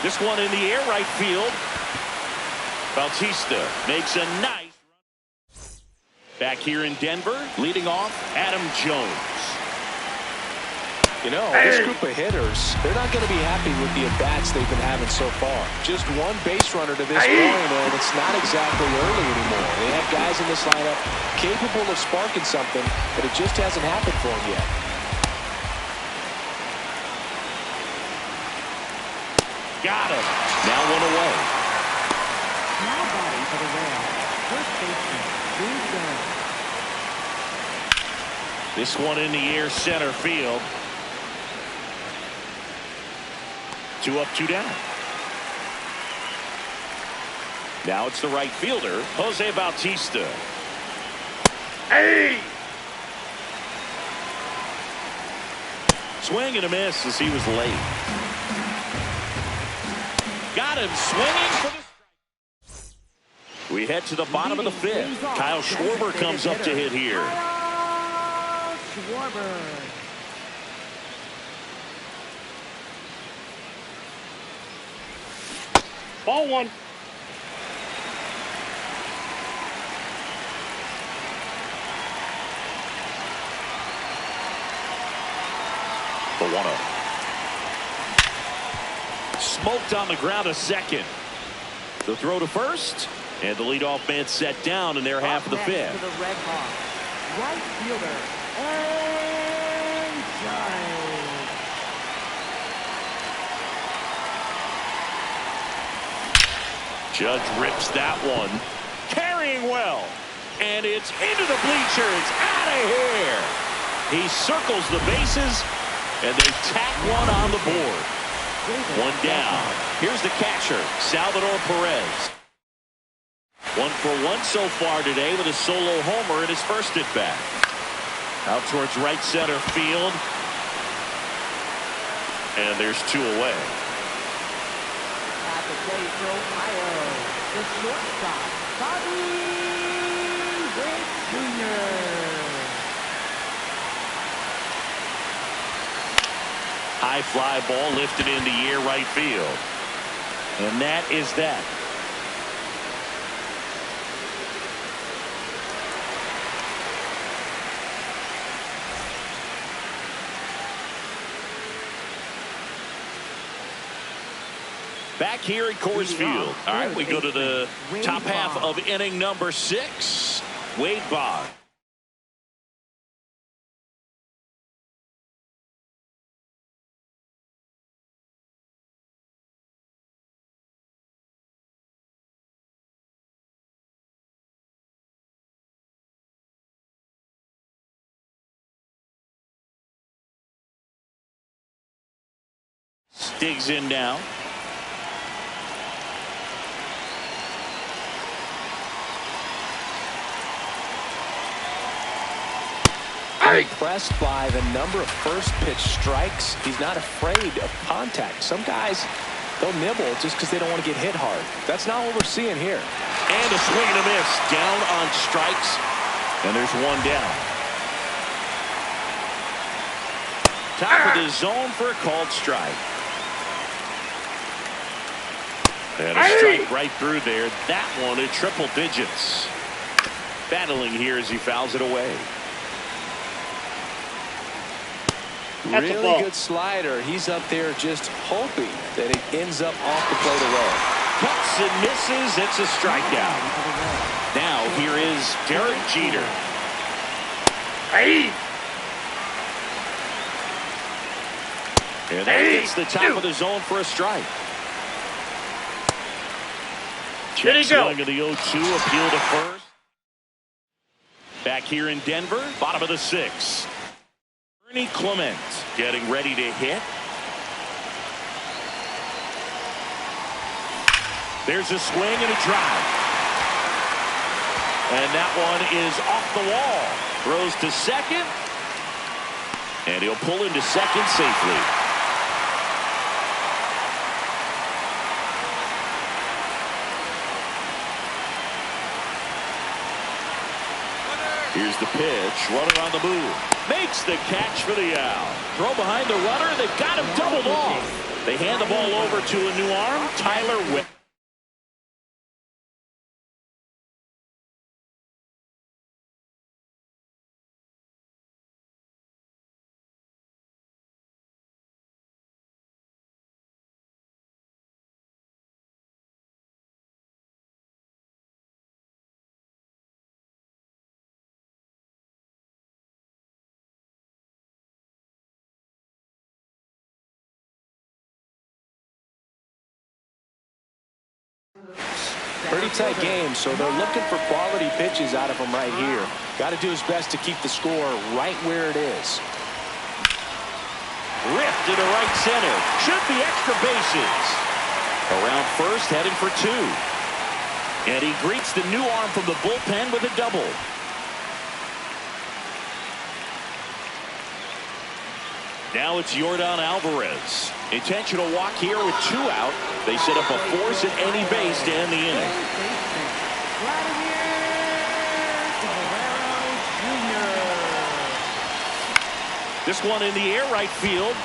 This one in the air right field. Bautista makes a nice run. Back here in Denver, leading off, Adam Jones. You know, this group of hitters, they're not going to be happy with the at-bats they've been having so far. Just one base runner to this point, and it's not exactly early anymore. They have guys in this lineup capable of sparking something, but it just hasn't happened for them yet. Got him. Now 1 away. Now batting for the Reds, first baseman, Boone. This one in the air center field. 2 up, 2 down. Now it's the right fielder, Jose Bautista. Hey! Swing and a miss as he was late. Got him swinging for the strike. We head to the bottom of the 5th. Kyle Schwarber comes up to hit here. Schwarber. Ball 1. The 1-0. Smoked on the ground a second. The throw to first, and the leadoff man set down in their half of the 5th. To the Red Hawks, right fielder, and Judge rips that one. Carrying well. And it's into the bleachers. Out of here. He circles the bases, and they tack one on the board. One down. Here's the catcher, Salvador Perez. 1 for 1 so far today with a solo homer in his first at bat. Out towards right center field. And there's 2 away. At the plate for Ohio, the shortstop, Bobby Witt Jr. High fly ball lifted into air right field. And that is that. Back here at Coors Field. All right, we go to the top half of inning number 6. Wade Boggs. Digs in now. Impressed by the number of first pitch strikes. He's not afraid of contact. Some guys, they'll nibble just because they don't want to get hit hard. That's not what we're seeing here. And a swing and a miss. Down on strikes. And there's 1 down. Top of the zone for a called strike. And a strike right through there. That one at triple digits. Battling here as he fouls it away. Really good slider. He's up there just hoping that it ends up off the plate away. Cuts and misses. It's a strikeout. Now here is Derek Jeter. And that gets the top of the zone for a strike. Check swing of the 0-2. Appeal to first. Back here in Denver. Bottom of the 6th. Ernie Clement getting ready to hit. There's a swing and a drive. And that one is off the wall. Throws to second. And he'll pull into second safely. Here's the pitch. Runner on the move. Makes the catch for the out. Throw behind the runner. They've got him doubled off. They hand the ball over to a new arm, Tyler Witt. Pretty tight game, so they're looking for quality pitches out of him right here. Got to do his best to keep the score right where it is. Ripped to the right center. Should be extra bases. Around first, heading for 2. And he greets the new arm from the bullpen with a double. Now it's Yordan Alvarez. Intentional walk here with 2 out. They set up a force at any base to end the inning. This one in the air right field.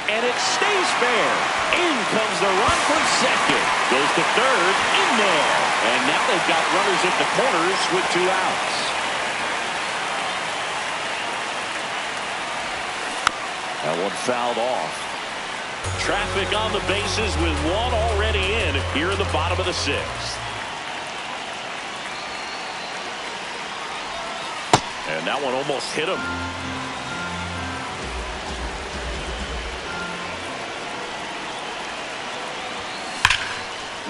And it stays fair. In comes the run from second. Goes to third. In there. And now they've got runners at the corners with 2 outs. That one fouled off. Traffic on the bases with 1 already in here in the bottom of the 6th. And that one almost hit him.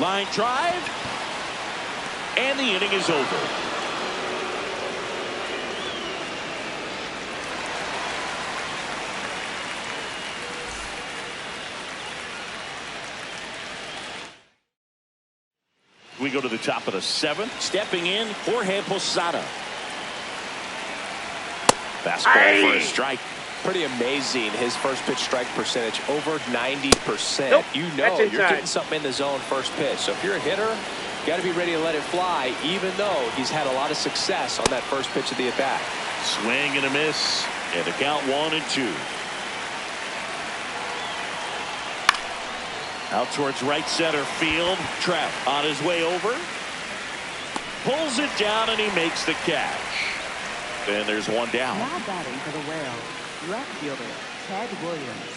Line drive. And the inning is over. we go to the top of the 7th. Stepping in, Jorge Posada. Fastball for a strike. Pretty amazing, his first pitch strike percentage, over 90%. Nope, you know you're getting something in the zone first pitch. So if you're a hitter, you got to be ready to let it fly, even though he's had a lot of success on that first pitch of the at-bat. Swing and a miss, and the count 1-2. Out towards right center field. Trout on his way over. Pulls it down, and he makes the catch. And there's one down. Now batting for the Whales, left fielder Ted Williams.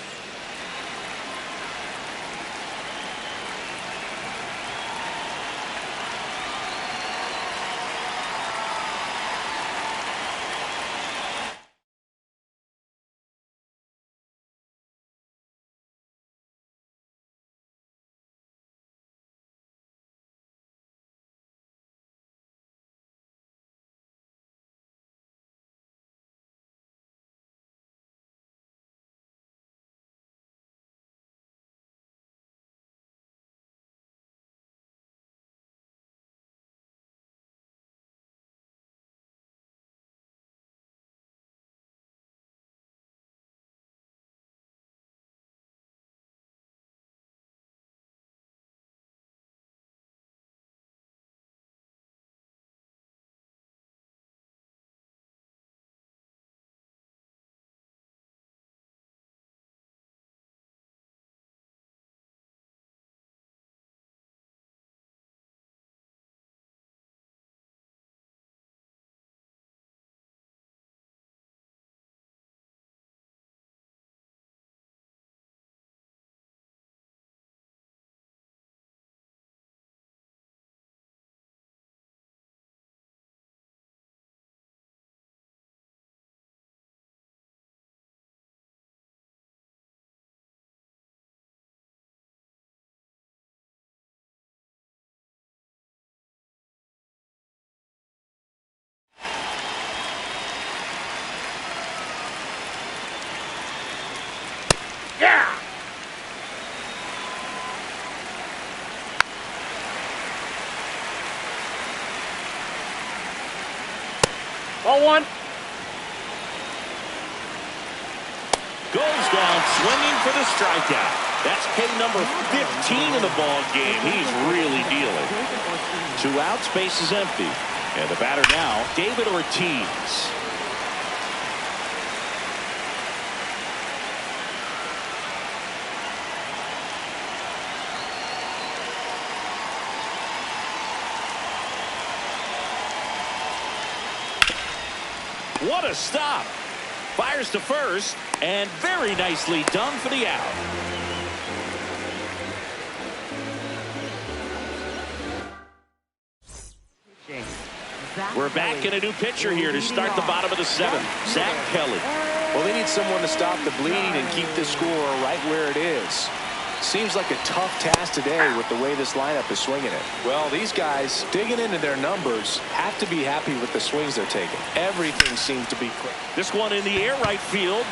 Yeah! Ball 1. Goes down swinging for the strikeout. That's K number 15 in the ball game. He's really dealing. 2 outs, base is empty. And the batter now, David Ortiz. What a stop. Fires to first, and very nicely done for the out. We're back in a new pitcher here to start the bottom of the 7th. Zach Kelly. Well, they need someone to stop the bleeding and keep the score right where it is. Seems like a tough task today with the way this lineup is swinging it. Well, these guys digging into their numbers have to be happy with the swings they're taking. Everything seems to be quick. This one in the air right field.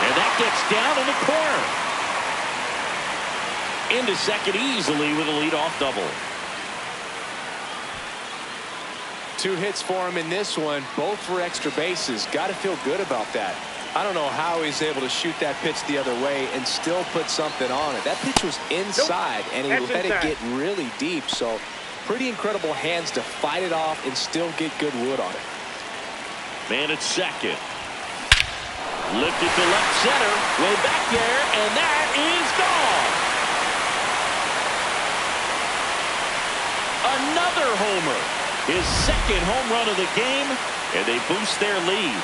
And that gets down in the corner. Into second easily with a leadoff double. 2 hits for him in this one, both for extra bases. Got to feel good about that. I don't know how he's able to shoot that pitch the other way and still put something on it. That pitch was inside, and he let it get really deep. So pretty incredible hands to fight it off and still get good wood on it. Man at second. Lifted to left center. Way back there, and that is gone. Another homer. His second home run of the game, and they boost their lead.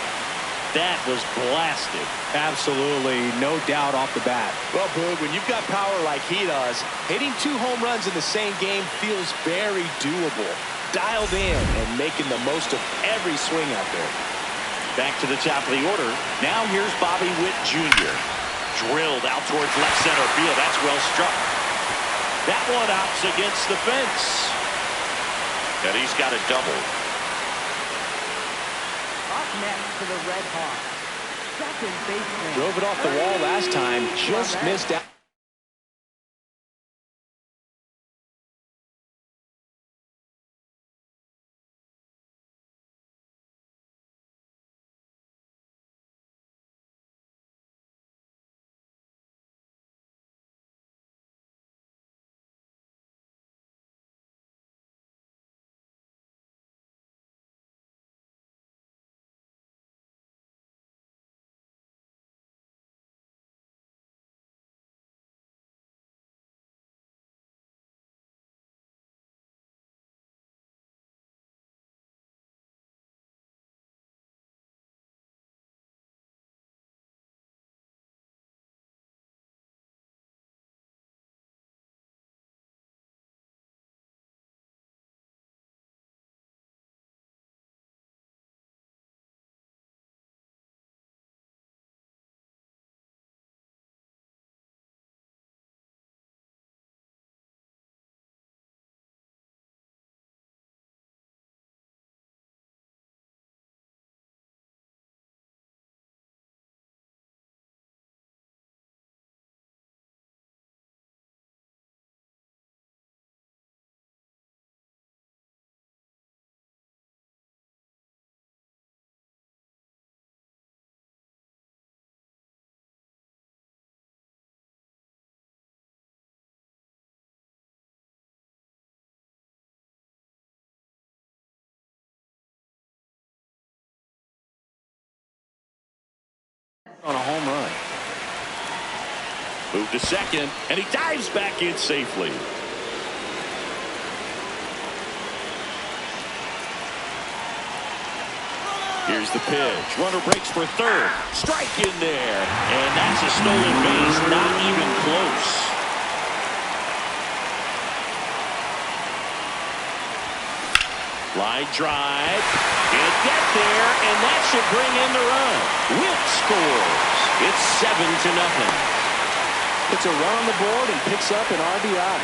That was blasted. Absolutely, no doubt off the bat. Well, Boog, when you've got power like he does, hitting 2 home runs in the same game feels very doable. Dialed in and making the most of every swing out there. Back to the top of the order. Now here's Bobby Witt Jr. Drilled out towards left center field. That's well struck. That one opts against the fence. And he's got a double. Up next for the Red Hawks, second baseman. Drove it off the wall last time, just missed out. On a home run. Move to second, and he dives back in safely. Here's the pitch. Runner breaks for third. Strike in there. And that's a stolen base. Not even close. Line drive. Can't get there, and that should bring in the run. Wilt scores. It's 7-0. Puts a run on the board and picks up an RBI.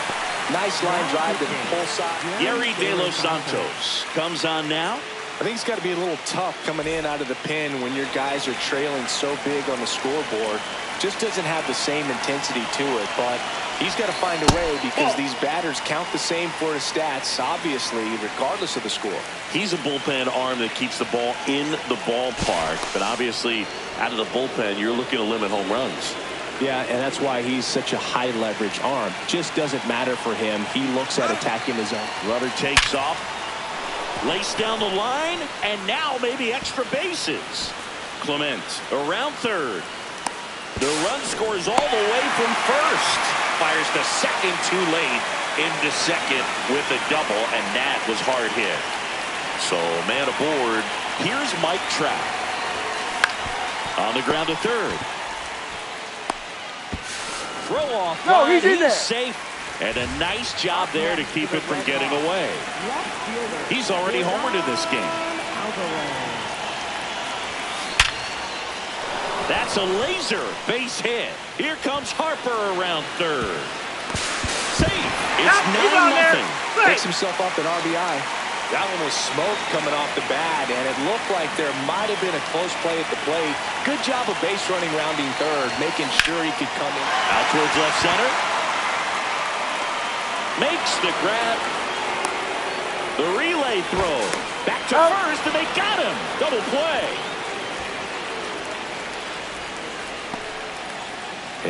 Nice line drive to the pull side. Yerry De Los Santos comes on now. I think it's got to be a little tough coming in out of the pen when your guys are trailing so big on the scoreboard. Just doesn't have the same intensity to it, but he's got to find a way because these batters count the same for his stats, obviously, regardless of the score. He's a bullpen arm that keeps the ball in the ballpark, but obviously out of the bullpen, you're looking to limit home runs. Yeah, and that's why he's such a high leverage arm. Just doesn't matter for him. He looks at attacking his own. Runner takes off, lays down the line, and now maybe extra bases. Clement around third. The run scores all the way from first. Fires to second too late, into second with a double, and that was hard hit. So man aboard. Here's Mike Trout. On the ground to third. Throw off. No, he's in there. Safe. And a nice job there to keep it from getting away. He's already homered in this game. That's a laser base hit. Here comes Harper around third. Safe. It's 9-0. Picks himself up an RBI. That one was smoke coming off the bat, and it looked like there might have been a close play at the plate. Good job of base running rounding third, making sure he could come in. Out towards left center. Makes the grab. The relay throw. Back to first, and they got him. Double play.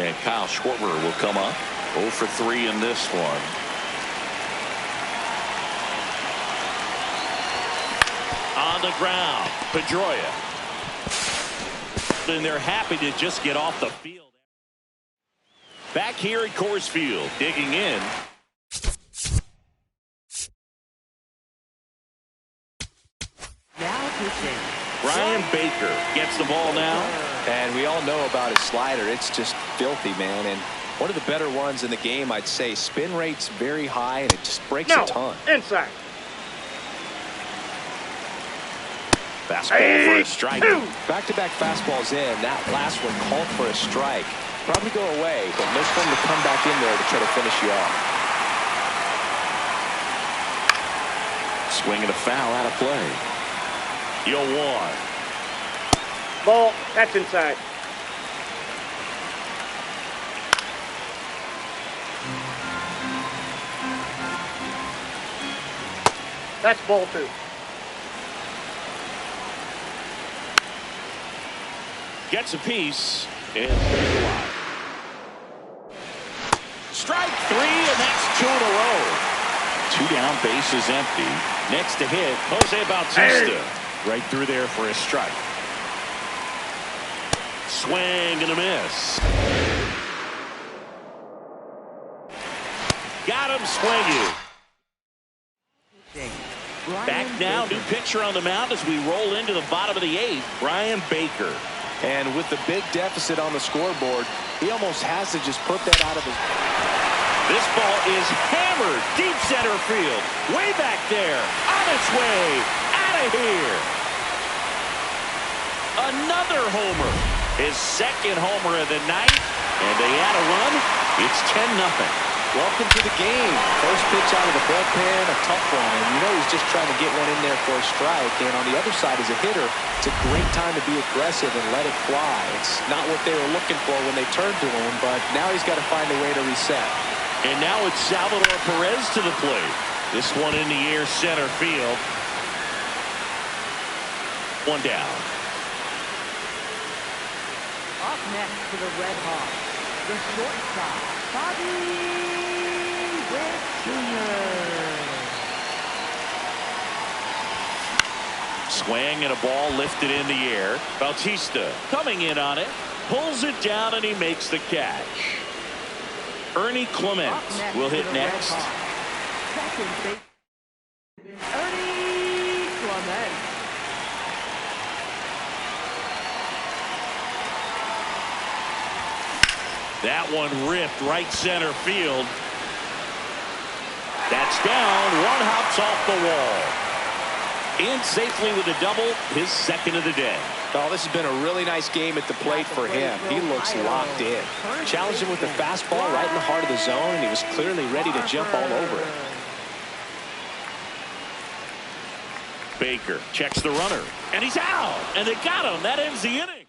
And Kyle Schwarber will come up. 0 for 3 in this one. On the ground, Pedroia. And they're happy to just get off the field. Back here at Coors Field, digging in. Now pitching. Brian Baker gets the ball now. And we all know about his slider. It's just filthy, man. And one of the better ones in the game, I'd say. Spin rate's very high, and it just breaks a ton. Inside. Fastball for a strike. Back-to-back fastballs in. That last one called for a strike. Probably go away, but look for him to come back in there to try to finish you off. Swinging a foul out of play. 0-1. Ball. That's inside. That's ball 2. Gets a piece. And strike 3, and that's 2 in a row. 2 down, base is empty. Next to hit, Jose Bautista. Right through there for a strike. Swing and a miss. Got him swinging. Back now, new pitcher on the mound as we roll into the bottom of the 8th, Brian Baker. And with the big deficit on the scoreboard, he almost has to just put that out of his... This ball is hammered deep center field. Way back there. On its way. Out of here. Another homer. His second homer of the night. And they add a run. It's 10-0. Welcome to the game. First pitch out of the bullpen, a tough one. And you know he's just trying to get one in there for a strike. And on the other side, as a hitter, it's a great time to be aggressive and let it fly. It's not what they were looking for when they turned to him, but now he's got to find a way to reset. And now it's Salvador Perez to the plate. This one in the air center field. 1 down. Up next for the Red Hawks, the shortstop, Bobby Witt Jr. Swing and a ball lifted in the air. Bautista coming in on it. Pulls it down, and he makes the catch. Ernie Clement will hit next. Second base, Ernie Clement. That one ripped right center field. That's down. One hops off the wall. In safely with a double, his second of the day. Oh, this has been a really nice game at the plate for him. He looks locked in. Challenged him with the fastball right in the heart of the zone, and he was clearly ready to jump all over it. Baker checks the runner, and he's out. And they got him. That ends the inning.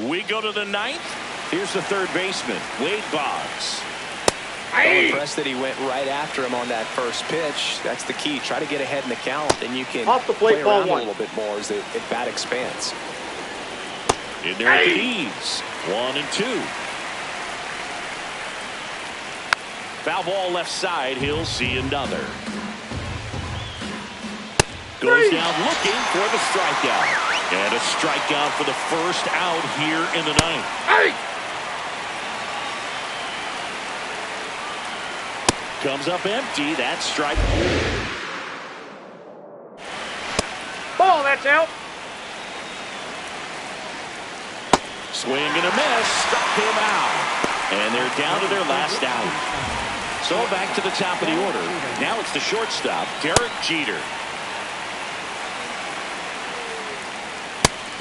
We go to the ninth. Here's the third baseman, Wade Boggs. I'm impressed that he went right after him on that first pitch. That's the key. Try to get ahead in the count, and you can Off the plate, play ball around one. a little bit more as the at-bat expands. In there at the ease. 1-2. Foul ball left side. He'll see another. Goes down looking for the strikeout. And a strikeout for the first out here in the ninth. Comes up empty. That's strike. Ball, that's out. Swing and a miss. Struck him out. And they're down to their last out. So back to the top of the order. Now it's the shortstop, Derek Jeter.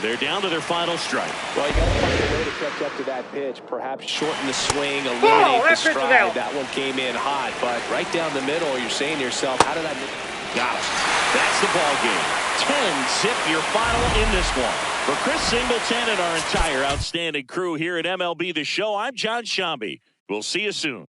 They're down to their final strike. Well, you got to find a way to catch up to that pitch. Perhaps shorten the swing, eliminate Ball, the that pitch is stride. out. That one came in hot, but right down the middle, you're saying to yourself, how did I miss? Got it. That's the ball game. 10-zip your final in this one. For Chris Singleton and our entire outstanding crew here at MLB The Show, I'm John Shambi. We'll see you soon.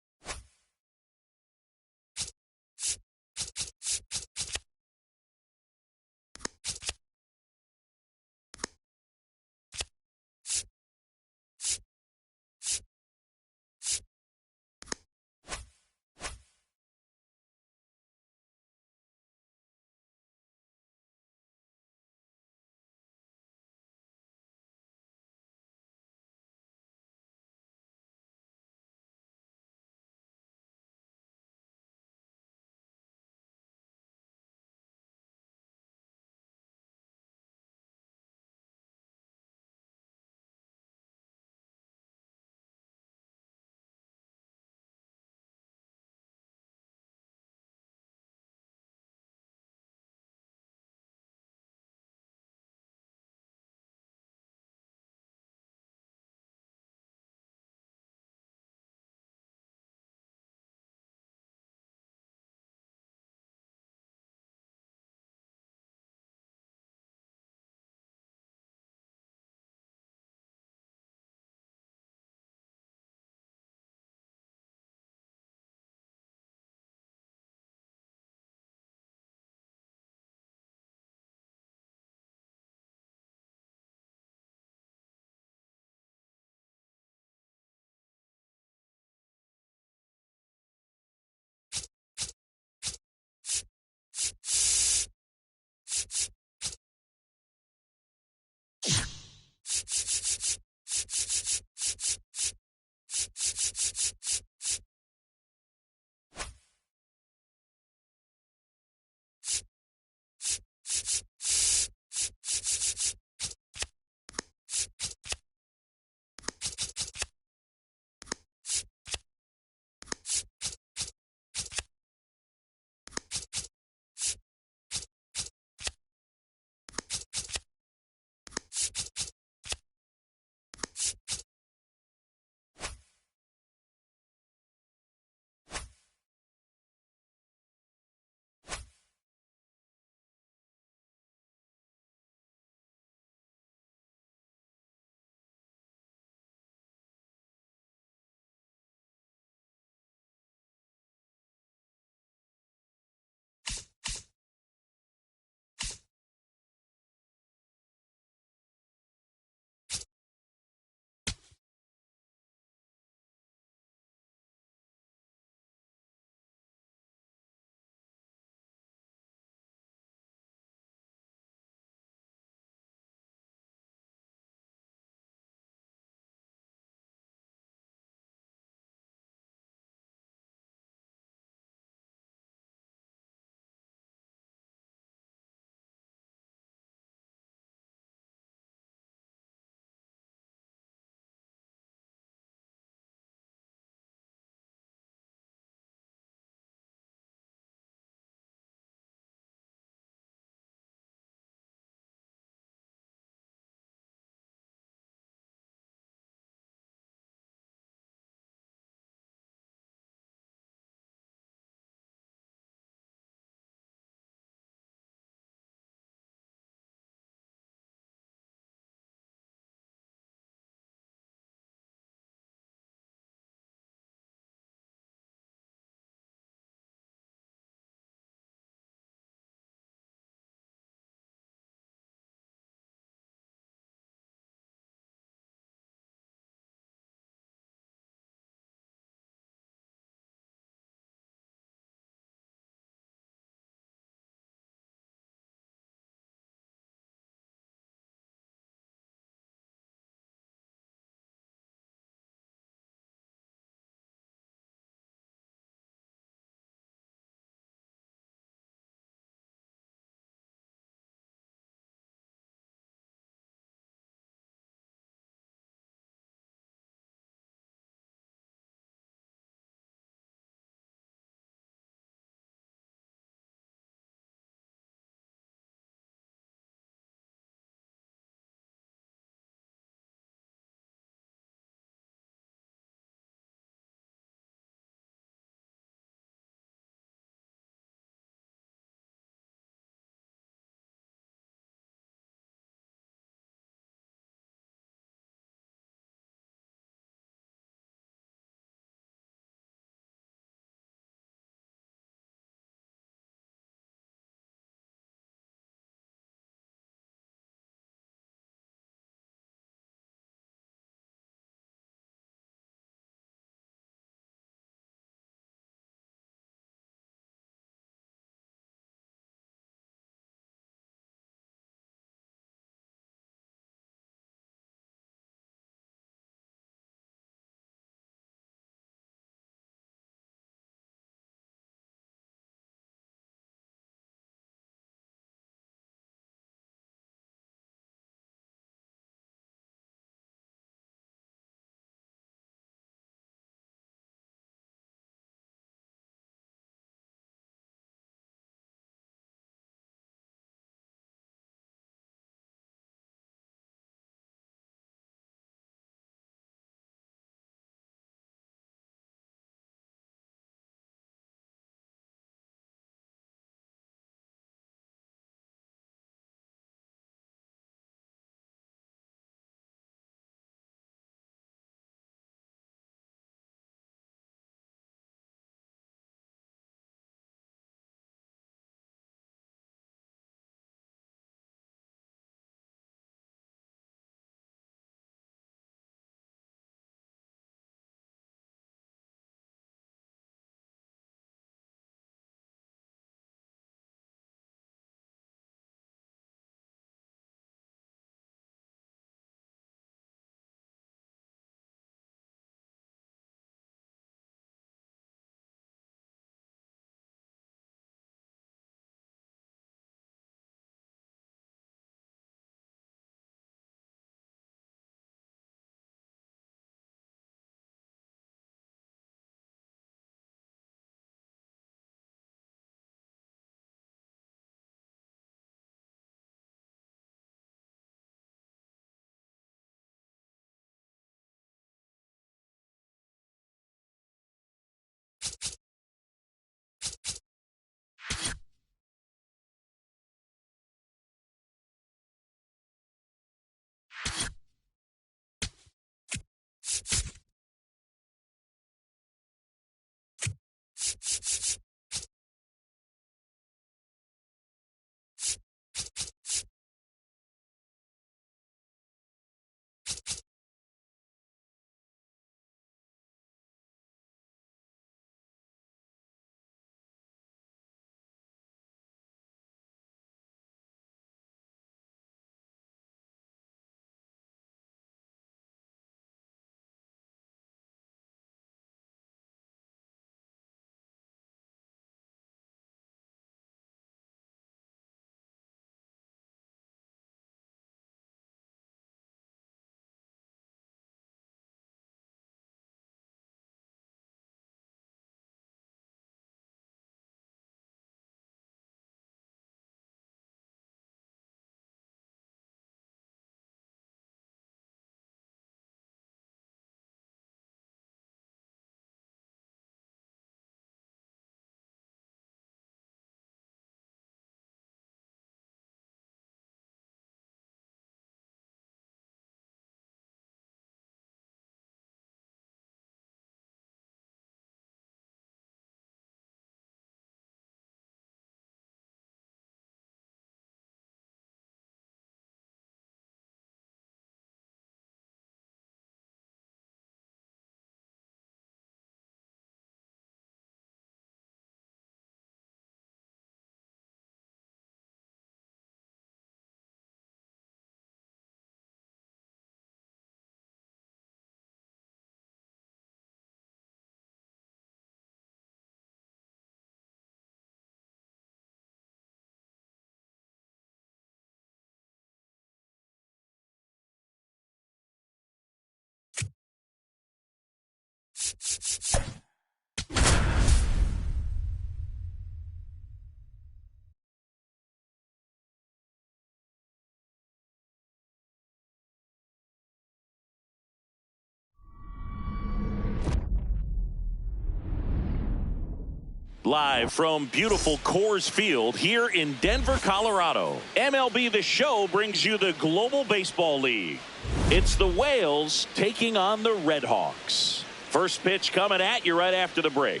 Live from beautiful Coors Field here in Denver, Colorado, MLB The Show brings you the Global Baseball League. It's the Whales taking on the Red Hawks. First pitch coming at you right after the break.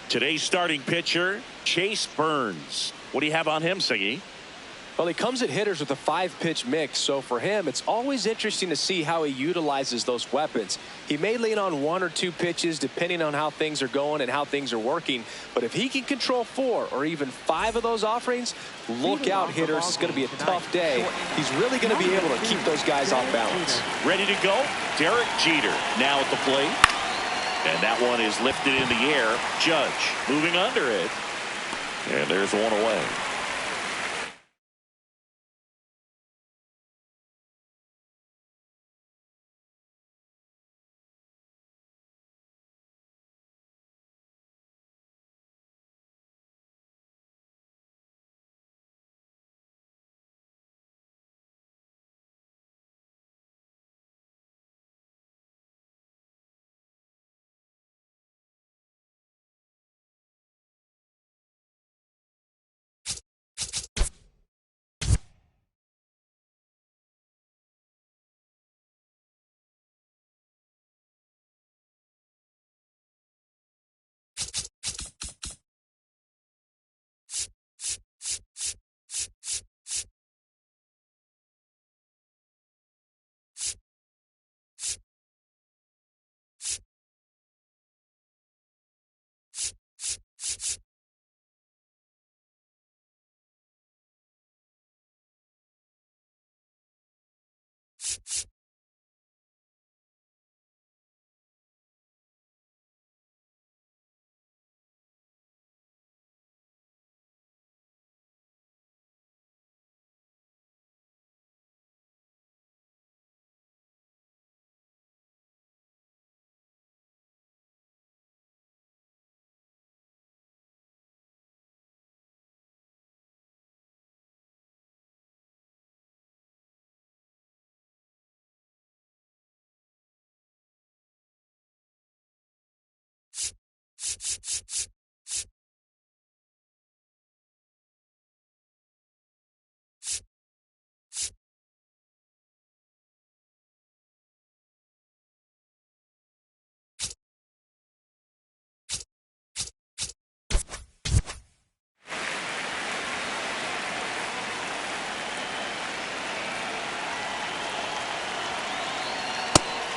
Today's starting pitcher, Chase Burns. What do you have on him, Siggy? Well, he comes at hitters with a 5-pitch mix, so for him, it's always interesting to see how he utilizes those weapons. He may lean on 1 or 2 pitches depending on how things are going and how things are working, but if he can control 4 or even 5 of those offerings, look out, hitters. It's going to be a tough day. He's really going to be able to keep those guys off balance. Ready to go? Derek Jeter now at the plate. And that one is lifted in the air. Judge moving under it. And there's one away.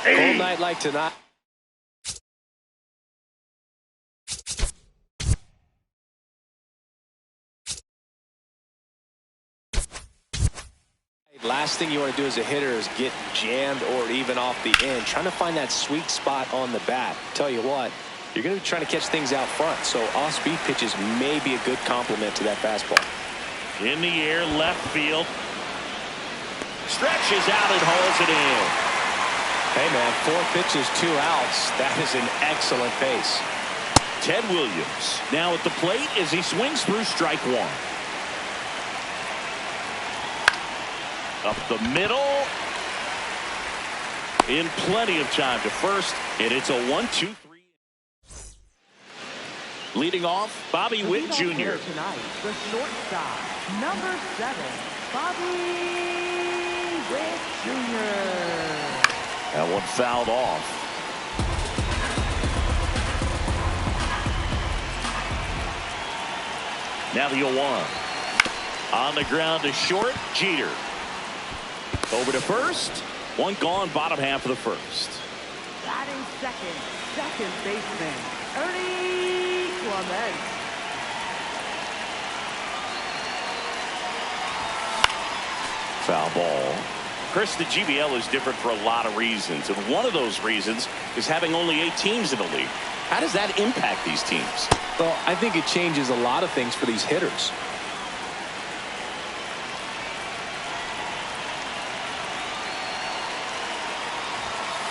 Cold night like tonight. Last thing you want to do as a hitter is get jammed or even off the end. Trying to find that sweet spot on the bat. Tell you what, you're going to be trying to catch things out front. So off-speed pitches may be a good complement to that fastball. In the air, left field. Stretches out and hauls it in. Hey, man, 4 pitches, 2 outs. That is an excellent pace. Ted Williams now at the plate as he swings through strike 1. Up the middle. In plenty of time to first. And it's a 1-2-3. Leading off, Bobby Witt Jr. Tonight, the shortstop, number 7, Bobby Witt Jr. That one fouled off. Now the 0-1. On the ground to short, Jeter. Over to first. One gone, bottom half of the first. Batting second baseman, Ernie Clement. Foul ball. Chris, the GBL is different for a lot of reasons, and one of those reasons is having only 8 teams in the league. How does that impact these teams? Well, I think it changes a lot of things for these hitters.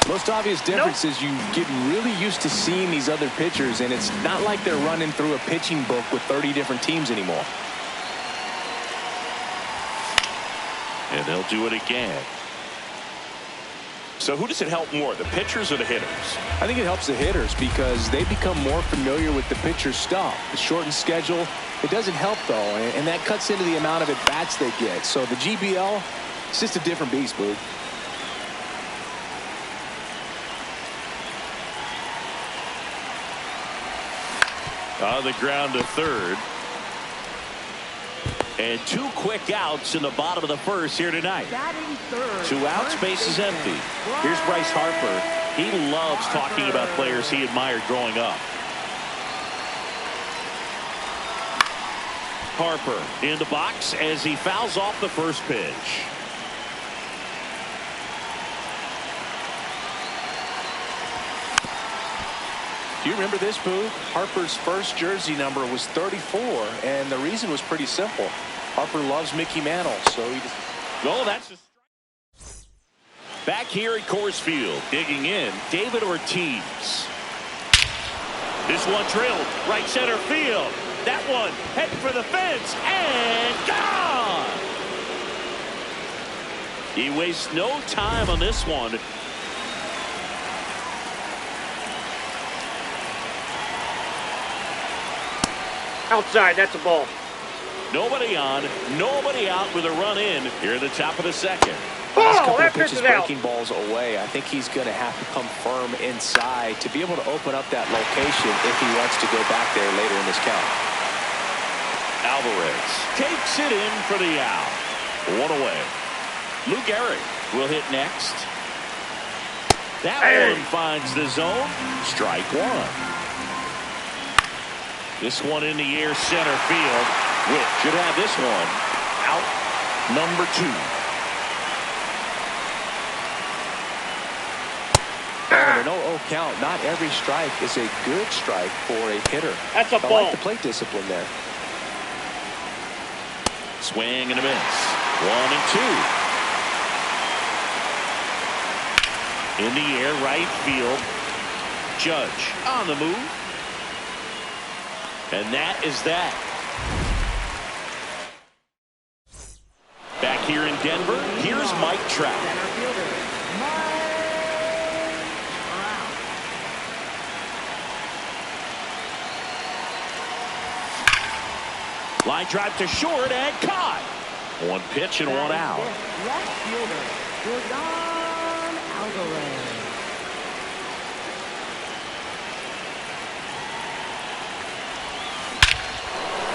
Most obvious difference is you get really used to seeing these other pitchers, and it's not like they're running through a pitching book with 30 different teams anymore. And they'll do it again. So who does it help more, the pitchers or the hitters? I think it helps the hitters because they become more familiar with the pitcher's stuff. The shortened schedule, it doesn't help, though, and that cuts into the amount of at-bats they get. So the GBL, it's just a different beast, Boog. On the ground to third. And 2 quick outs in the bottom of the first here tonight. Batting third. 2 outs, base is empty. Here's Bryce Harper. He loves talking about players he admired growing up. Harper in the box as he fouls off the first pitch. Do you remember this, Boog? Harper's first jersey number was 34, and the reason was pretty simple. Harper loves Mickey Mantle, so he just... Oh, that's just... Back here at Coors Field, digging in, David Ortiz. This one drilled, right center field. That one heading for the fence, and gone! He wastes no time on this one. Outside, that's a ball. Nobody on, nobody out with a run in here at the top of the second. Last Oh, couple that of pitches pitch is out. breaking balls away. I think he's going to have to come firm inside to be able to open up that location if he wants to go back there later in this count. Alvarez takes it in for the out. 1 away. Lou Gehrig will hit next. That one finds the zone. Strike 1. This one in the air, center field. Witt should have this one. Out number 2. In an 0-0 count, not every strike is a good strike for a hitter. That's a I ball. like the plate discipline there. Swing and a miss. 1 and 2. In the air, right field. Judge on the move. And that is that. Back here in Denver, here's Mike Trout. Center fielder, Mike Trout. Line drive to short and caught. 1 pitch and 1 out. Left fielder, Jordan Alvarez.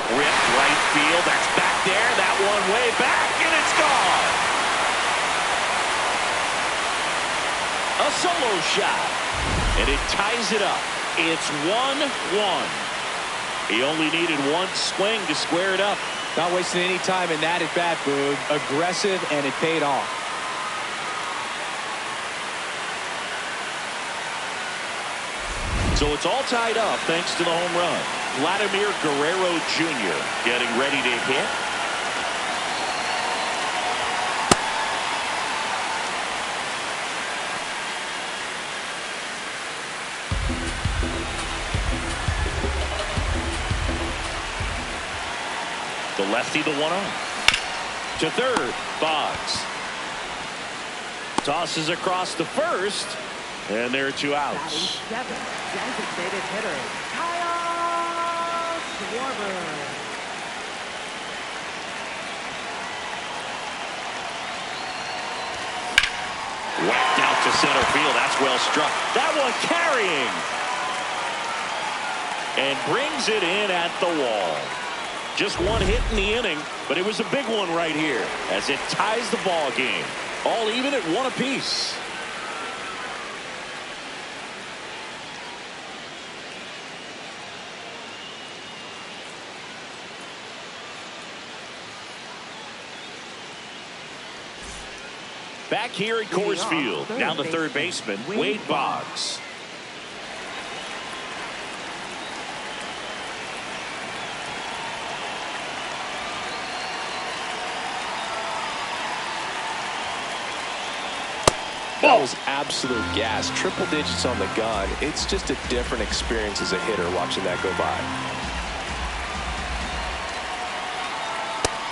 Ripped right field. That's back there. That one way back, and it's gone. A solo shot, and it ties it up. It's 1-1. He only needed 1 swing to square it up. Not wasting any time in that at bat, Boog. Aggressive, and it paid off. So it's all tied up thanks to the home run. Vladimir Guerrero Jr. getting ready to hit. The lefty, the 1-0. To third, Boggs. Tosses across to first, and there are 2 Batting outs. 7, designated hitter, Kyle Schwarber. Whacked out to center field. That's well struck. That one carrying. And brings it in at the wall. Just 1 hit in the inning, but it was a big one right here as it ties the ball game. All even at 1 apiece. Back here at Coors Field, down the third baseman, Wade Boggs. That was absolute gas. Triple digits on the gun. It's just a different experience as a hitter watching that go by.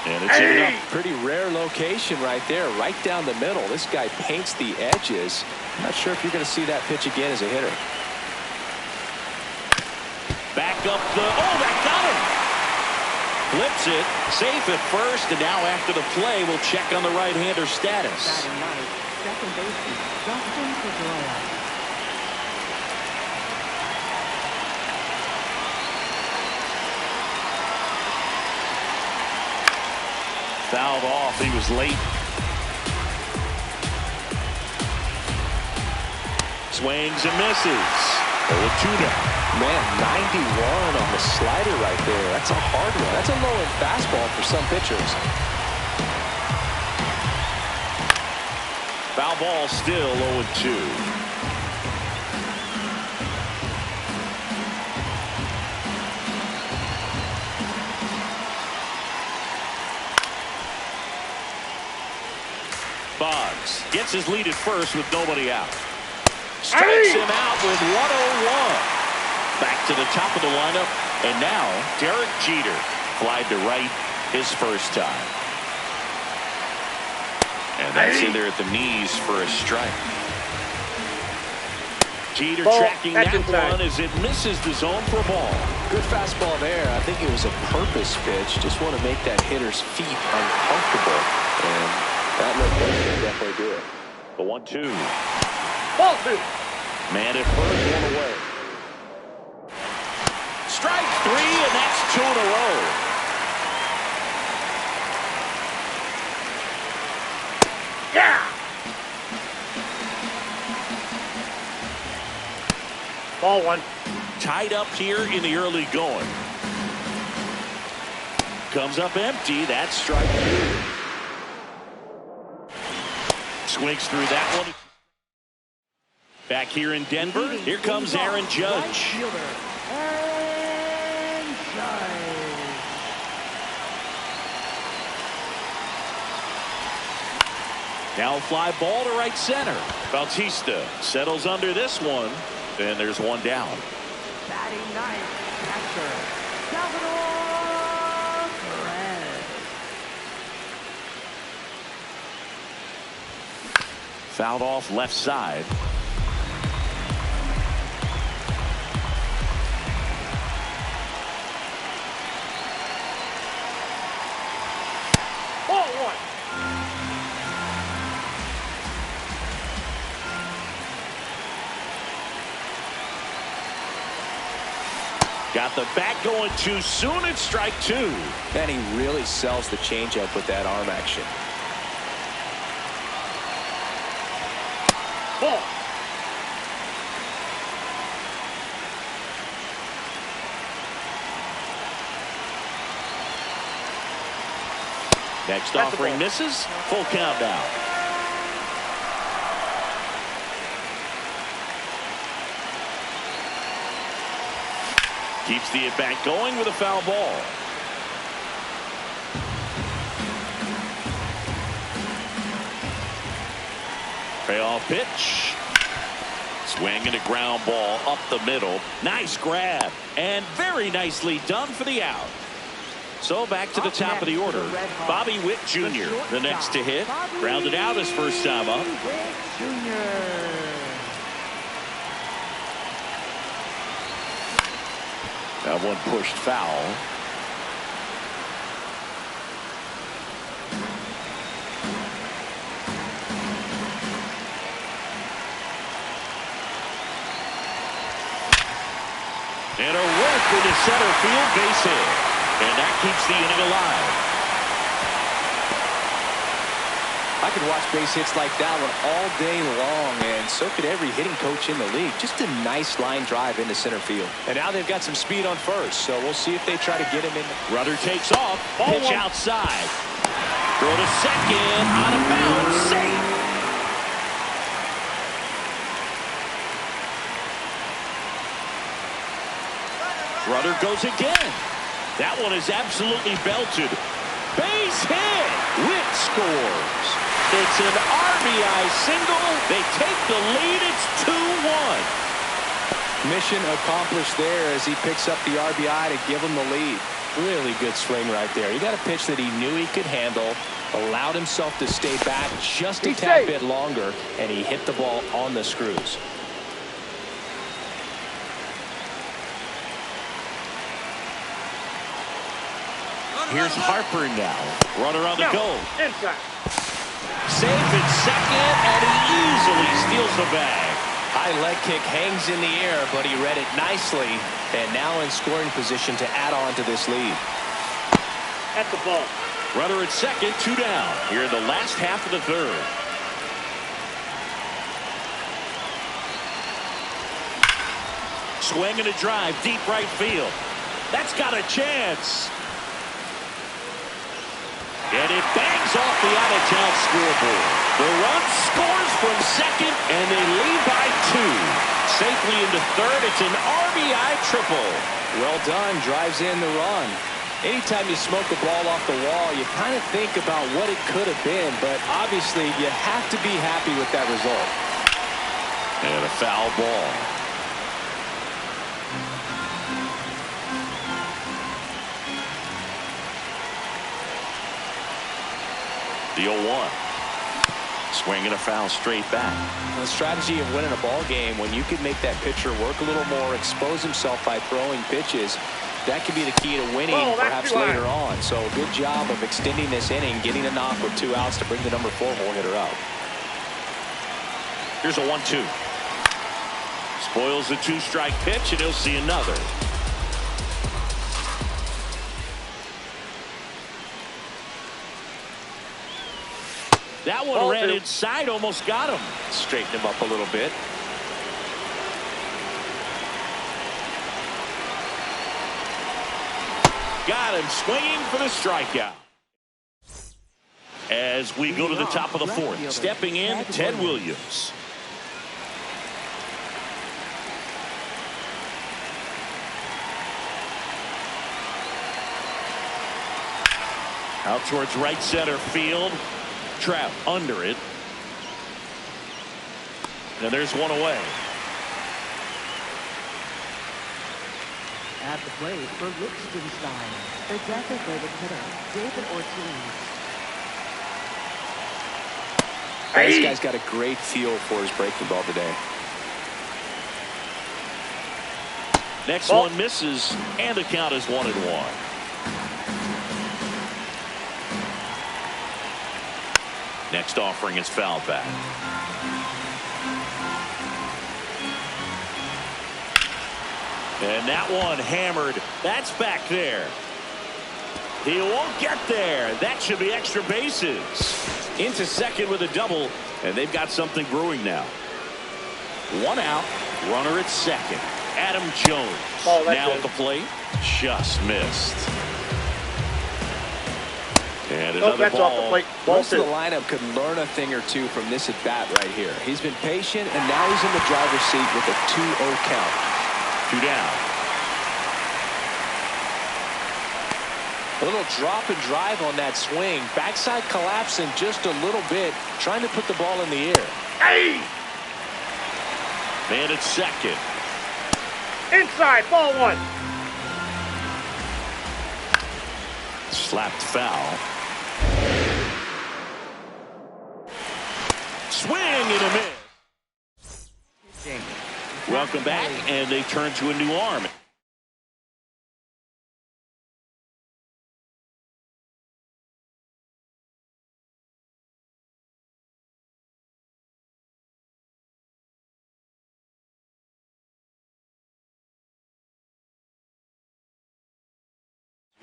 And it's in up. Pretty rare location right there, right down the middle. This guy paints the edges. Not sure if you're going to see that pitch again as a hitter. Back up the, oh, that got him. Flips it, safe at first, and now after the play, we'll check on the right-hander status. Batting ninth, second baseman, Justin Pedroia. Fouled off. He was late. Swings and misses. 0-2 now. Man, 91 on the slider right there. That's a hard one. That's a low-end fastball for some pitchers. Foul ball still 0-2. Boggs gets his lead at first with nobody out. Strikes him out with 101. Back to the top of the lineup. And now Derek Jeter flied to right his first time. And that's in there at the knees for a strike. Jeter tracking that one as it misses the zone for a ball. Good fastball there. I think it was a purpose pitch. Just want to make that hitter's feet uncomfortable. And that looked like it definitely do it. The 1-2. Ball two. Man at first, one away. Strike three, and that's 2 in a row. Yeah. Ball one. Tied up here in the early going. Comes up empty. That's strike 2. Swings through that one. Back here in Denver, here comes Aaron Judge. Aaron Judge. Now fly ball to right center. Bautista settles under this one, and there's one down. Batting ninth, catcher, Salvador Perez. Fouled off left side. Ball one. Got the bat going too soon. It's strike 2. And he really sells the changeup with that arm action. Ball. Next That's offering a ball. misses. Full count now. Keeps the at-bat going with a foul ball. Payoff pitch. Swing and a ground ball up the middle. Nice grab. And very nicely done for the out. So back to the top of the order. Bobby Witt Jr., the next to hit. Grounded out his first time up. Witt Jr. That one pushed foul. And a rip into center field, base hit. And that keeps the inning alive. I could watch base hits like that one all day long, and so could every hitting coach in the league. Just a nice line drive into center field. And now they've got some speed on first, so we'll see if they try to get him in. Rudder takes off. Pitch outside. Throw to second. Out of bounds. Safe. Rudder goes again. That one is absolutely belted. Base hit. Witt scores. It's an RBI single. They take the lead. It's 2-1. Mission accomplished there as he picks up the RBI to give him the lead. Really good swing right there. He got a pitch that he knew he could handle, allowed himself to stay back just a tad bit longer, and he hit the ball on the screws. Here's Harper now. Runner on the goal. Inside. Safe at second, and he easily steals the bag. High leg kick hangs in the air, but he read it nicely, and now in scoring position to add on to this lead. At the ball. Runner at second, 2 down. Here in the last half of the third. Swing and a drive, deep right field. That's got a chance. And it bangs off the out-of-town scoreboard. The run scores from second, and they lead by 2. Safely into third. It's an RBI triple. Well done. Drives in the run. Anytime you smoke a ball off the wall, you kind of think about what it could have been, but obviously you have to be happy with that result. And a foul ball. The 0-1. Swing and a foul straight back. The strategy of winning a ball game, when you can make that pitcher work a little more, expose himself by throwing pitches, that could be the key to winning perhaps later on. So good job of extending this inning, getting a knock with 2 outs to bring the number 4 hole hitter out. Here's a 1-2. Spoils the 2-strike pitch, and he'll see another. That one ran inside, almost got him. Straighten him up a little bit. Got him swinging for the strikeout. As we go to the top of the 4th, stepping in, Ted Williams. Out towards right center field. Trap under it. And there's one away. At the plate for Liechtenstein, the designated hitter, David Ortiz. This guy's got a great feel for his breaking ball today. Next one misses, and the count is 1-1. Next offering is fouled back. And that one hammered. That's back there. He won't get there. That should be extra bases. Into second with a double, and they've got something brewing now. 1 out, runner at second. Adam Jones now at the plate. Just missed. And another that's ball. off the plate. The rest of the lineup could learn a thing or two from this at bat right here. He's been patient, and now he's in the driver's seat with a 2-0 count. 2 down. A little drop and drive on that swing. Backside collapsing just a little bit, trying to put the ball in the air. Hey! Man at second. Inside, ball 1. Slapped foul. Swing and a miss. Welcome back, and they turn to a new arm.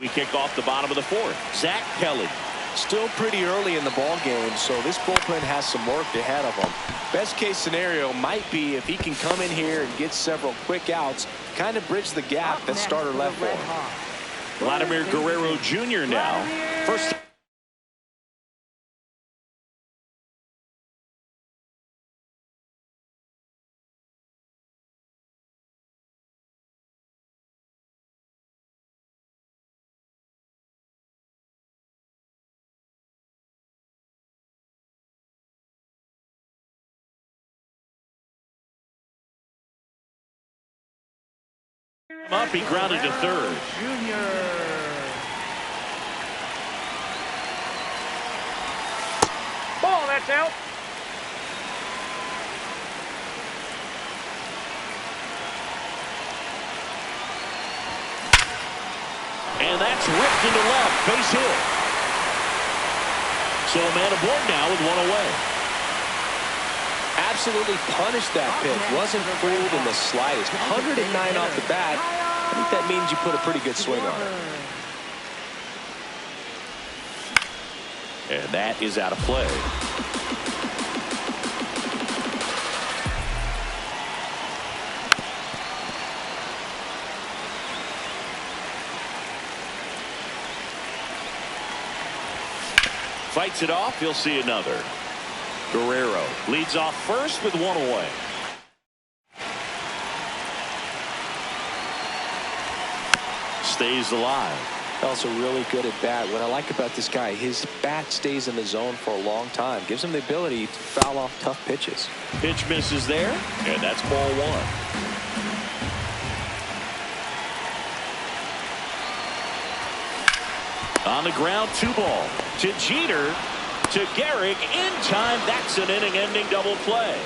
We kick off the bottom of the 4th. Zach Kelly. Still pretty early in the ball game, so this bullpen has some work ahead of them. Best case scenario might be if he can come in here and get several quick outs, kind of bridge the gap that starter left for him. Vladimir Guerrero Jr. now. First. Up, he grounded to third. Junior. That's out. And that's ripped into left. Base hit. So a man aboard now with one away. Absolutely punished that pitch. Wasn't fooled in the slightest. 109 off the bat. I think that means you put a pretty good swing on it. And that is out of play. Fights it off. He'll see another. Guerrero leads off first with one away. Stays alive. Also really good at bat. What I like about this guy, his bat stays in the zone for a long time. Gives him the ability to foul off tough pitches. Pitch misses there, and that's ball one. On the ground, 2-ball. To Jeter. To Gehrig. In time. That's an inning-ending double play.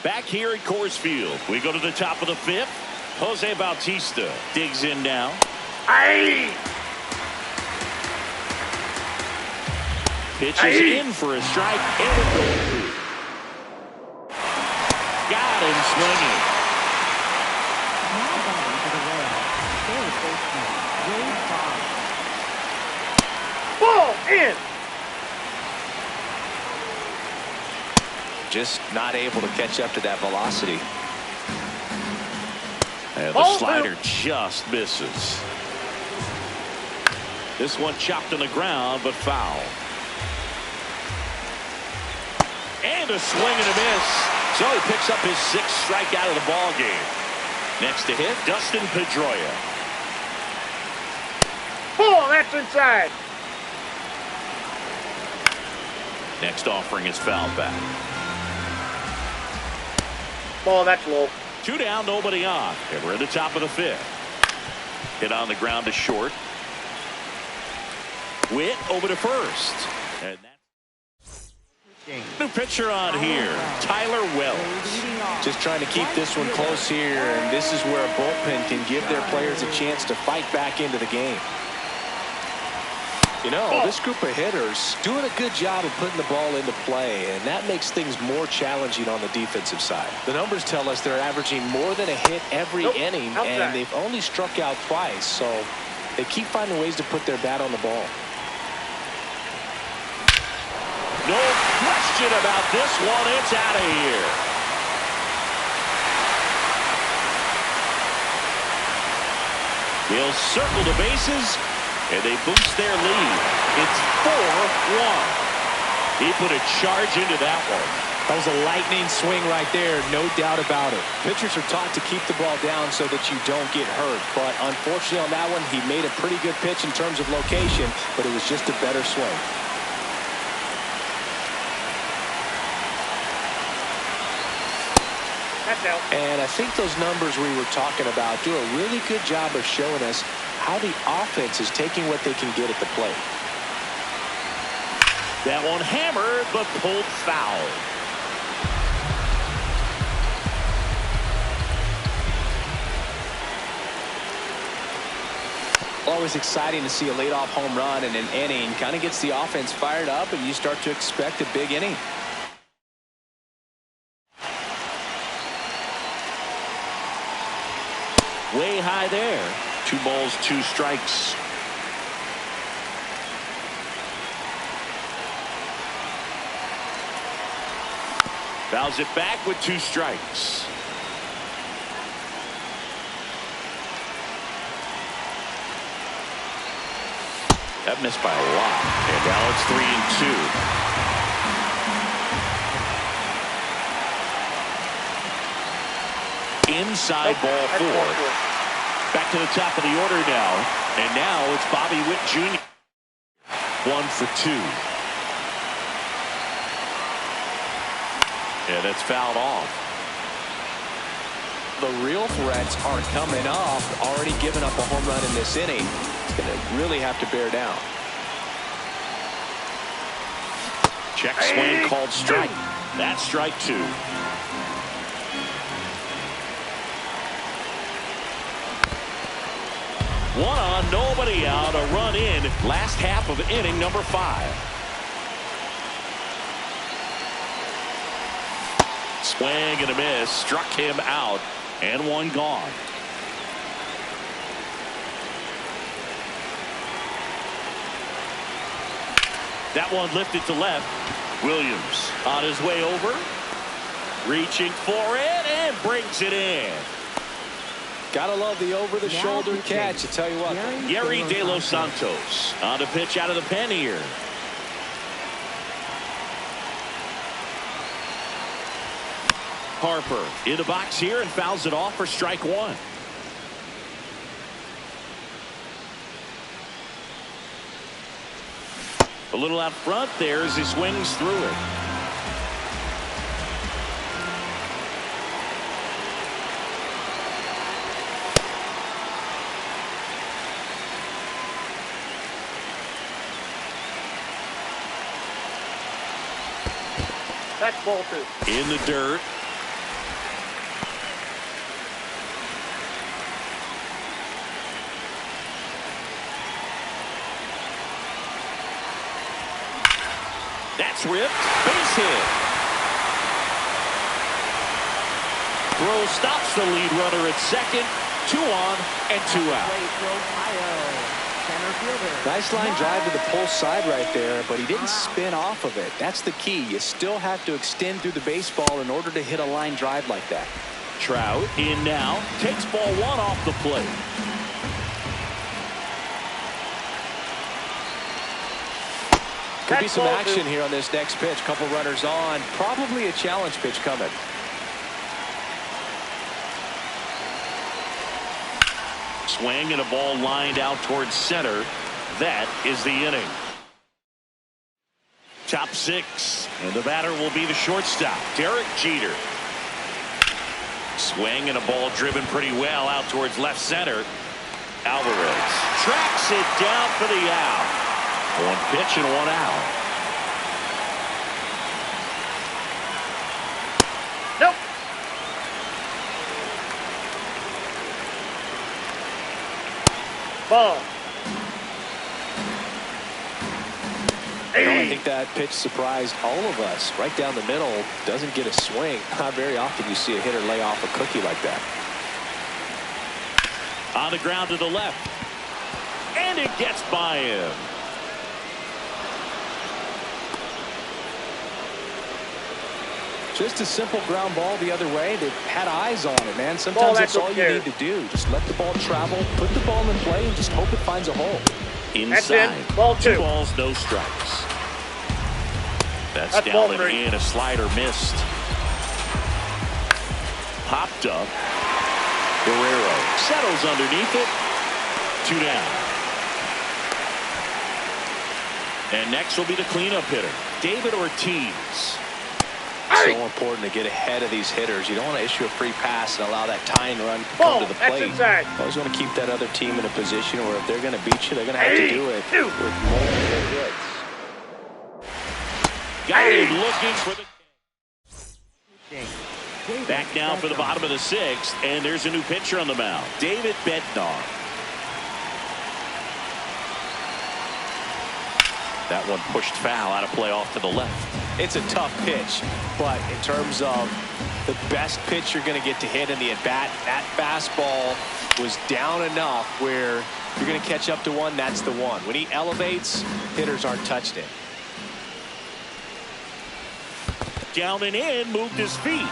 Back here at Coors Field, we go to the top of the 5th. Jose Bautista digs in now. Aye. Pitches in for a strike. And a goal. Got him swinging. Now batting for the Royals, third baseman, Wade Boggs. Ball in. Just not able to catch up to that velocity. And the slider just misses. This one chopped on the ground, but foul. And a swing and a miss. So he picks up his 6th strikeout of the ball game. Next to hit, Dustin Pedroia. Ball, that's inside. Next offering is fouled back. Ball, that's low. 2 down, nobody on. And we're at the top of the 5th. Hit on the ground to short. Witt over to first. And that's new pitcher on here, Tyler Wells. Just trying to keep this one close here, and this is where a bullpen can give their players a chance to fight back into the game. You know, this group of hitters doing a good job of putting the ball into play, and that makes things more challenging on the defensive side. The numbers tell us they're averaging more than a hit every inning, and they've only struck out twice, so they keep finding ways to put their bat on the ball. No question about this one. It's out of here. He'll circle the bases, and they boost their lead. It's 4-1. He put a charge into that one. That was a lightning swing right there, no doubt about it. Pitchers are taught to keep the ball down so that you don't get hurt. But unfortunately on that one, he made a pretty good pitch in terms of location, but it was just a better swing. And I think those numbers we were talking about do a really good job of showing us how the offense is taking what they can get at the plate. That one hammered, but pulled foul. Always exciting to see a leadoff home run in an inning. Kind of gets the offense fired up, and you start to expect a big inning. Way high there. 2 balls, 2 strikes. Fouls it back with 2 strikes. That missed by a lot. And now it's 3-2. Inside ball 4. Back to the top of the order now. And now it's Bobby Witt Jr. 1 for 2. And it's fouled off. The real threats aren't coming off. Already given up a home run in this inning. It's going to really have to bear down. Check swing called strike. That's strike 2. One on, nobody out, a run in. Last half of inning number 5. Swing and a miss, struck him out, and one gone. That one lifted to left. Williams on his way over, reaching for it, and brings it in. Gotta love the over-the-shoulder catch. I tell you what. Gary De Los Santos on the pitch out of the pen here. Harper in the box here and fouls it off for strike 1. A little out front there as he swings through it. That's ball 2. In the dirt. That's ripped. Base hit. Throw stops the lead runner at second. 2 on and 2 out. Nice line drive to the pull side right there, but he didn't spin off of it. That's the key. You still have to extend through the baseball in order to hit a line drive like that. Trout in now. Takes ball 1 off the plate. Could be some action here on this next pitch. Couple runners on. Probably a challenge pitch coming. Swing and a ball lined out towards center. That is the inning. Top 6. And the batter will be the shortstop, Derek Jeter. Swing and a ball driven pretty well out towards left center. Alvarez tracks it down for the out. 1 pitch and 1 out. Nope. Ball. I think that pitch surprised all of us. Right down the middle, doesn't get a swing. Not very often you see a hitter lay off a cookie like that. On the ground to the left. And it gets by him. Just a simple ground ball the other way. They've had eyes on it, man. Sometimes that's all you need to do. Just let the ball travel, put the ball in play, and just hope it finds a hole. Inside. Ball 2. 2 balls, no strikes. That's down and in. A slider missed. Popped up. Guerrero settles underneath it. 2 down. And next will be the cleanup hitter, David Ortiz. So important to get ahead of these hitters. You don't want to issue a free pass and allow that tying run to come to the plate. You always want to keep that other team in a position where if they're going to beat you, they're going to have to do it with multiple hits. Got him looking for the back now for the bottom of the 6th, and there's a new pitcher on the mound, David Bednar. That one pushed foul, out of play off to the left. It's a tough pitch, but in terms of the best pitch you're going to get to hit in the at-bat, that fastball was down enough where if you're going to catch up to one, that's the one. When he elevates, hitters aren't touching it. Down and in, moved his feet.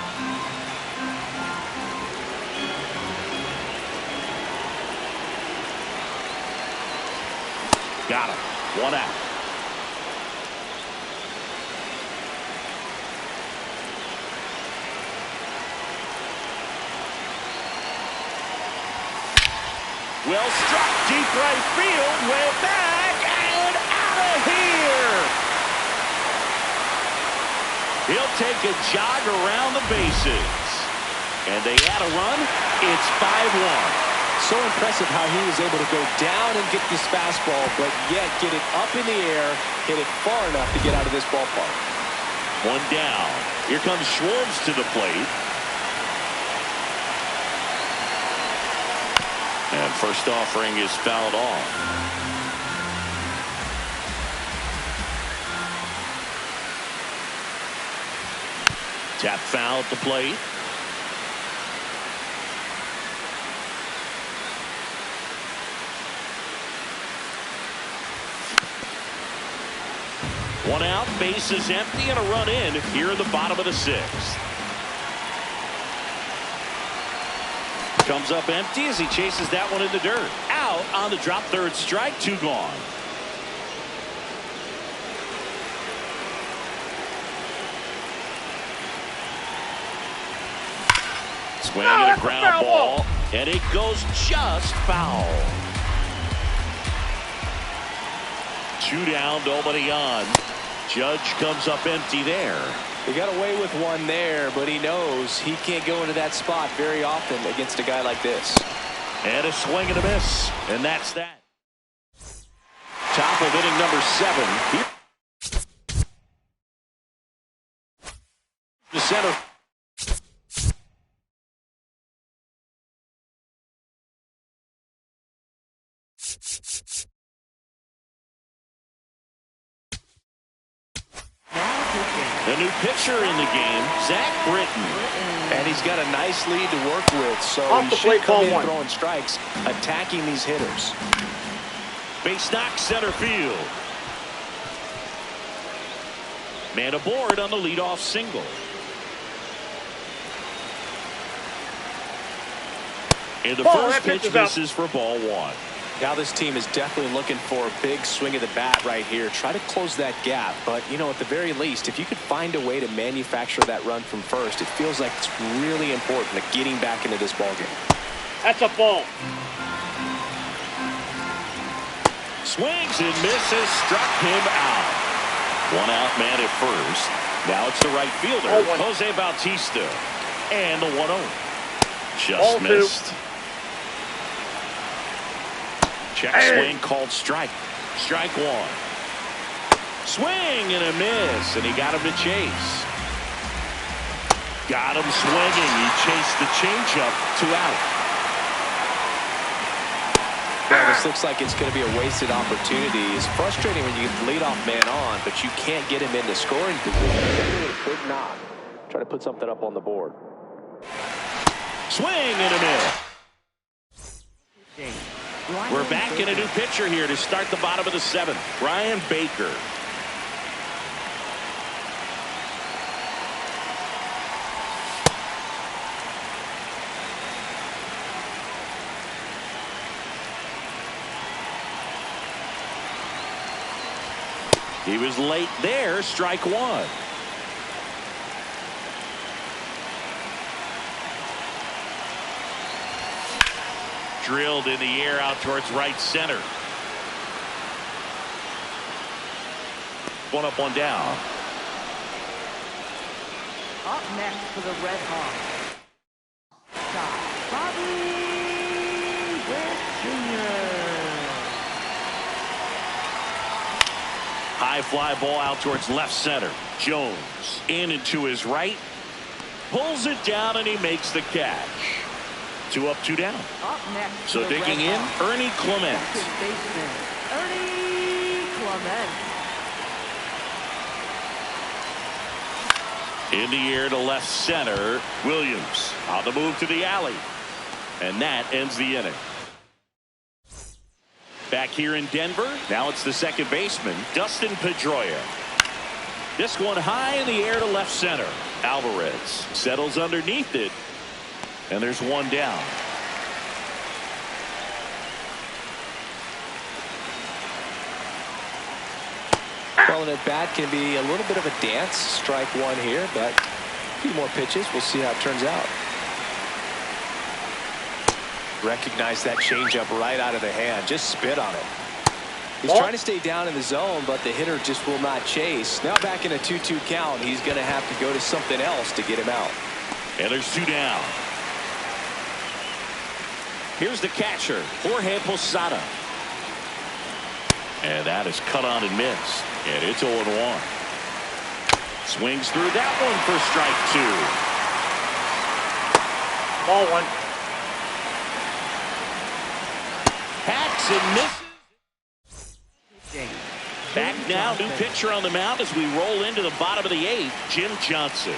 Got him. 1 out. Well struck, deep right field, way back and out of here. He'll take a jog around the bases. And they add a run. It's 5-1. So impressive how he was able to go down and get this fastball, but yet get it up in the air, hit it far enough to get out of this ballpark. One down. Here comes Schwartz to the plate. And first offering is fouled off. Tap foul at the plate. One out, base is empty, and a run in here in the bottom of the sixth. Comes up empty as he chases that one in the dirt. Out on the drop, third strike, 2 gone. Swing and a ground ball, and it goes just foul. 2 down, nobody on. Judge comes up empty there. He got away with one there, but he knows he can't go into that spot very often against a guy like this. And a swing and a miss, and that's that. Top of inning number 7. The center. The new pitcher in the game, Zach Britton. And he's got a nice lead to work with, so Off he the should plate, come ball in one. throwing strikes, attacking these hitters. Base knock, center field. Man aboard on the leadoff single. And the Ball, first that pitch pitch is out. misses for ball 1. Now this team is definitely looking for a big swing of the bat right here. Try to close that gap. But, you know, at the very least, if you could find a way to manufacture that run from first, it feels like it's really important to getting back into this ballgame. That's a ball. Swings and misses, struck him out. 1 out, man at first. Now it's the right fielder, Jose Bautista. And the 1-0. Just Ball 2. missed. Check swing called strike. Strike 1. Swing and a miss, and he got him to chase. Got him swinging. He chased the changeup, 2 out. Well, this looks like it's going to be a wasted opportunity. It's frustrating when you get the leadoff man on, but you can't get him into scoring position. Big knock. Try to put something up on the board. Swing and a miss. We're back in a new pitcher here to start the bottom of the 7th. Brian Baker. He was late there, strike 1. Drilled in the air out towards right center. 1 up, 1 down. Up next for the Red Hawks, Bobby Witt Jr. High fly ball out towards left center. Jones in and to his right. Pulls it down and he makes the catch. 2 up, 2 down. Up next So for the digging Red in, Hawks, Ernie Clement. second baseman, Ernie Clement. In the air to left center. Williams on the move to the alley. And that ends the inning. Back here in Denver, now it's the second baseman, Dustin Pedroia. This one high in the air to left center. Alvarez settles underneath it. And there's 1 down. Well, an at-bat can be a little bit of a dance. Strike 1 here, but a few more pitches. We'll see how it turns out. Recognize that changeup right out of the hand. Just spit on it. He's trying to stay down in the zone, but the hitter just will not chase. Now back in a 2-2 count, he's going to have to go to something else to get him out. And there's 2 down. Here's the catcher, Jorge Posada. And that is cut on and missed. And it's 0-1. Swings through that one for strike 2. Ball 1. Hacks and misses. Back now, new pitcher on the mound as we roll into the bottom of the 8th, Jim Johnson.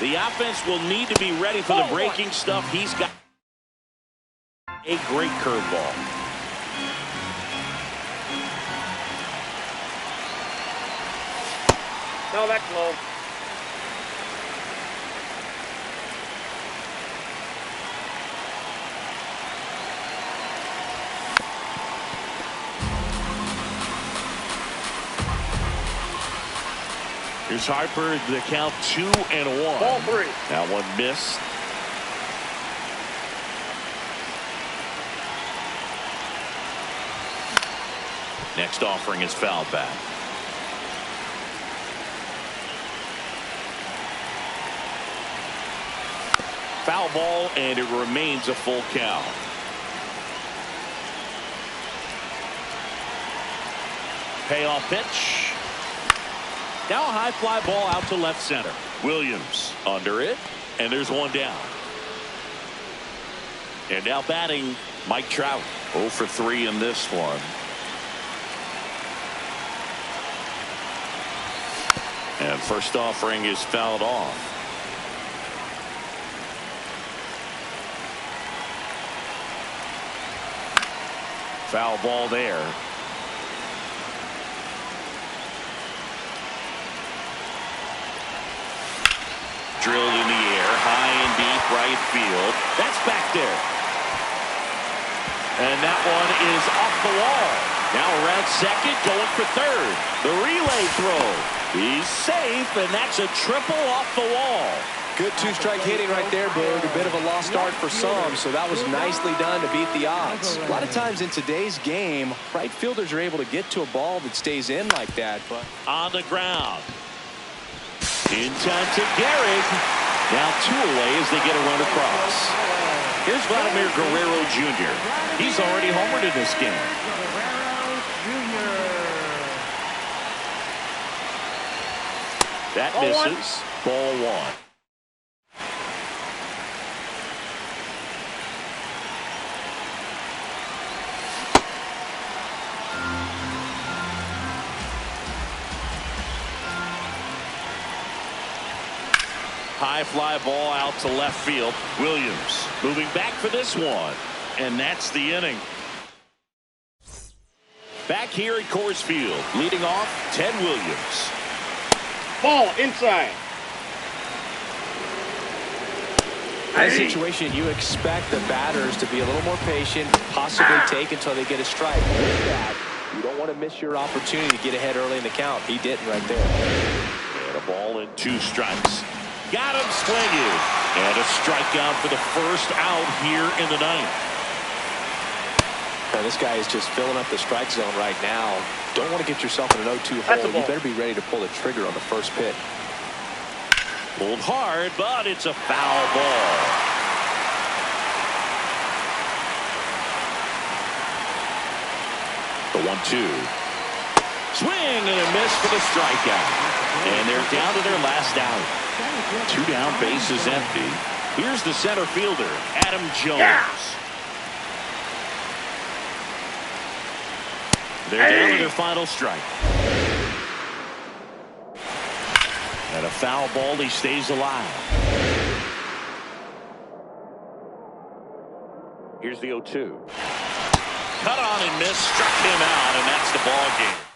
The offense will need to be ready for the breaking stuff. He's got a great curveball. No, that's low. Here's Harper, the count 2-1. Ball 3. That one missed. Next offering is fouled back. Foul ball, and it remains a full count. Payoff pitch. Now a high fly ball out to left center. Williams under it, and there's one down. And now batting, Mike Trout. 0 for 3 in this one. And first offering is fouled off. Foul ball there. Drilled in the air, high and deep right field. That's back there. And that one is off the wall. Now around second, going for third. The relay throw. He's safe, and that's a triple off the wall. Good two-strike hitting right there, Boog. A bit of a lost start for some, so that was nicely done to beat the odds. A lot of times in today's game, right fielders are able to get to a ball that stays in like that. But on the ground. In time to Garrett. Now 2 away as they get a run across. Here's Vladimir Guerrero Jr. He's already homered in this game. That misses. Ball 1. High fly ball out to left field. Williams moving back for this one. And that's the inning. Back here at Coors Field, leading off, Ted Williams. Ball inside. in a situation, you expect the batters to be a little more patient, possibly take until they get a strike. With that, you don't want to miss your opportunity to get ahead early in the count. He didn't right there. And a ball and 2 strikes. Got him swinging. And a strikeout for the first out here in the 9th. Now, this guy is just filling up the strike zone right now. Don't want to get yourself in an 0-2 hole. You better be ready to pull the trigger on the first pitch. Pulled hard, but it's a foul ball. The 1-2. Swing and a miss for the strikeout. And they're down to their last out. 2 down, base is empty. Here's the center fielder, Adam Jones. Yeah. They're down to their final strike. And a foul ball, he stays alive. Here's the 0-2. Cut on and miss, struck him out, and that's the ball game.